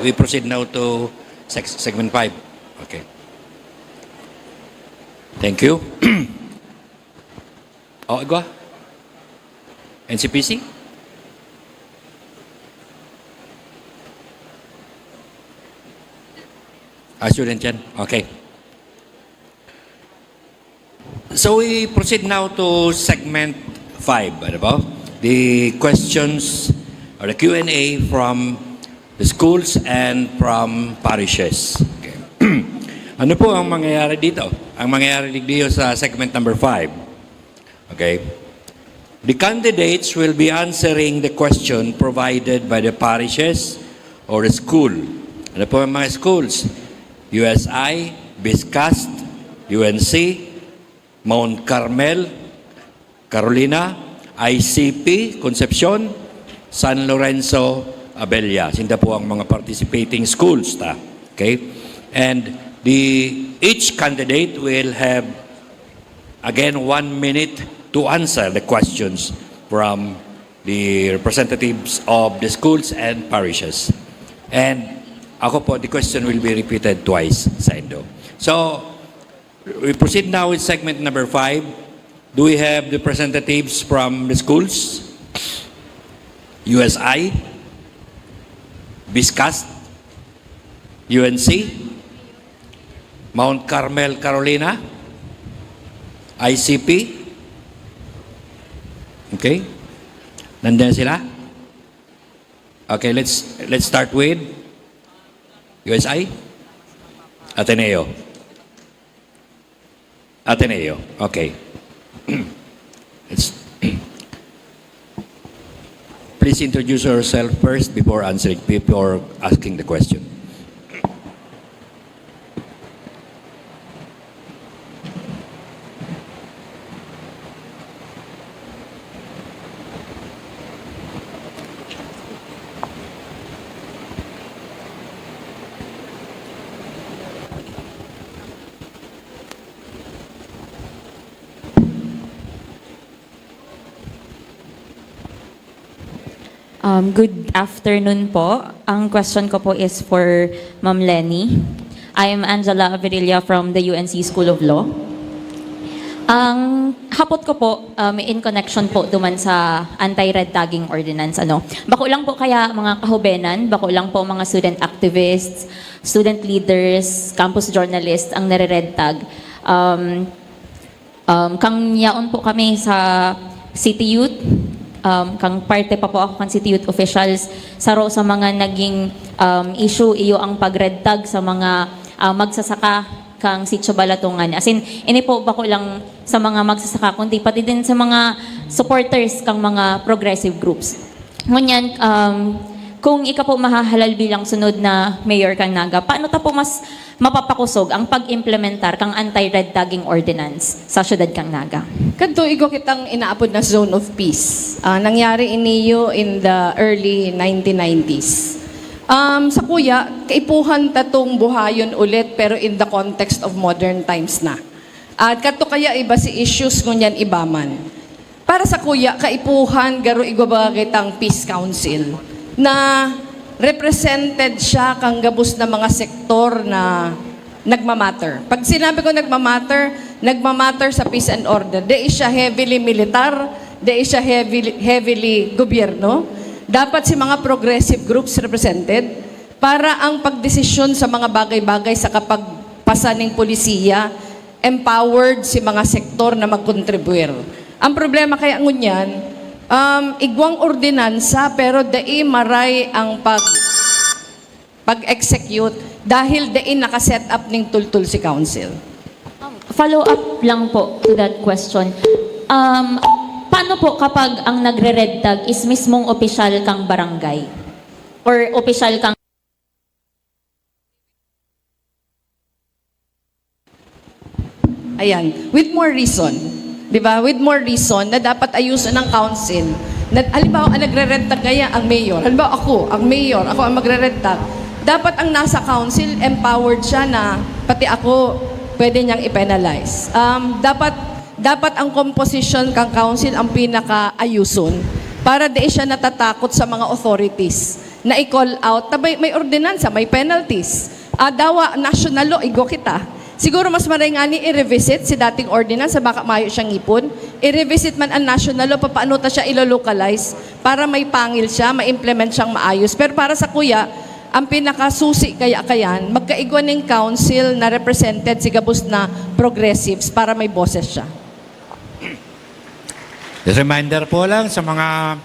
we proceed now to segment 5. Okay. Thank you. Igo. NCPC? Student yan? Okay. So we proceed now to segment 5. Ano ba? The questions or the Q&A from the schools and from parishes. Okay. Ano po ang mangyayari dito? Ang mangyayari dito sa segment number 5. Okay. The candidates will be answering the question provided by the parishes or the school. Ano po ang mga schools? USI, Biscast, UNC, Mount Carmel, Carolina, ICP, Concepcion, San Lorenzo, Abella. Sinda po ang mga participating schools. Okay? And each candidate will have, again, 1 minute to answer the questions from the representatives of the schools and parishes. And ako po, the question will be repeated twice sa indo. So, we proceed now with segment number 5. Do we have the representatives from the schools? USI, Biscast, UNC, Mount Carmel, Carolina, ICP. Okay? Nandiyan sila? Okay, let's start with USI? Ateneo. Okay. Please introduce yourself first before asking the question. Good afternoon po. Ang question ko po is for Ma'am Lenny. I am Angela Averilla from the UNC School of Law. Ang hapot ko po, in connection po duman sa anti-red tagging ordinance. Bako lang po kaya mga kahubenan, bako lang po mga student activists, student leaders, campus journalists ang nare-red tag. Kang yaon po kami sa City Youth, kang parte pa po ako kan City Youth officials sa mga naging issue iyo ang pag-red tag sa mga magsasaka kang Sitio Balatungan. As in, ini po ba ko lang sa mga magsasaka, kundi pati din sa mga supporters kang mga progressive groups. Ngunyan, kung ika po mahahalal bilang sunod na mayor kang Naga, paano ta po mas mapapakusog ang pag-implementar kang anti-red tagging ordinance sa syudad kang Naga? Kadto igo kitang inaapod na zone of peace. Nangyari iniyo in the early 1990s. Sa kuya, kaipuhan tatong buhayon ulit pero in the context of modern times na. At kadto kaya iba si issues ngunyan ibaman. Para sa kuya, kaipuhan garo igwa kitang peace council na represented siya kang gabos na mga sektor na nagmamatter. Pag sinabi ko nagmamatter sa peace and order. Di siya heavily militar, di siya heavily gobyerno. Dapat si mga progressive groups represented para ang pagdesisyon sa mga bagay-bagay sa kapagpasa ng polisiya, empowered si mga sektor na magkontribuir. Ang problema kaya ngunyan, igwang ordinansa pero dai maray ang pag-execute dahil dai nakaset up ng tultul si council. Follow up lang po to that question. Paano po kapag ang nagre-red tag is mismong opisyal kang barangay? Or opisyal kang... Ayan, with more reason. Di ba? With more reason na dapat ayusin ng council. Halimbawa, ang nagre-red tag kaya ang mayor. Halimbawa, ako ang magre-red tag. Dapat ang nasa council, empowered siya na pati ako pwede niyang i-penalize. Dapat ang composition kang council ang pinaka-ayuson para di siya natatakot sa mga authorities na i-call out. May ordinansa, may penalties. Dawa, national law, igo kita. Siguro mas maray nga ni i-revisit si dating ordinance sa baka mayo siyang ipon. I-revisit man ang national law, paano ta siya ilo-localize para may pangil siya, ma-implement siyang maayos. Pero para sa kuya, ang pinakasusi kaya-kayan, magkaigwan ng council na represented si gabos na progressives para may boses siya. Just reminder po lang sa mga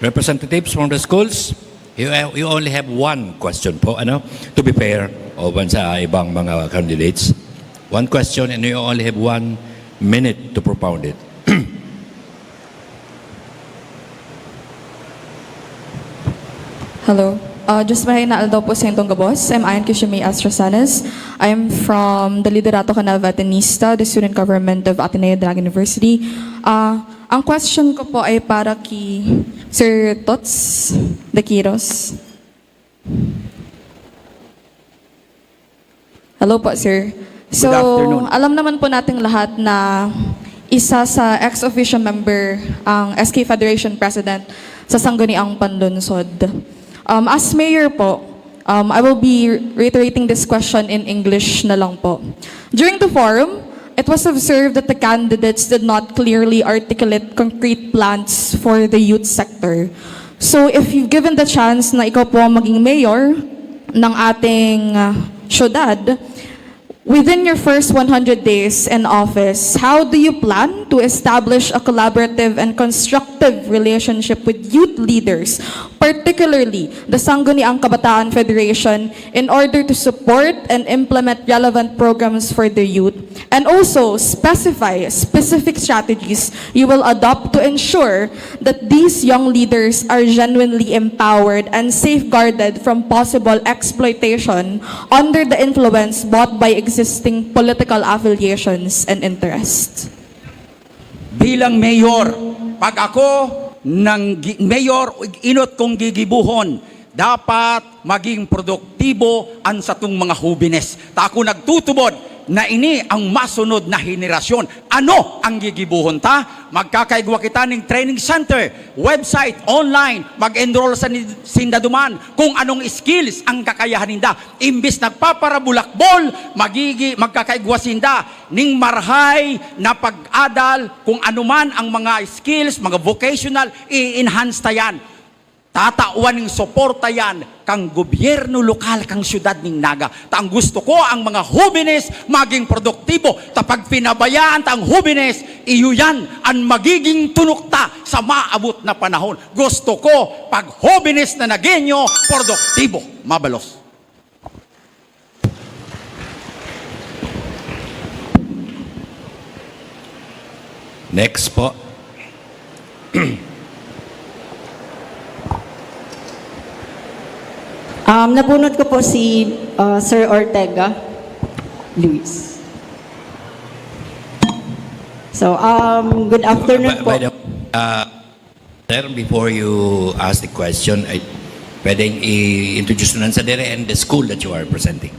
representatives from the schools, you only have one question po, to be fair, oban sa ibang mga candidates. One question and you only have 1 minute to propound it. Hello. Just mahay na aldaw po sa intong gabos. I'm Ayan Kishimi Astrasanes. I'm from the Liderato Canal Atenista, the student government of Ateneo Drag University. Ang question ko po ay para kay Sir Tots de Quiros. Hello po, sir. So, alam naman po nating lahat na isa sa ex-officio member ang SK Federation President sa Sangguniang Panlunsod. As mayor po, I will be reiterating this question in English na lang po. During the forum, it was observed that the candidates did not clearly articulate concrete plans for the youth sector. So if you've given the chance na ikaw po maging mayor ng ating syudad, within your first 100 days in office, how do you plan to establish a collaborative and constructive relationship with youth leaders, particularly the Sangguniang Kabataan Federation, in order to support and implement relevant programs for the youth, and also specify specific strategies you will adopt to ensure that these young leaders are genuinely empowered and safeguarded from possible exploitation under the influence brought by existing political affiliations and interests? Bilang mayor, pag ako ng mayor, inot kong gigibuhon, dapat maging produktibo ang satong mga hubines. Ta ako nagtutubod na ini ang masunod na henerasyon. Ano ang gigibuhon ta? Magkakaigwa kita ng training center, website, online, mag-enroll sa sindaduman kung anong skills ang kakayahan ninda. Imbis nagpaparabulakbol, magkakaigwa sinda ning marhay na pag-adal kung anuman ang mga skills, mga vocational, i-enhance tayan. Tatawan ng suporta yan kang gobyerno lokal, kang syudad ning Naga. Ang gusto ko ang mga hubines maging produktibo. Tapag pinabayaan ta ang hubines, iyo yan ang magiging tunukta sa maabot na panahon. Gusto ko pag hubines na nagenyo, produktibo. Mabalos. Next po. Nabunot ko po si Sir Ortega Luis. So, good afternoon po. Sir, before you ask the question, pwedeng i-introduce nun sa dire and the school that you are presenting.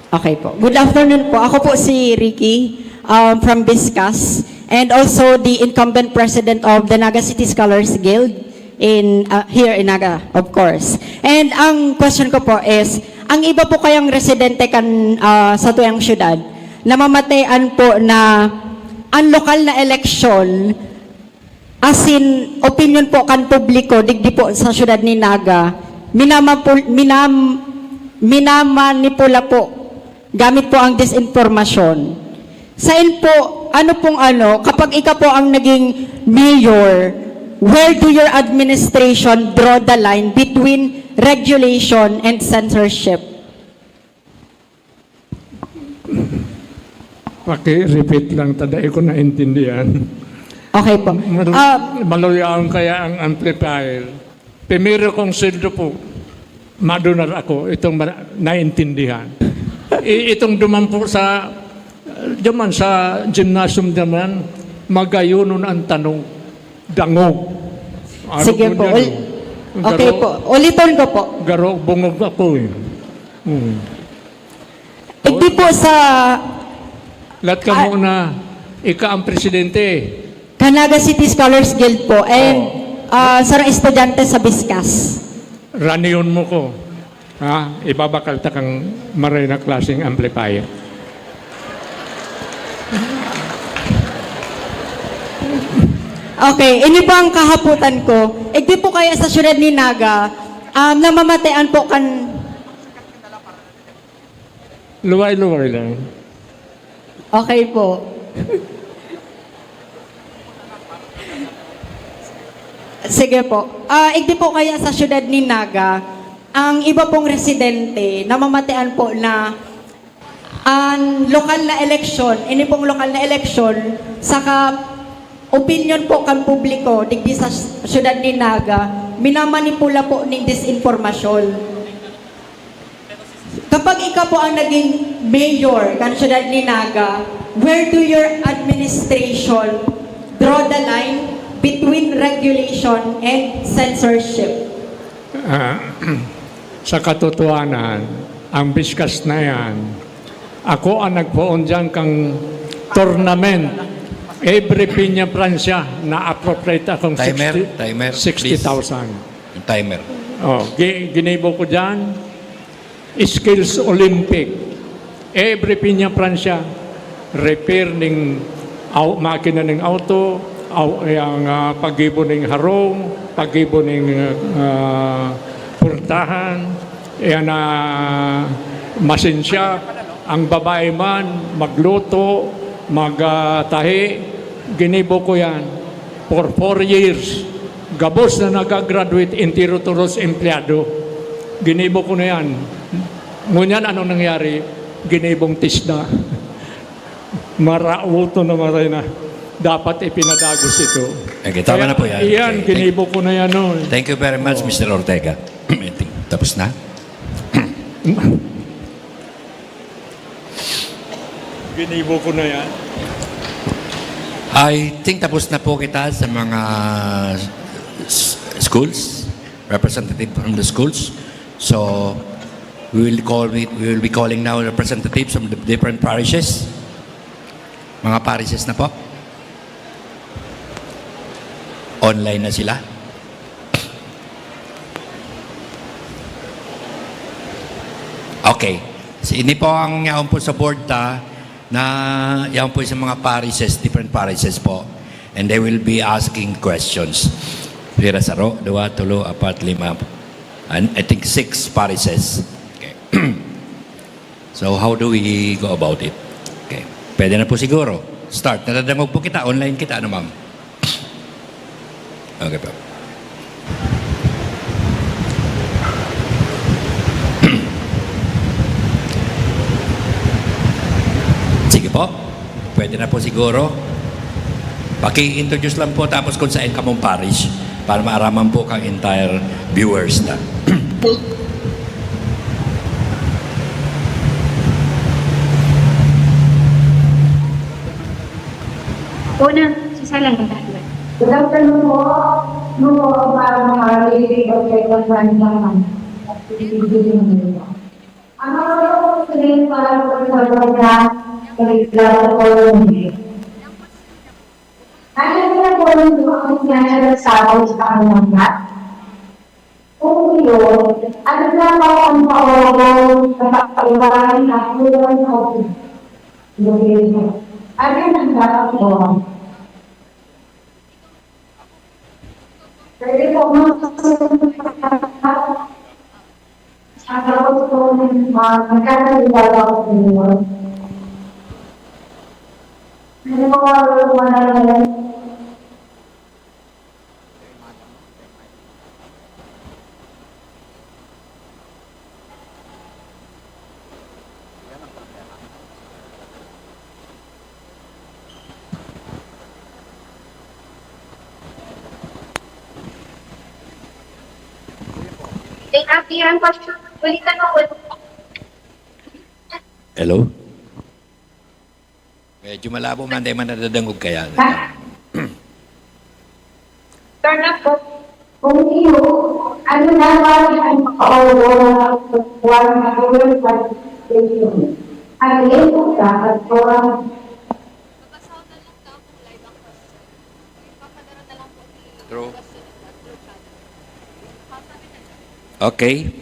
Okay po. Good afternoon po. Ako po si Ricky from Biscas and also the incumbent president of the Naga City Scholars Guild here in Naga, of course. And ang question ko po is, ang iba po kayang residente sa tuyang syudad, namamatayan po na ang lokal na eleksyon, as in, opinion po kan publiko, digdi po sa syudad ni Naga, minamanipula po, gamit po ang disinformasyon. Sain po, kapag ikaw po ang naging mayor, where do your administration draw the line between regulation and censorship? Paki-repeat lang, tadai ko naintindihan. Okay po. Maluyaan kaya ang amplifier. Primero kong sildo po, madunar ako, itong naintindihan. Itong duman po sa gymnasium naman, magayunon ang tanong. Dangog. Sige po. Okay po. Ulitin ko po. Garog, bungog ako eh. Hindi po sa... Lahat ka muna, ika ang presidente. Naga City Scholars Guild po. And sarang estudyante sa Biscas. Raniyon mo ko. Ha? Ibabakal ta kang maray na klaseng amplifier. Okay, ini po ang kahaputan ko. Di po kaya sa syudad ni Naga, namamatayan po Luway-luway lang. Okay po. Sige po. Di po kaya sa syudad ni Naga, ang iba pong residente, namamatayan po na ang lokal na eleksyon, ini pong lokal na eleksyon, saka opinion po kan publiko digdi sa syudad ni Naga, minamanipula po ng disinformasyon. Kapag ikaw po ang naging mayor kan syudad ni Naga, where do your administration draw the line between regulation and censorship? Sa katotohanan, ang Biscas na yan, ako ang nagpoon dyan kang tournament. Every Piña Francia na appropriate akong 60,000. Timer. Ginibo ko dyan, Skills Olympic. Every Piña Francia, repair ng makina ng auto, pag-ibo ng harong, pag-ibo ng purtahan, machine shop, ang babae man, magluto, magtahi, ginibo ko yan for 4 years. Gabos na nagagraduate, intiro-turos empleyado. Ginibo ko na yan. Ngunyan, anong nangyari? Ginibong tisda. Marauto na maray na. Dapat ipinadagos ito. Okay, tama na po yan. Iyan, ginibo ko na yan noon. Thank you very much, Mr. Ortega. Tapos na? Ginibo ko na yan. I think tapos na po kita sa mga schools, representative from the schools. So, We will be calling now representatives from the different parishes. Mga parishes na po. Online na sila. Okay. So, ini po ang yaon po sa board na yaon po sa mga parishes, different parishes po. And they will be asking questions. Pira saro, 2, 3, 4, 5, and I think 6 parishes. Okay. So how do we go about it? Okay. Pwede na po siguro. Start. Nadadangog po kita. Online kita, ano ma'am? Okay po. Sige po. Pwede na po siguro. Paki-introduce lang po tapos kung saan ka mong parish para maaraman po kang entire viewers na. Una, sasalang ang tayo. Good afternoon po. No, para makarinig o kaya kung naman. Ano ko sabihin para sa program kaligtasan ko hindi. Ano na po yung ang financial support sa kanilang lahat? Kung yun, ano na po ang paorong kapag-iwanan na kulong ako? Ano ang dapat po? Pwede po sa kapag po magkakaliwala ko po yun. Ano po wala na Hello? Medyo malabo man, di man nadadangog kaya. turn up po. Kung iyo, ano na ba ang makaorong na gawin participation? Ang ito ka at porang True. Okay.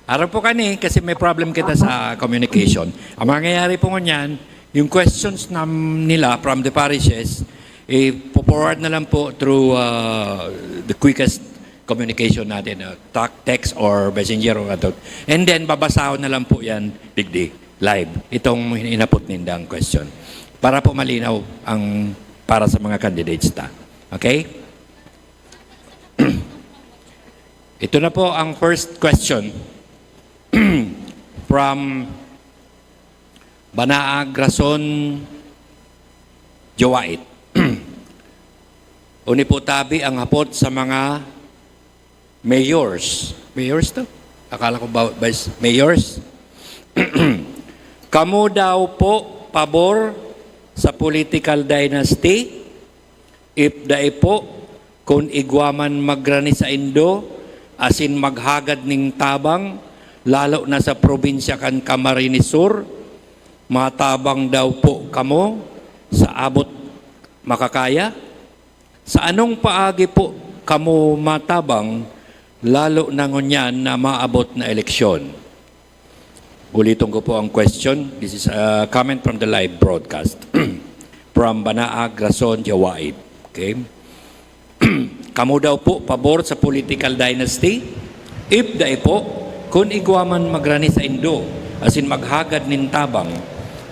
Harap po kani kasi may problem kita sa communication. Ang mangyayari po ngunyan, yung questions nila from the parishes, po-forward na lang po through the quickest communication natin, text or messenger or ano. And then, babasahon na lang po yan, digdi, live, itong inapot nindang question. Para po malinaw ang para sa mga candidates ta. Okay? Ito na po ang first question from Banaag Rason Jawait. Uni po tabi ang hapot sa mga mayors. Mayors to? Akala ko ba mayors? Kamu daw po pabor sa political dynasty? If daay po, kung igwaman magrani sa Indo, asin maghagad ning tabang, lalo na sa probinsya kan Camarines Sur, matabang daw po kamo sa abot makakaya? Sa anong paagi po kamo matabang, lalo na ngunyan na maabot na eleksyon? Ulitin ko po ang question. This is a comment from the live broadcast from Banaag Rason Jawait. Okay? Kamu daw po pabor sa political dynasty? If daay po, kung igwaman magrani sa Indo, asin maghagad nin tabang,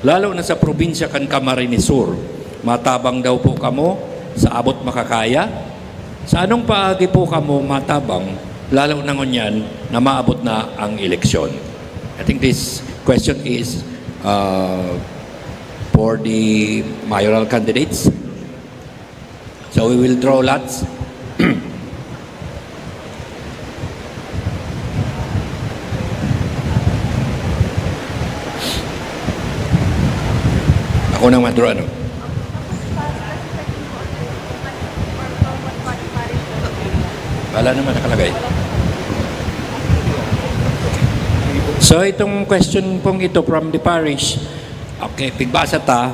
lalo na sa probinsya kan Camarines Sur, matabang daw po kamo sa abot makakaya? Sa anong paagi po kamo matabang, lalo na ngunyan na maabot na ang eleksyon? I think this question is for the mayoral candidates. So we will draw lots. Ako nang madraw, ano? Wala naman nakalagay. So itong question pong ito from the parish, okay, pigbasa ta,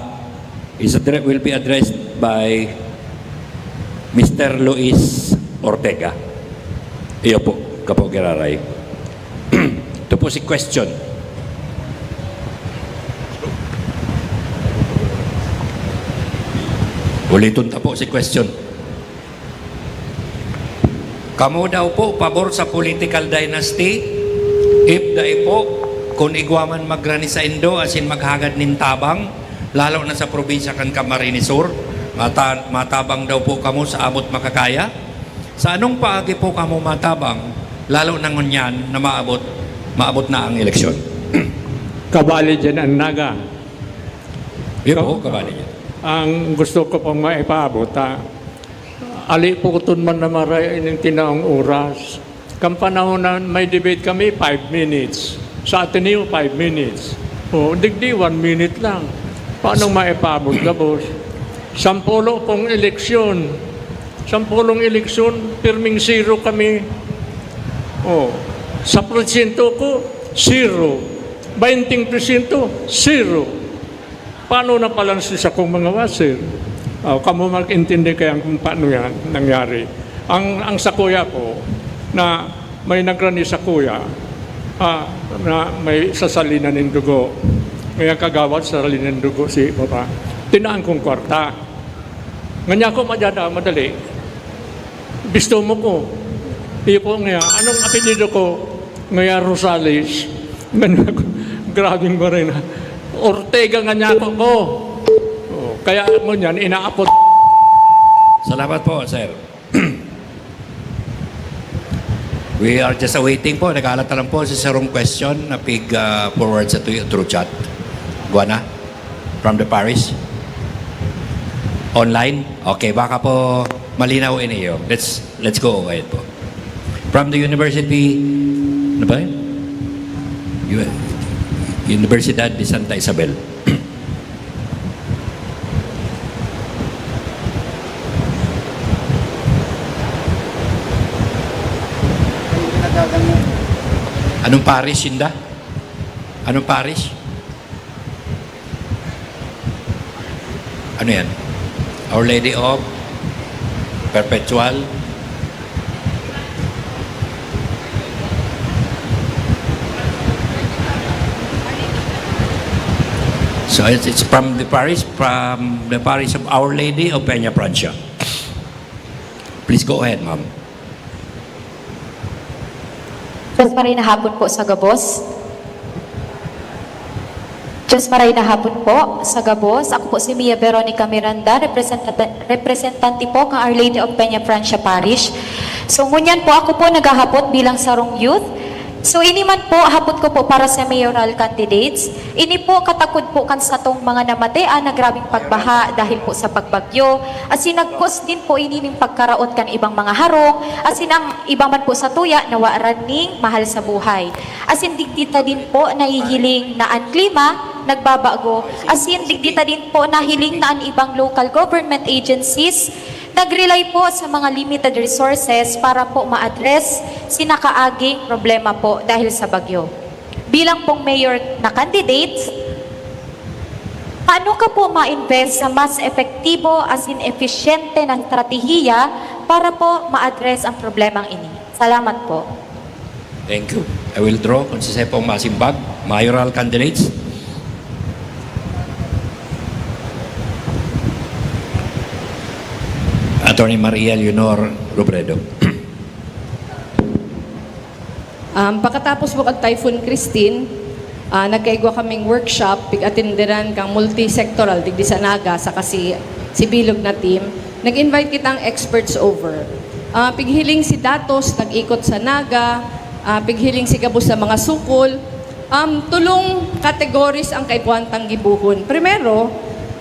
will be addressed by Mr. Luis Ortega. Iyo po, Kapo Giraray. Ito po si question. Ulitin ta po si question. Kamu daw po pabor sa political dynasty? If dahi po, kung igwaman magrani sa Indo, asin maghagad nin tabang, lalo na sa probinsya kan Camarines Sur, matabang daw po kamo sa abot makakaya? Sa anong paagi po kamo matabang, lalo na ngunyan na maabot na ang eleksyon? Kabali dyan ang naga. Yun po, kabali dyan. Ang gusto ko pong maipaabot, ali po kuton man na maray ng tinaong oras. Kam panahon na may debate kami, 5 minutes. Sa Ateneo, 5 minutes. O, digdi, 1 minute lang. Paano maipaabot ka, boss? 10 pong eleksyon. 10 eleksyon, pirming 0 kami. O, sa porsyento ko, 0. 20%, 0. Paano na palansi sa kong mga wasir? Kamu mag-intindi kaya kung paano yan nangyari. Ang sa kuya ko, na may nagrani sa kuya, na may sasalinan ng dugo. Ngayon kagawad sa salinan ng dugo si Papa. Tinaan kong kwarta. Nganya ko madali. Bisto mo ko. Ipo nga, anong apelido ko? Ngaya Rosales. Grabing ba rin. Ortega nga niya ko. Kaya mo yan, inaapot. Salamat po, sir. We are just awaiting po. Nag-aalata lang po sa sarong question na forward sa through chat. Guana, from the parish. Online? Okay, baka po malinaw iniyo. Let's go ahead po. From the university, ano ba yun? Universidad de Santa Isabel. Anong parish, Inda? Anong parish? Ano yan? Our Lady of Perpetual So it's from the parish of Our Lady of Peña Francia. Please go ahead, ma'am. Diyos maray na hapon po sa Gabos. Diyos maray na hapon po sa Gabos. Ako po si Mia Veronica Miranda, representante po ng Our Lady of Peña Francia Parish. So ngunyan po ako po naghahapot bilang sarong youth. So ini man po, hapot ko po para sa mayoral candidates. Ini po katakod po kan sa tong mga namatean na grabing pagbaha dahil po sa pagbagyo. Asin nagkos din po ini ning pagkaraot kan ibang mga harong. Asin ang iba man po sa tuya nawa raning mahal sa buhay. Asin digdita din po nahihiling na ang klima nagbabago. Asin digdita din po nahiling na ang ibang local government agencies nag-rely po sa mga limited resources para po ma-address sinakaaging problema po dahil sa bagyo. Bilang pong mayor na candidate, paano ka po ma-invest sa mas epektibo as in eficiente na strategiya para po ma-address ang problemang ini? Salamat po. Thank you. I will draw kung sa pong masimbag, mayoral candidates. Attorney Maria Leonor Robredo. Pagkatapos po kag Typhoon Christine, nagkaigwa kaming workshop, pig-atindiran kang multi-sectoral, digdi sa Naga, sa kasi si Bilog na team. Nag-invite kitang experts over. Pighiling si Datos, nag-ikot sa Naga, pighiling si Gabos sa mga sukol. Tulong categories ang kaikwantang gibuhon. Primero,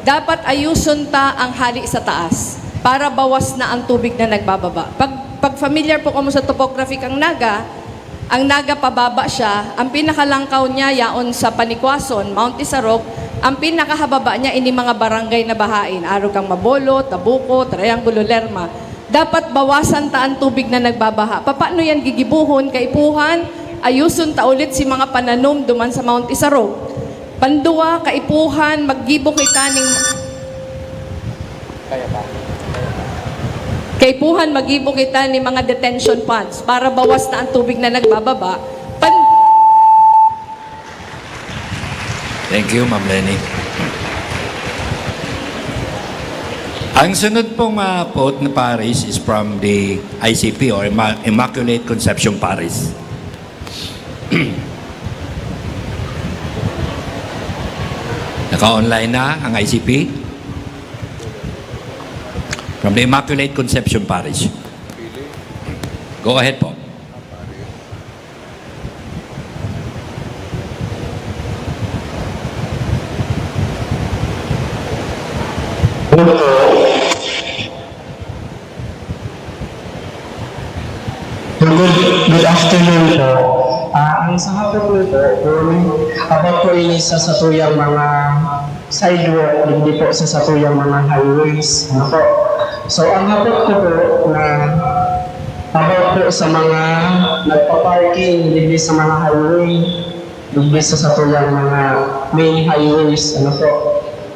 dapat ayuson ta ang hali sa taas para bawas na ang tubig na nagbababa. Pag familiar po kamo sa topography ang Naga pababa siya, ang pinakalangkaw niya yaon sa Panikwason, Mount Isarog, ang pinakahababa niya ini mga barangay na bahain, Aro kang Mabolo, Tabuco, Triangulo, Lerma. Dapat bawasan ta ang tubig na nagbabaha. Paano yan gigibuhon, kaipuhan, ayuson ta ulit si mga pananom duman sa Mount Isarog. Pandua, kaipuhan, maggibo kita ning Kaipuhan, mag-ibo kita ni mga detention ponds para bawas na ang tubig na nagbababa. Thank you, Ma'am Lenny. Ang sunod pong quote na Paris is from the ICP or Immaculate Conception Paris. Naka-online na ang ICP from the Immaculate Conception Parish. Go ahead po. Good afternoon po. Ang sa hapon po, about po ini sa satuyang mga sidewalk, hindi po sa satuyang mga highways. Ano po? So, ang hapon ko po na about po sa mga nagpa-parking, hindi sa mga highway, hindi sa satuyang mga main highways. Ano po?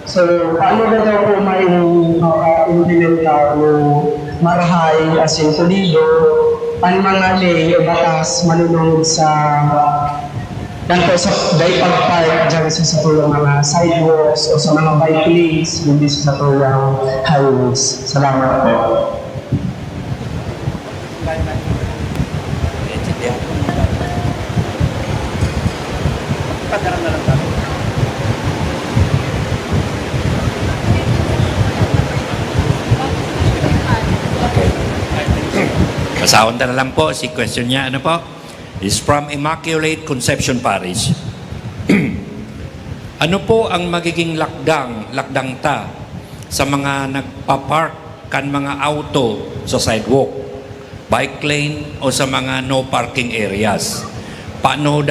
So, paano ba daw po may implementar ng marahay as in Toledo ang mga lay o batas manunod sa ganito sa pag-park dyan sa satuyang mga sidewalks o sa mga bike lanes, hindi sa satuyang highways. Salamat po. Pasahon na lang po si question niya. Ano po? Is from Immaculate Conception Parish. Ano po ang magiging lakdang ta sa mga nagpa-park kan mga auto sa sidewalk, bike lane o sa mga no parking areas? Paano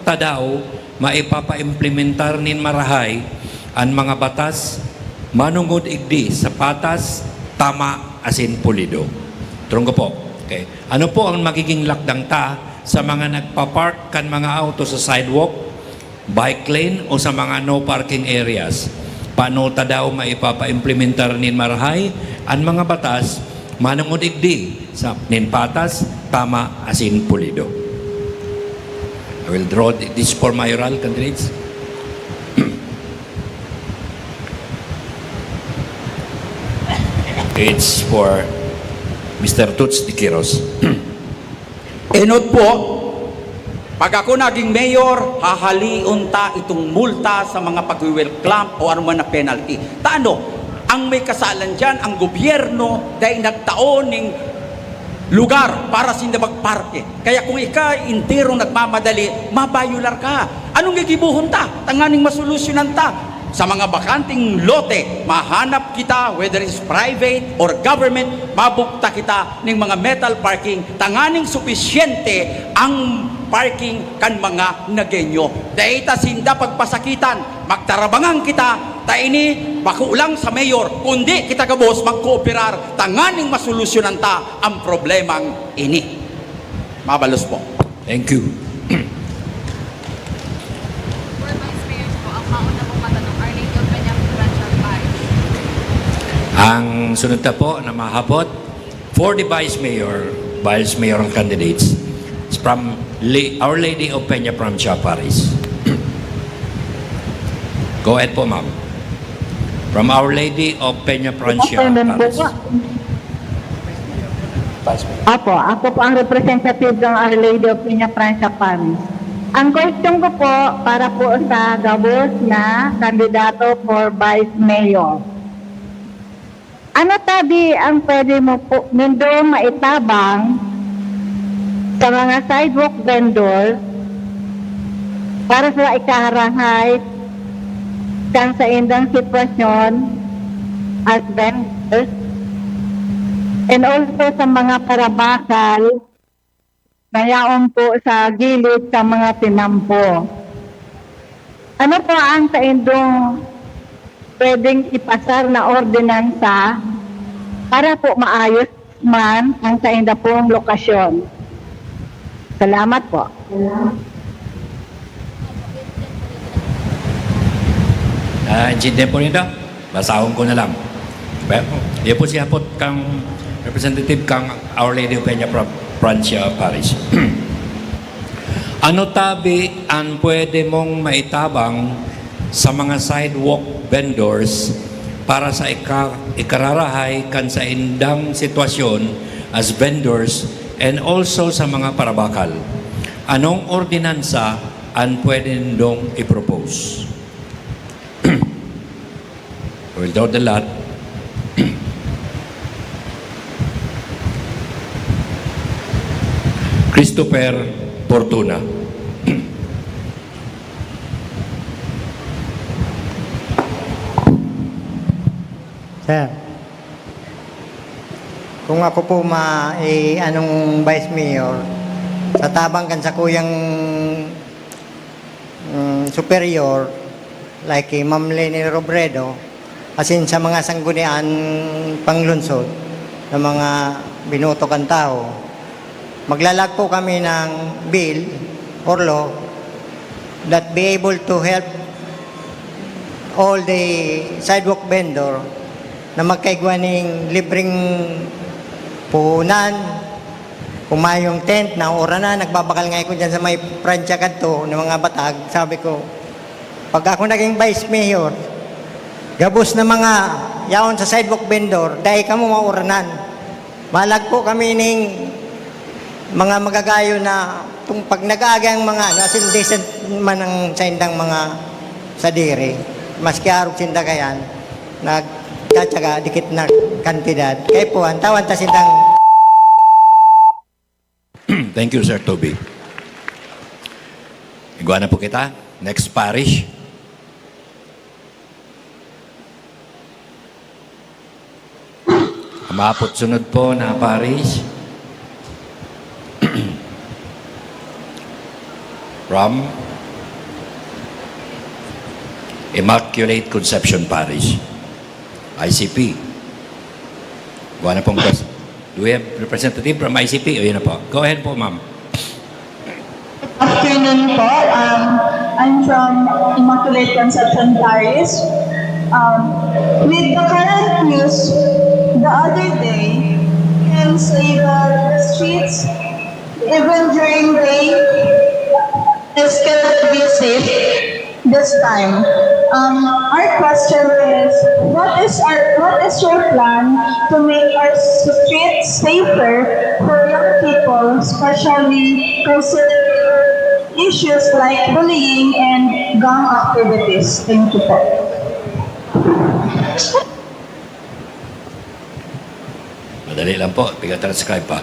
ta daw maipapa-implementar nin marahay ang mga batas manungod igdi sa patas, tama asin pulido? Trunggo po. Okay. Ano po ang magiging lakdang ta sa mga nagpa-park kan mga auto sa sidewalk, bike lane o sa mga no parking areas? Paano ta daw maipapa-implementar nin marahay ang mga batas manungod igdi sa nin patas, tama asin pulido? I will draw this for mayoral candidates. It's for Mr. Toots de Quiros. Enot po, pag ako naging mayor, hahaliun ta itong multa sa mga pag-welcome o anuman na penalty. Taano? Ang may kasalan dyan, ang gobyerno dahil nagtaon ng lugar para sinda magparke. Kaya kung ikaw intero nagmamadali, mabayular ka. Anong gigibuhon ta? Tanganing masolusyonan ta. Sa mga bakanting lote, mahanap kita, whether it's private or government, mabukta kita ng mga metal parking, tanganing supisyente ang parking kan mga nagenyo. Dahil ta sinda pagpasakitan, magtarabangan kita, taini, bakulang sa mayor, kundi kita kabos magkooperar, tanganing masolusyonan ta ang problemang ini. Mabalos po. Thank you. Ang sunod na po na mahapot for the Vice Mayor candidates is from Our Lady of Peña Francia Paris. Go ahead po, ma'am. From Our Lady of Peña Francia Paris. Ako po ang representative ng Our Lady of Peña Francia Paris. Ang question ko po para po sa gabos na kandidato for Vice Mayor. Ano tabi ang pwede mo po nindo maitabang sa mga sidewalk vendor para sa ikaharangay kan sa indang sitwasyon as vendors and also sa mga parabakal na yaon po sa gilid sa mga tinampo. Ano po ang sa indong pwedeng ipasar na ordinansa para po maayos man ang sa inda pong lokasyon. Salamat po. Intindihan po nito? Basahon ko na lang. Di po siya po kang representative kang Our Lady of Peña Francia Parish. Ano tabi ang pwede mong maitabang sa mga sidewalk vendors para sa ikararahay kan sa indang sitwasyon as vendors and also sa mga parabakal? Anong ordinansa ang pwede nindong i-propose? We'll do the lot. Christopher Fortuna. Sir, kung ako po anong Vice Mayor, sa tabang kan sa kuyang superior, like Ma'am Leni Robredo, asin sa mga sanggunian panglunsod ng mga binoto kan tao, maglalag po kami ng bill or law that be able to help all the sidewalk vendor na magkaigwa ng libreng puhunan, kumayong tent na ora na, nagbabakal nga ko dyan sa may pransya kanto ng mga batag. Sabi ko, pag ako naging Vice Mayor, gabos na mga yaon sa sidewalk vendor, dahil ka mo mauranan. Malag po kami ng mga magagayo na pag nag-aagang mga nasin decent man ang sindang mga sadiri, maski arog sinda kayan, nagtatsaga dikit na kantidad. Kaya po, ang tawan ta sindang. Thank you, Sir Toby. Iguana po kita. Next parish. Mapot sunod po na parish. From Immaculate Conception Parish. ICP. Iguana pong question. Do we have representative from ICP? O yun na po. Go ahead po, ma'am. Afternoon po. I'm from Immaculate Conception Parish. With the current news, the other day, can say that the streets, even during day, is cannot be safe this time. Our question is, what is your plan to make our streets safer for young people, especially considering issues like bullying and gang activities? Thank you po. Madali lang po. Piga-transcribe pa.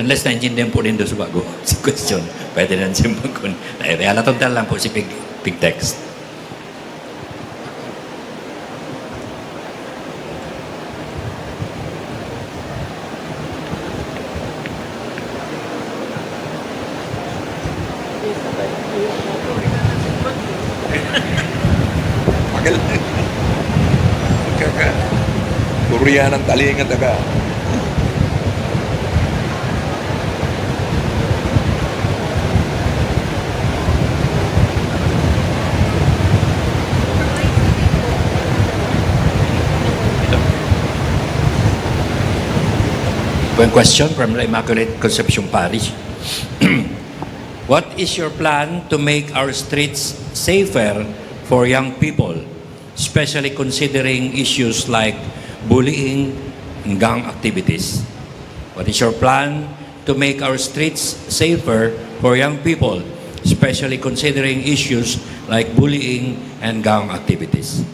Unless naintindihan po rin doon sa bago sa question, pwede na siya mag-kun. Alatong lang po si Pig Text. Magaling. Korean ang talingan taga. One question from the Immaculate Conception Parish. What is your plan to make our streets safer for young people, especially considering issues like bullying and gang activities? What is your plan to make our streets safer for young people, especially considering issues like bullying and gang activities?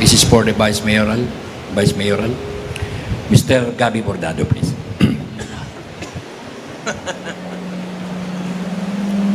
This is for the Vice Mayoral. Mr. Gabi Bordado, please.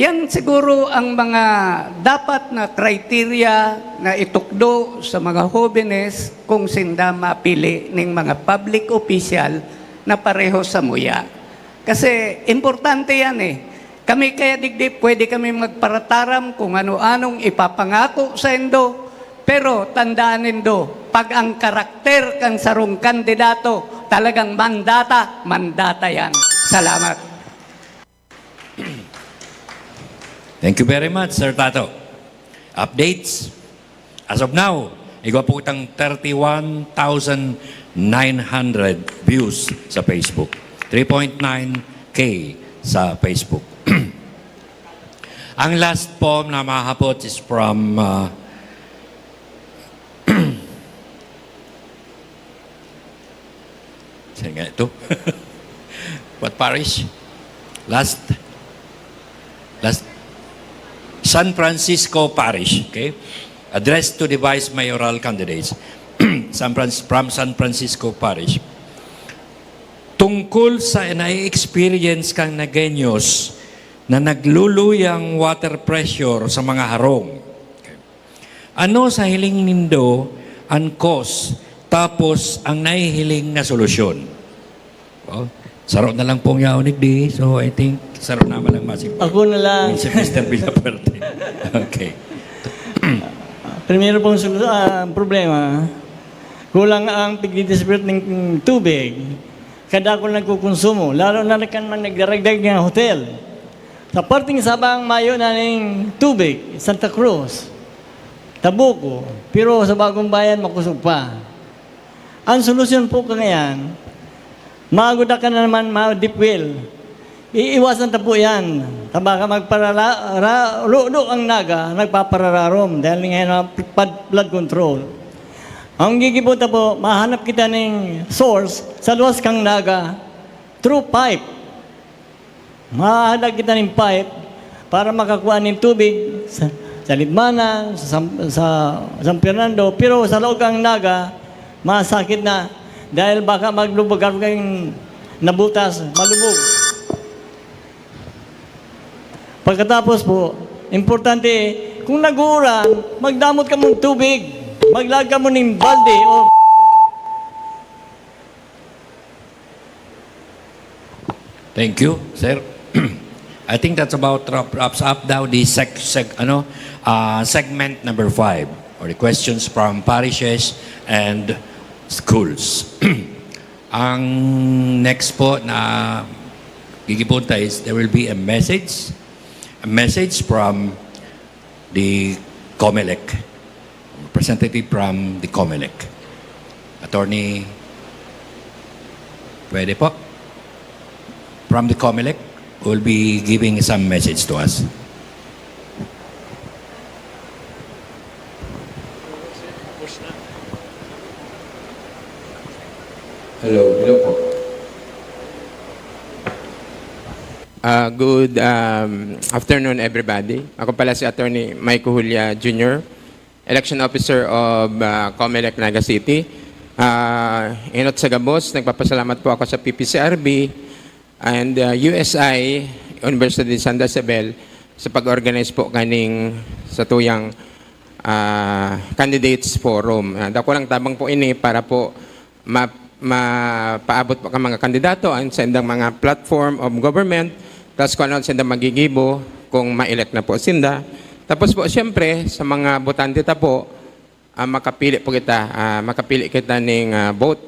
Yan siguro ang mga dapat na criteria na itukdo sa mga jóvenes kung sinda mapili ng mga public official na pareho sa muya. Kasi importante yan eh. Kami kaya digdi, pwede kami magparataram kung ano-anong ipapangako sa Indo. Pero tandaan nindo, pag ang karakter kang sarong kandidato, talagang mandata yan. Salamat. Thank you very much, Sir Tato. Updates. As of now, igwa po itang 31,900 views sa Facebook. 3.9K sa Facebook. Ang last po na mahapot is from saan nga ito? What parish? Last San Francisco Parish, okay? Addressed to the vice mayoral candidates from San Francisco Parish. Tungkol sa na-experience kang Nagueños na nagluluyang water pressure sa mga harong. Okay. Ano sa hiling nindo ang cause tapos ang nahihiling na solusyon? Well, saro na lang pong yaonig di. So I think saro na lang masip. Ako na lang. Si Mr. Villaperte. Okay. Primero pong problema, kulang ang pagdidisperse ng tubig. Kada ako nagkukonsumo, lalo na kan man nagdaragdag ng hotel. Sa parting Sabang Mayo na ng tubig, Santa Cruz, Tabuco, pero sa Bagong Bayan makusog pa. Ang solusyon po ngayon, maaguda ka na naman deep well. Iiwasan ta po yan. Baka magparalo ang naga, nagpaparararom dahil ngayon blood control. Ang gigibuta po, mahanap kita ng source sa luwas kang naga through pipe. Mahanap kita ng pipe para makakuha ng tubig sa Libmanan, sa San Fernando. Pero sa loob kang naga, masakit na dahil baka maglubog kang nabutas, malubog. Pagkatapos po, importante, kung nag-uulan, magdamot ka mong tubig. Maglag ka mo ng balde o... Thank you, sir. I think that's about wraps up now the segment number 5, or the questions from parishes and schools. Ang next po na gigipunta is there will be a message from the COMELEC, representative from the COMELEC. Attorney, pwede po? From the COMELEC will be giving some message to us. Hello po. Good afternoon, everybody. Ako pala si Attorney Mike Julia Jr., Election Officer of COMELEC Naga City. Inot sa Gabos, nagpapasalamat po ako sa PPCRB and USI, University of San Isabel, sa pag-organize po kaning sa tuyang Candidates Forum. Dako lang tabang po ini para po mapaabot po ka mga kandidato ang sa indang mga platform of government, tapos kung ano sinda magigibo kung ma-elect na po sinda. Tapos po siyempre sa mga botante ta po, makapili kita ng vote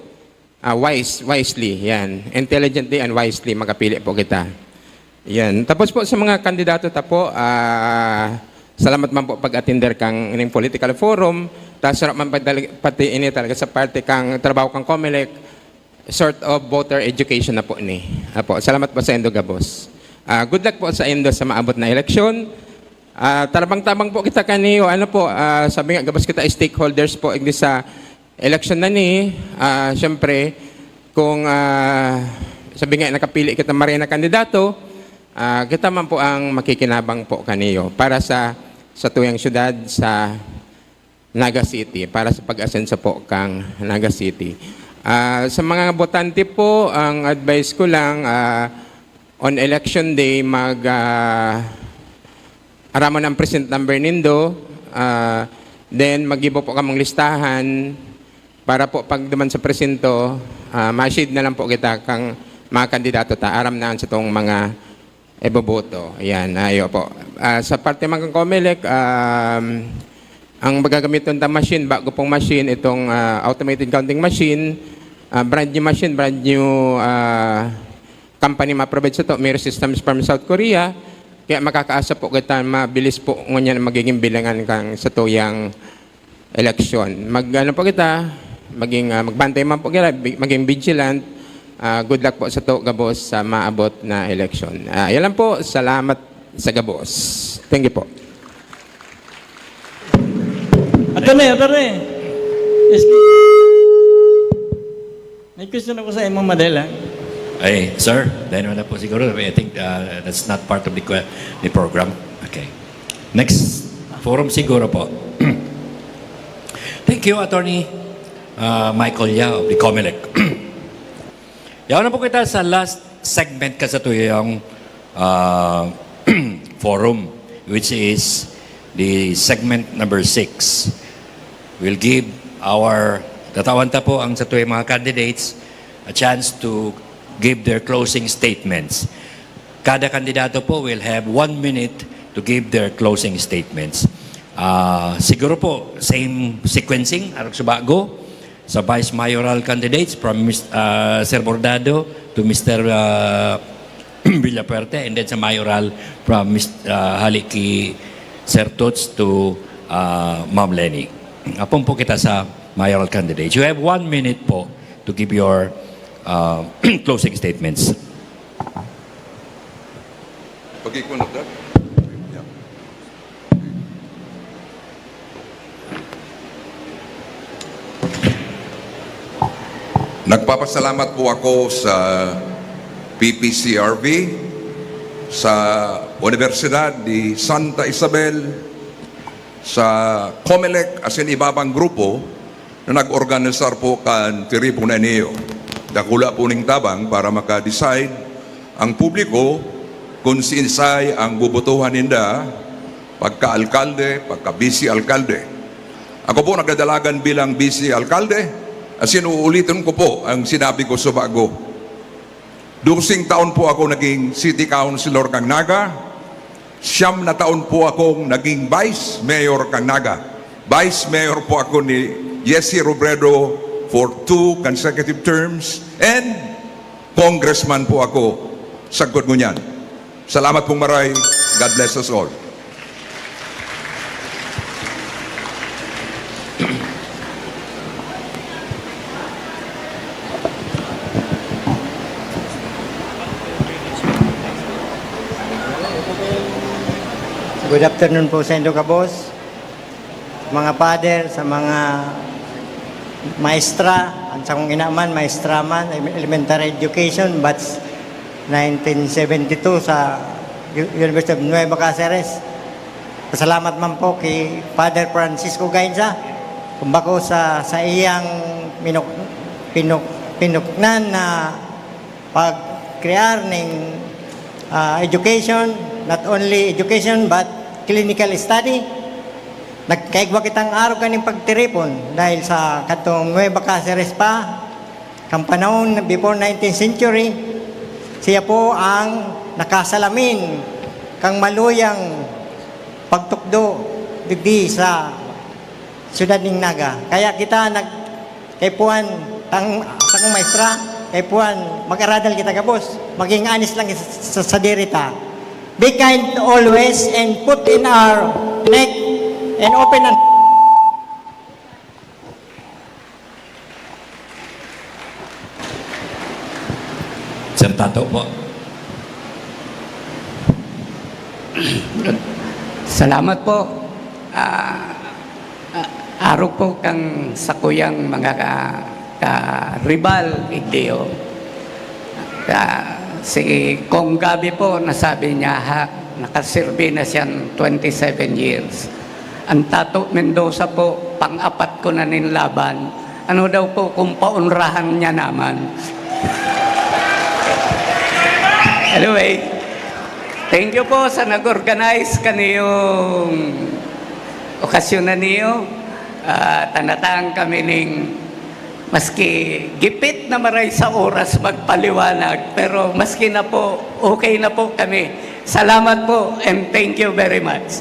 wisely, yan. Intelligently and wisely makapili po kita. Yan. Tapos po sa mga kandidato ta po, salamat man po pag-attender kang ining political forum. Tapos sarap man pati ini talaga sa party kang trabaho kang COMELEC, sort of voter education na po ni. Apo, salamat po sa Indo Gabos. Good luck po sa Indo sa maabot na eleksyon. Tarabang-tabang po kita kaniyo, sabi nga, gabas kita stakeholders po igdi sa election na ni. Siyempre, kung sabi nga, nakapili kita marina kandidato, kita man po ang makikinabang po kaniyo para sa tuyang syudad sa Naga City, para sa pag-asenso po kang Naga City. Sa mga botante po, ang advice ko lang, on election day, aramon ang present number nindo, then magibo po kamong listahan para po pag duman sa presinto, ma-shade na lang po kita kang mga kandidato ta aram na sa tong mga eboboto. Ayan, ayo po. Sa parte mga Comelec, ang magagamiton ta machine, bago pong machine, itong automated counting machine, brand new machine, brand new company ma-provide sa to, Mirror Systems from South Korea. Kaya makakaasa po kita, mabilis po ngunyan magiging bilangan kang sa tuyang eleksyon. Ano po kita, magbantay man po kita, maging vigilant. Good luck po sa to, Gabos, sa maabot na eleksyon. Yan lang po, salamat sa Gabos. Thank you po. Attorney. May question ako sa imong Madela. Ay, sir, dahil wala po siguro, I think that's not part of the program. Okay. Next forum siguro po. Thank you, Attorney Michael Yao of the Comelec. Yaw na po kita sa last segment ka sa tuyong forum, which is the segment number 6. We'll give tatawanta po ang sa tuyong mga candidates a chance to give their closing statements. Kada kandidato po will have 1 minute to give their closing statements. Siguro po, same sequencing, arag subago, sa Vice Mayoral candidates from Sir Bordado to Mr. Villapuerte, and then sa Mayoral from Haliki Sir Tots to Ma'am Lenny. Apong po kita sa Mayoral candidates. You have 1 minute po to give your closing statements. Pag-ikunod na. Nagpapasalamat po ako sa PPCRV, sa Universidad de Santa Isabel, sa Comelec, as in ibabang grupo na nag-organisar po kan Tribuna niyo. Dakula po ning tabang para maka-decide ang publiko kung sinsay ang bubutuhan ninda pagka-alkalde, pagka-vice-alkalde. Ako po nagdadalagan bilang vice-alkalde. As in, uulitin ko po ang sinabi ko sa bago. 12 taon po ako naging City Councilor kang Naga. 9 na taon po akong naging Vice Mayor kang Naga. Vice Mayor po ako ni Jesse Robredo for 2 consecutive terms, and Congressman po ako sa Ngunyan. Salamat pong maray. God bless us all. Good afternoon po sa Indo Cabos, mga father, sa mga maestra, ang sa kong inaman, maestra man, elementary education, batch 1972 sa University of Nueva Cáceres. Pasalamat man po kay Father Francisco Gainza, kumbako sa iyang pinuknan na pag-crear ng education, not only education but clinical study. Nagkaigwa kitang araw kaning pagtiripon dahil sa katong Nueva Cáceres pa, kang panahon before 19th century, siya po ang nakasalamin kang maluyang pagtukdo digdi sa siyudad ng Naga. Kaya kita kay Puan sa maestra, kay Puan mag-aradal kita Gabos, maging honest lang sa dirita. Be kind always and put in our neck and open and Sir Tato po. Salamat po. Araw po kang sakuyang mga ka-rival, Igdeo. Si Kong Gabi po, nasabi niya, nakaserve na siyang 27 years. Ang Tato Mendoza po, pang-apat ko na ninlaban. Ano daw po kung paunrahan niya naman? Anyway, Thank you po sa nag-organize kaniyong okasyon na niyo. Tanatang kami ning maski gipit na maray sa oras magpaliwanag, pero maski na po, okay na po kami. Salamat po and thank you very much.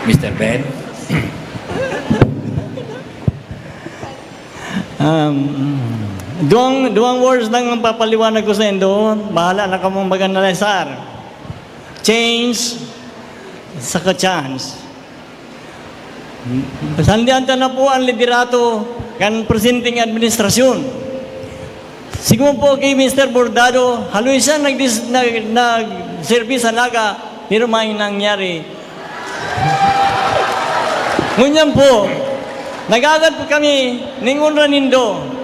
Mr. Ben? Duwang words lang ang papaliwanag ko sa inyo. Bahala na kamong mag-analisar. Change saka chance. Sandian na po ang liderato kan presenting administrasyon. Siguro po kay Mr. Bordado, halos siya nag-service sa Naga, pero may nangyari. Ngunyan po, nagagad po kami, ningon ranindo,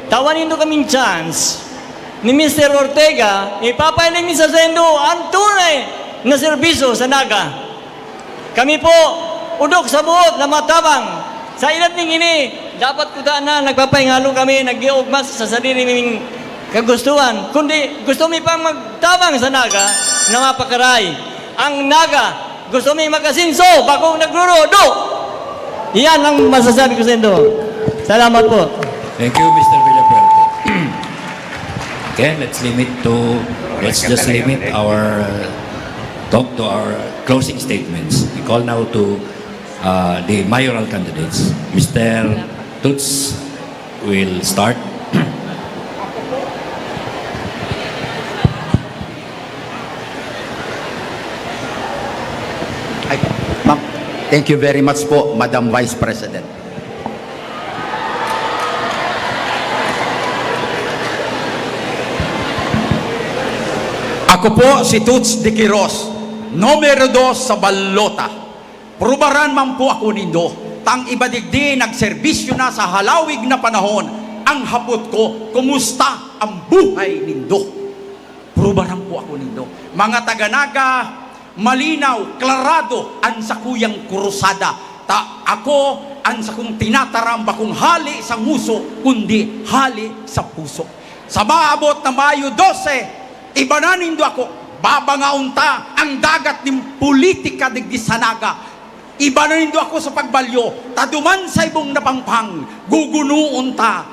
tawanin do kaming chance ni Mr. Ortega, ipapailing sa sendo ang tunay na serbisyo sa Naga. Kami po, udok sa buot na matabang. Sa ilan ning ini, dapat kutaan na nagpapahingalo kami, nag-iugmas sa sarili naming kagustuhan. Kundi gusto mi pang magtabang sa Naga na mapakaray. Ang Naga, gusto mi magasinso, bakong nagrurodo. Iyan ang masasabi ko sa inyo. Salamat po. Thank you, Mr. Villapuerte. Okay, let's just limit our talk to our closing statements. We call now to the mayoral candidates. Mr. Toots will start. Thank you very much po, Madam Vice President. Ako po si Toots de Quiros, numero 2 sa Balota. Prubaran man po ako nindo, tang ibadigdi nagserbisyo na sa halawig na panahon, ang hapot ko, kumusta ang buhay nindo? Prubaran po ako nindo. Mga taga-Naga, malinaw, klarado, ang sakuyang krusada. Ako, ang sakong tinataramba kung hali sa nguso, kundi hali sa puso. Sa maabot na Mayo 12, iba na nindo ako, babangaunta ang dagat ng politika digdi sa Naga. Iba na nindo ako sa pagbalyo, taduman sa ibong napangpang, gugunuon ta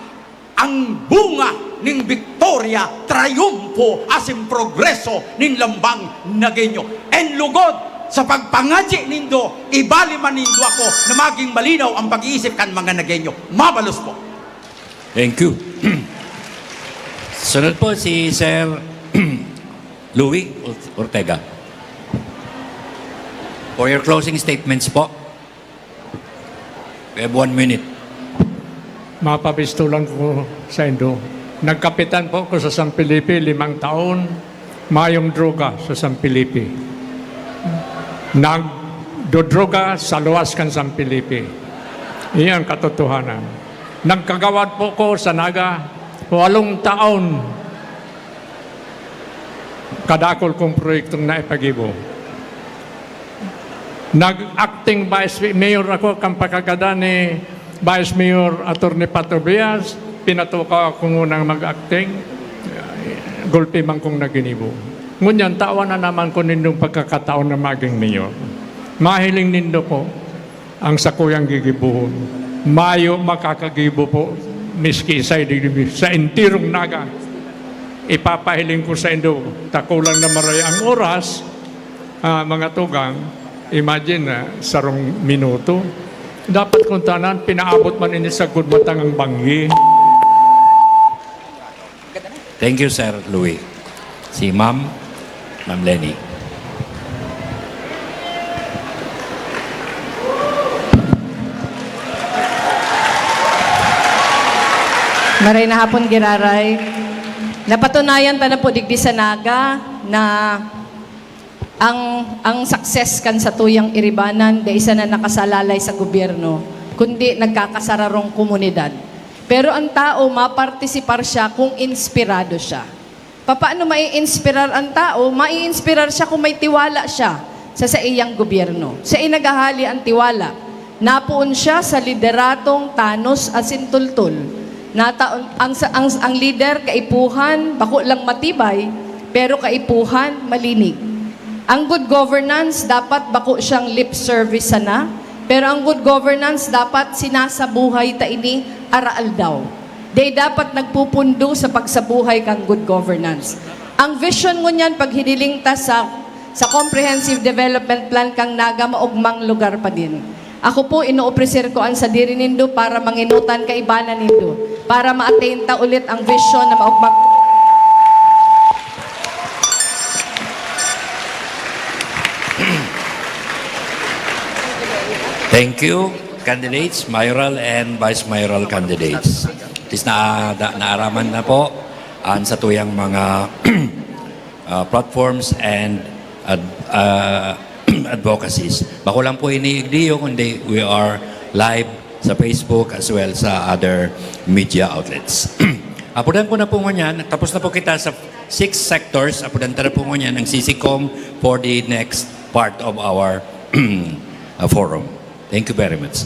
ang bunga ning Victoria, triumfo asim progreso ning lambang nagenyo. En lugod sa pagpangadyi nindo, ibali man nindo ako na maging malinaw ang pag-iisip kan mga nagenyo. Mabalos po. Thank you. Sunod po si Sir Louis Ortega. For your closing statements po. We have 1 minute. Mapapistulan ko sa Indo. Nagkapitan po ko sa San Felipe 5 taon, mayong droga sa San Felipe. Nagdodroga sa luwas kan San Felipe. Iyan katotohanan. Nagkagawad po ko sa Naga 8 taon. Kadakol kong proyektong naipagibo. Nag-acting vice mayor ako kang pakagada ni Vice Mayor Atty. Patobias, pinatuka ako ngunang mag-acting, gulpi man kong naginibo. Ngunyan, tawa na naman ko nindong pagkakataon na maging mayor. Mahiling nindo po ang sakuyang gigibuhon. Mayo makakagibo po, miski sa intirong Naga. Ipapahiling ko sa indo, takulang na maray ang oras, mga tugang, imagine, sarong minuto. Dapat kung tanan, pinaabot man ini sa gudmatang ang banggi. Thank you, Sir Louis. Si Ma'am Lenny. Maray na hapon giraray. Napatunayan ta na po digdi sa Naga na ang success kan sa tuyang iribanan da isa na nakasalalay sa gobyerno, kundi nagkakasararong komunidad. Pero ang tao, mapartisipar siya kung inspirado siya. Paano mai-inspirar ang tao? Mai-inspirar siya kung may tiwala siya sa iyang gobyerno. Siya inaghahali ang tiwala. Napuon siya sa lideratong tanos asintultul. Ang leader kaipuhan, bako lang matibay, pero kaipuhan malinig. Ang good governance dapat bako siyang lip service sana, pero ang good governance dapat sinasabuhay ta ini araal daw. They dapat nagpupundo sa pagsabuhay kang good governance. Ang vision mo niyan pag hiniling ta sa comprehensive development plan kang naga maugmang lugar pa din. Ako po ino-officer ko ang sa diri nindo para manginutan kaibanan nindo, para ma-attain ta ulit ang vision na maugmang. Thank you, candidates, mayoral and vice mayoral candidates. At least naaraman na po ang sa tuyang mga platforms and advocacies. Bako lang po iniigdiyo, kundi we are live sa Facebook as well sa other media outlets. Apudan ko na po ngunyan, tapos na po kita sa 6 sectors, apudan na po ngunyan ang CCCOM for the next part of our forum. Thank you very much.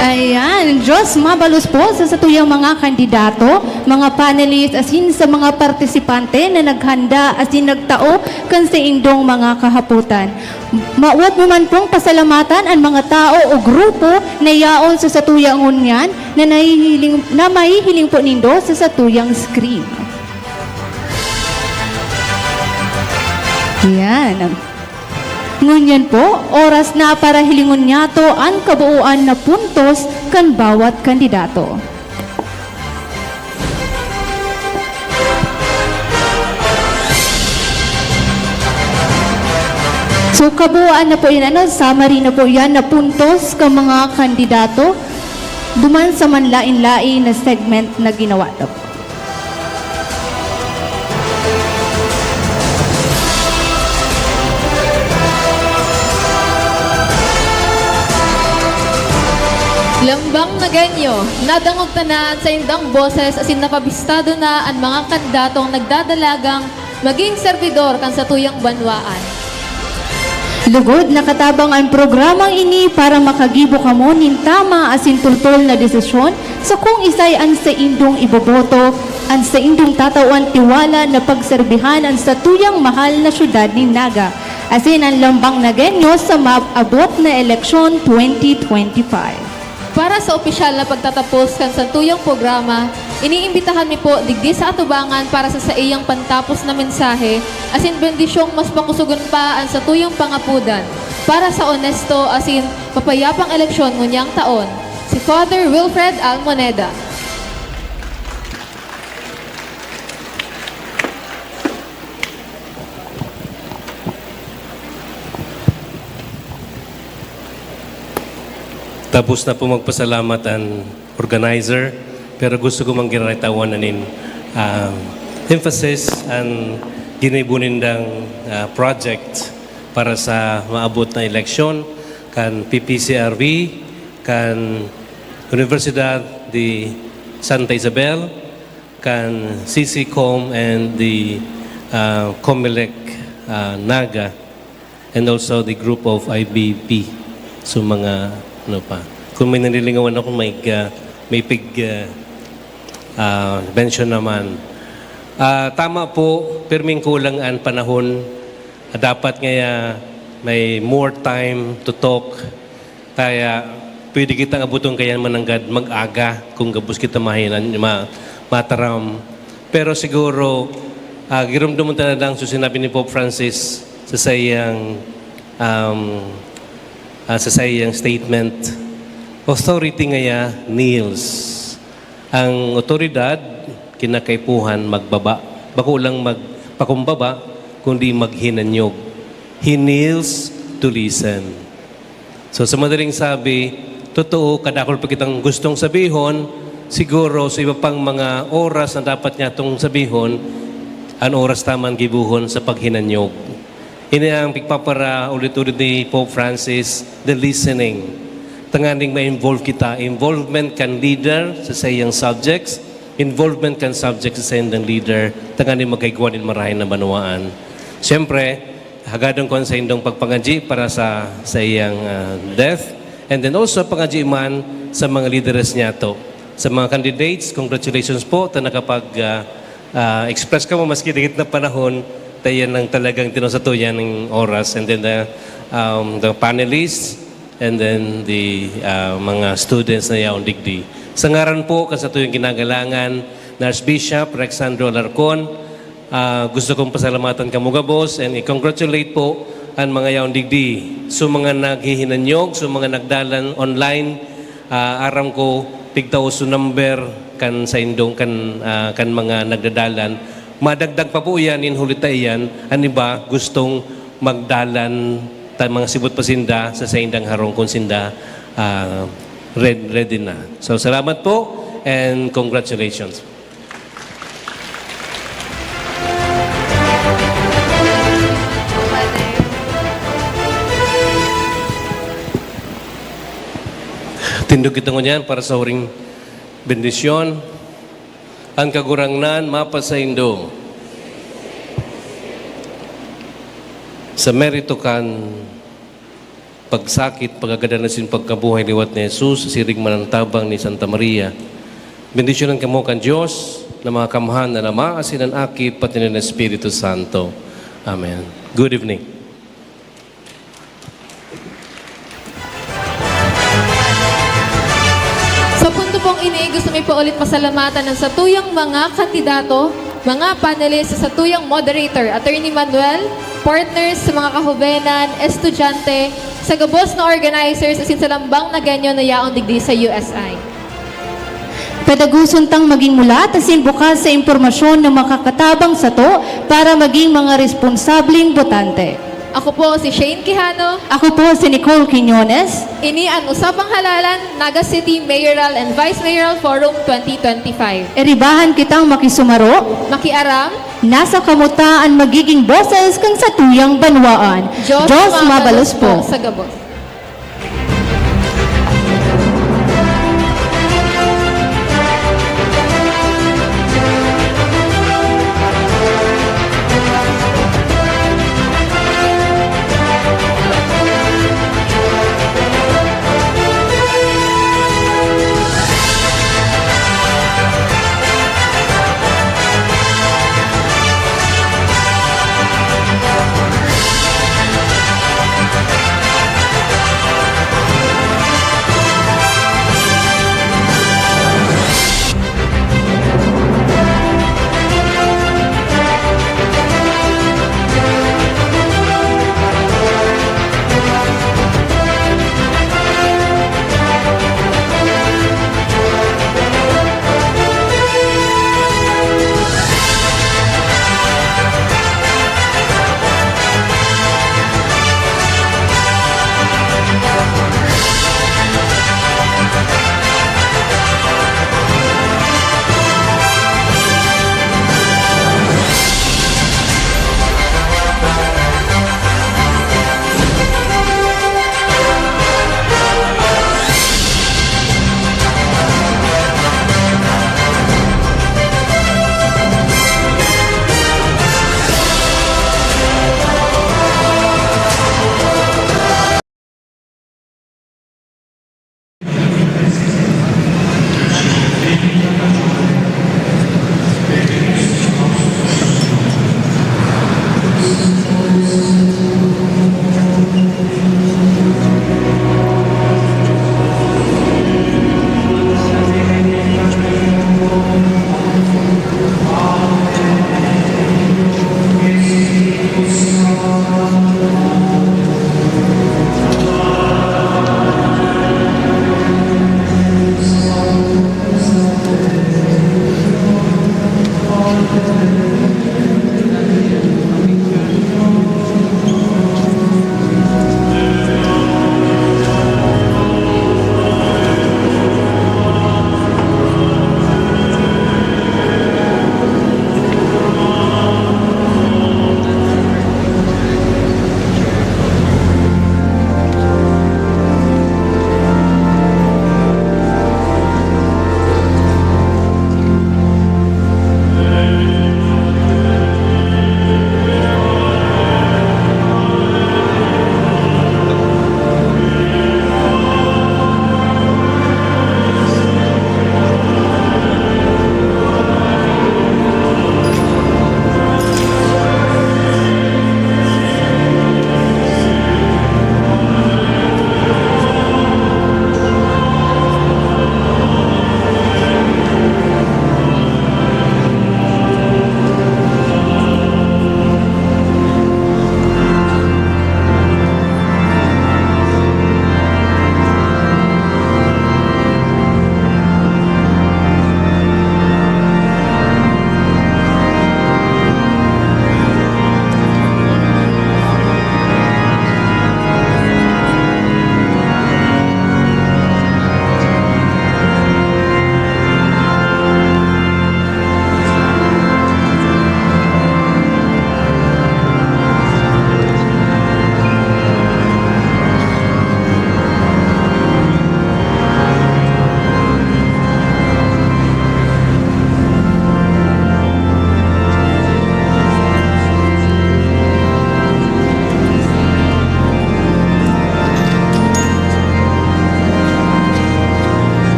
Ayan, Diyos mabalos po sa satuyang mga kandidato, mga panelists, asin sa mga partisipante na naghanda asin nagtao kan sa indong mga kahaputan. Mauwat mo man pong pasalamatan ang mga tao o grupo na yaon sa satuyang unyan na mahihiling po nindo sa satuyang screen. Yan. Ngunyan po, oras na para hilingon niyato ang kabuuan na puntos kan bawat kandidato. So kabuuan na po yan, summary na po yan na puntos ka mga kandidato duman sa manlain-lain na segment na ginawa na po. Lambang na ganyo, nadangog tanan sa indang boses asin napabistado na ang mga kandidatong nagdadalagang maging servidor kan sa tuyang banwaan. Lugod nakatabang ang programang ini para makagibo kamo nin tama asin tultol na desisyon sa kung isay ang sa indong iboboto, ang sa indong tatawan tiwala na pagserbihan ang sa tuyang mahal na syudad ni Naga, asin ang lambang na ganyo sa abot na eleksyon 2025. Para sa opisyal na pagtatapos kan sa tuyang programa, iniimbitahan mi po digdi sa atubangan para sa iyang pantapos na mensahe asin bendisyong mas pakusugon pa ang sa tuyang pangapudan para sa onesto asin papayapang eleksyon ngunyang taon. Si Father Wilfred Almoneda. Tapos na po magpasalamat ang organizer, pero gusto ko manggiraitawan nanin emphasis ang ginibunin ng project para sa maabot na eleksyon kan PPCRV, kan Universidad de Santa Isabel, kan CCCOM and the COMELEC Naga, and also the group of IBP. So mga ano pa. Kung may nanilingawan ako, may mention naman. Tama po, pirming kulang ang panahon. Dapat ngaya may more time to talk. Kaya pwede kitang abutong kaya mananggad mag-aga kung gabos kita mahinan, mataram. Pero siguro, giramdaman talagang sinabi ni Pope Francis sa sayang statement, authority ngaya kneels. Ang otoridad, kinakaipuhan, magbaba. Bako lang magpakumbaba, kundi maghinanyog. He kneels to listen. So sa madaling sabi, totoo, kadakol pa kitang gustong sabihon, siguro sa iba pang mga oras na dapat niya itong sabihon, ang oras taman gibuhon sa paghinanyog. Ini ang pagpapara ulit-ulit ni Pope Francis, the listening. Tanganing ma-involve kita. Involvement kan leader sa sayang subjects. involvement kan subject sa indang leader, tangani magkaigwan in marahin na banwaan. Siyempre, hagadong kon sa indong pagpangaji para sa iyang death, and then also pangaji man sa mga leaders niya to. Sa mga candidates, congratulations po ta nakapag-express ka mo maski dikit na panahon, tayo ng talagang tinusatuyan ng oras, and then the panelists, and then the mga students na yaong digdi. Sa ngaran po, kasato yung ginagalangan na Archbishop Rexandro Alarcon, gusto kong pasalamatan ka mga boss and i-congratulate po ang mga yaong digdi. So mga naghihinanyog, so mga nagdalan online, aram ko tigtaw so number kan sa indong kan mga nagdadalan. Madagdag pa po yan, inhulita yan, ang iba gustong magdalan mga sibot pasinda sa indang harong kung sinda ready na. So salamat po and congratulations. Tindog kita ngunyan para sa huring bendisyon. Ang kagurangnan mapasaindo. Sa merito kan pagsakit, pagagadanas yung pagkabuhay liwat ni Jesus, sirig manantabang ni Santa Maria. Bendisyonan kamo kan Diyos na mga kamahan na Ama, asin ang Aki, pati ng Espiritu Santo. Amen. Good evening. Sa punto pong ini, gusto mi po ulit pasalamatan ng satuyang mga kandidato, mga panelists, sa satuyang moderator, Attorney Manuel, partners sa mga kahubenan, estudyante, sa gabos na organizers, asin sa lambang na ganyo na yaong digdi sa USI. Padaguson tang maging mulat asin bukas sa impormasyon ng makakatabang sa to para maging mga responsabling botante. Ako po si Shane Quijano. Ako po si Nicole Quiñones. Ini ang usapang halalan, Naga City Mayoral and Vice Mayoral Forum 2025. Eribahan kitang makisumaro, makiaram, nasa kamutaan magiging boses kang sa tuyang banwaan. Diyos mabalos po sa gabos.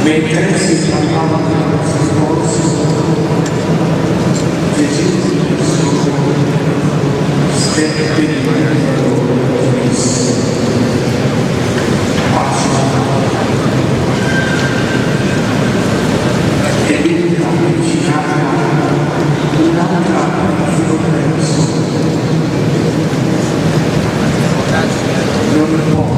Mentre si trovava con questo sforzo, Gesù stette di e venne avvicinare un'altra persona. Non può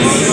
Così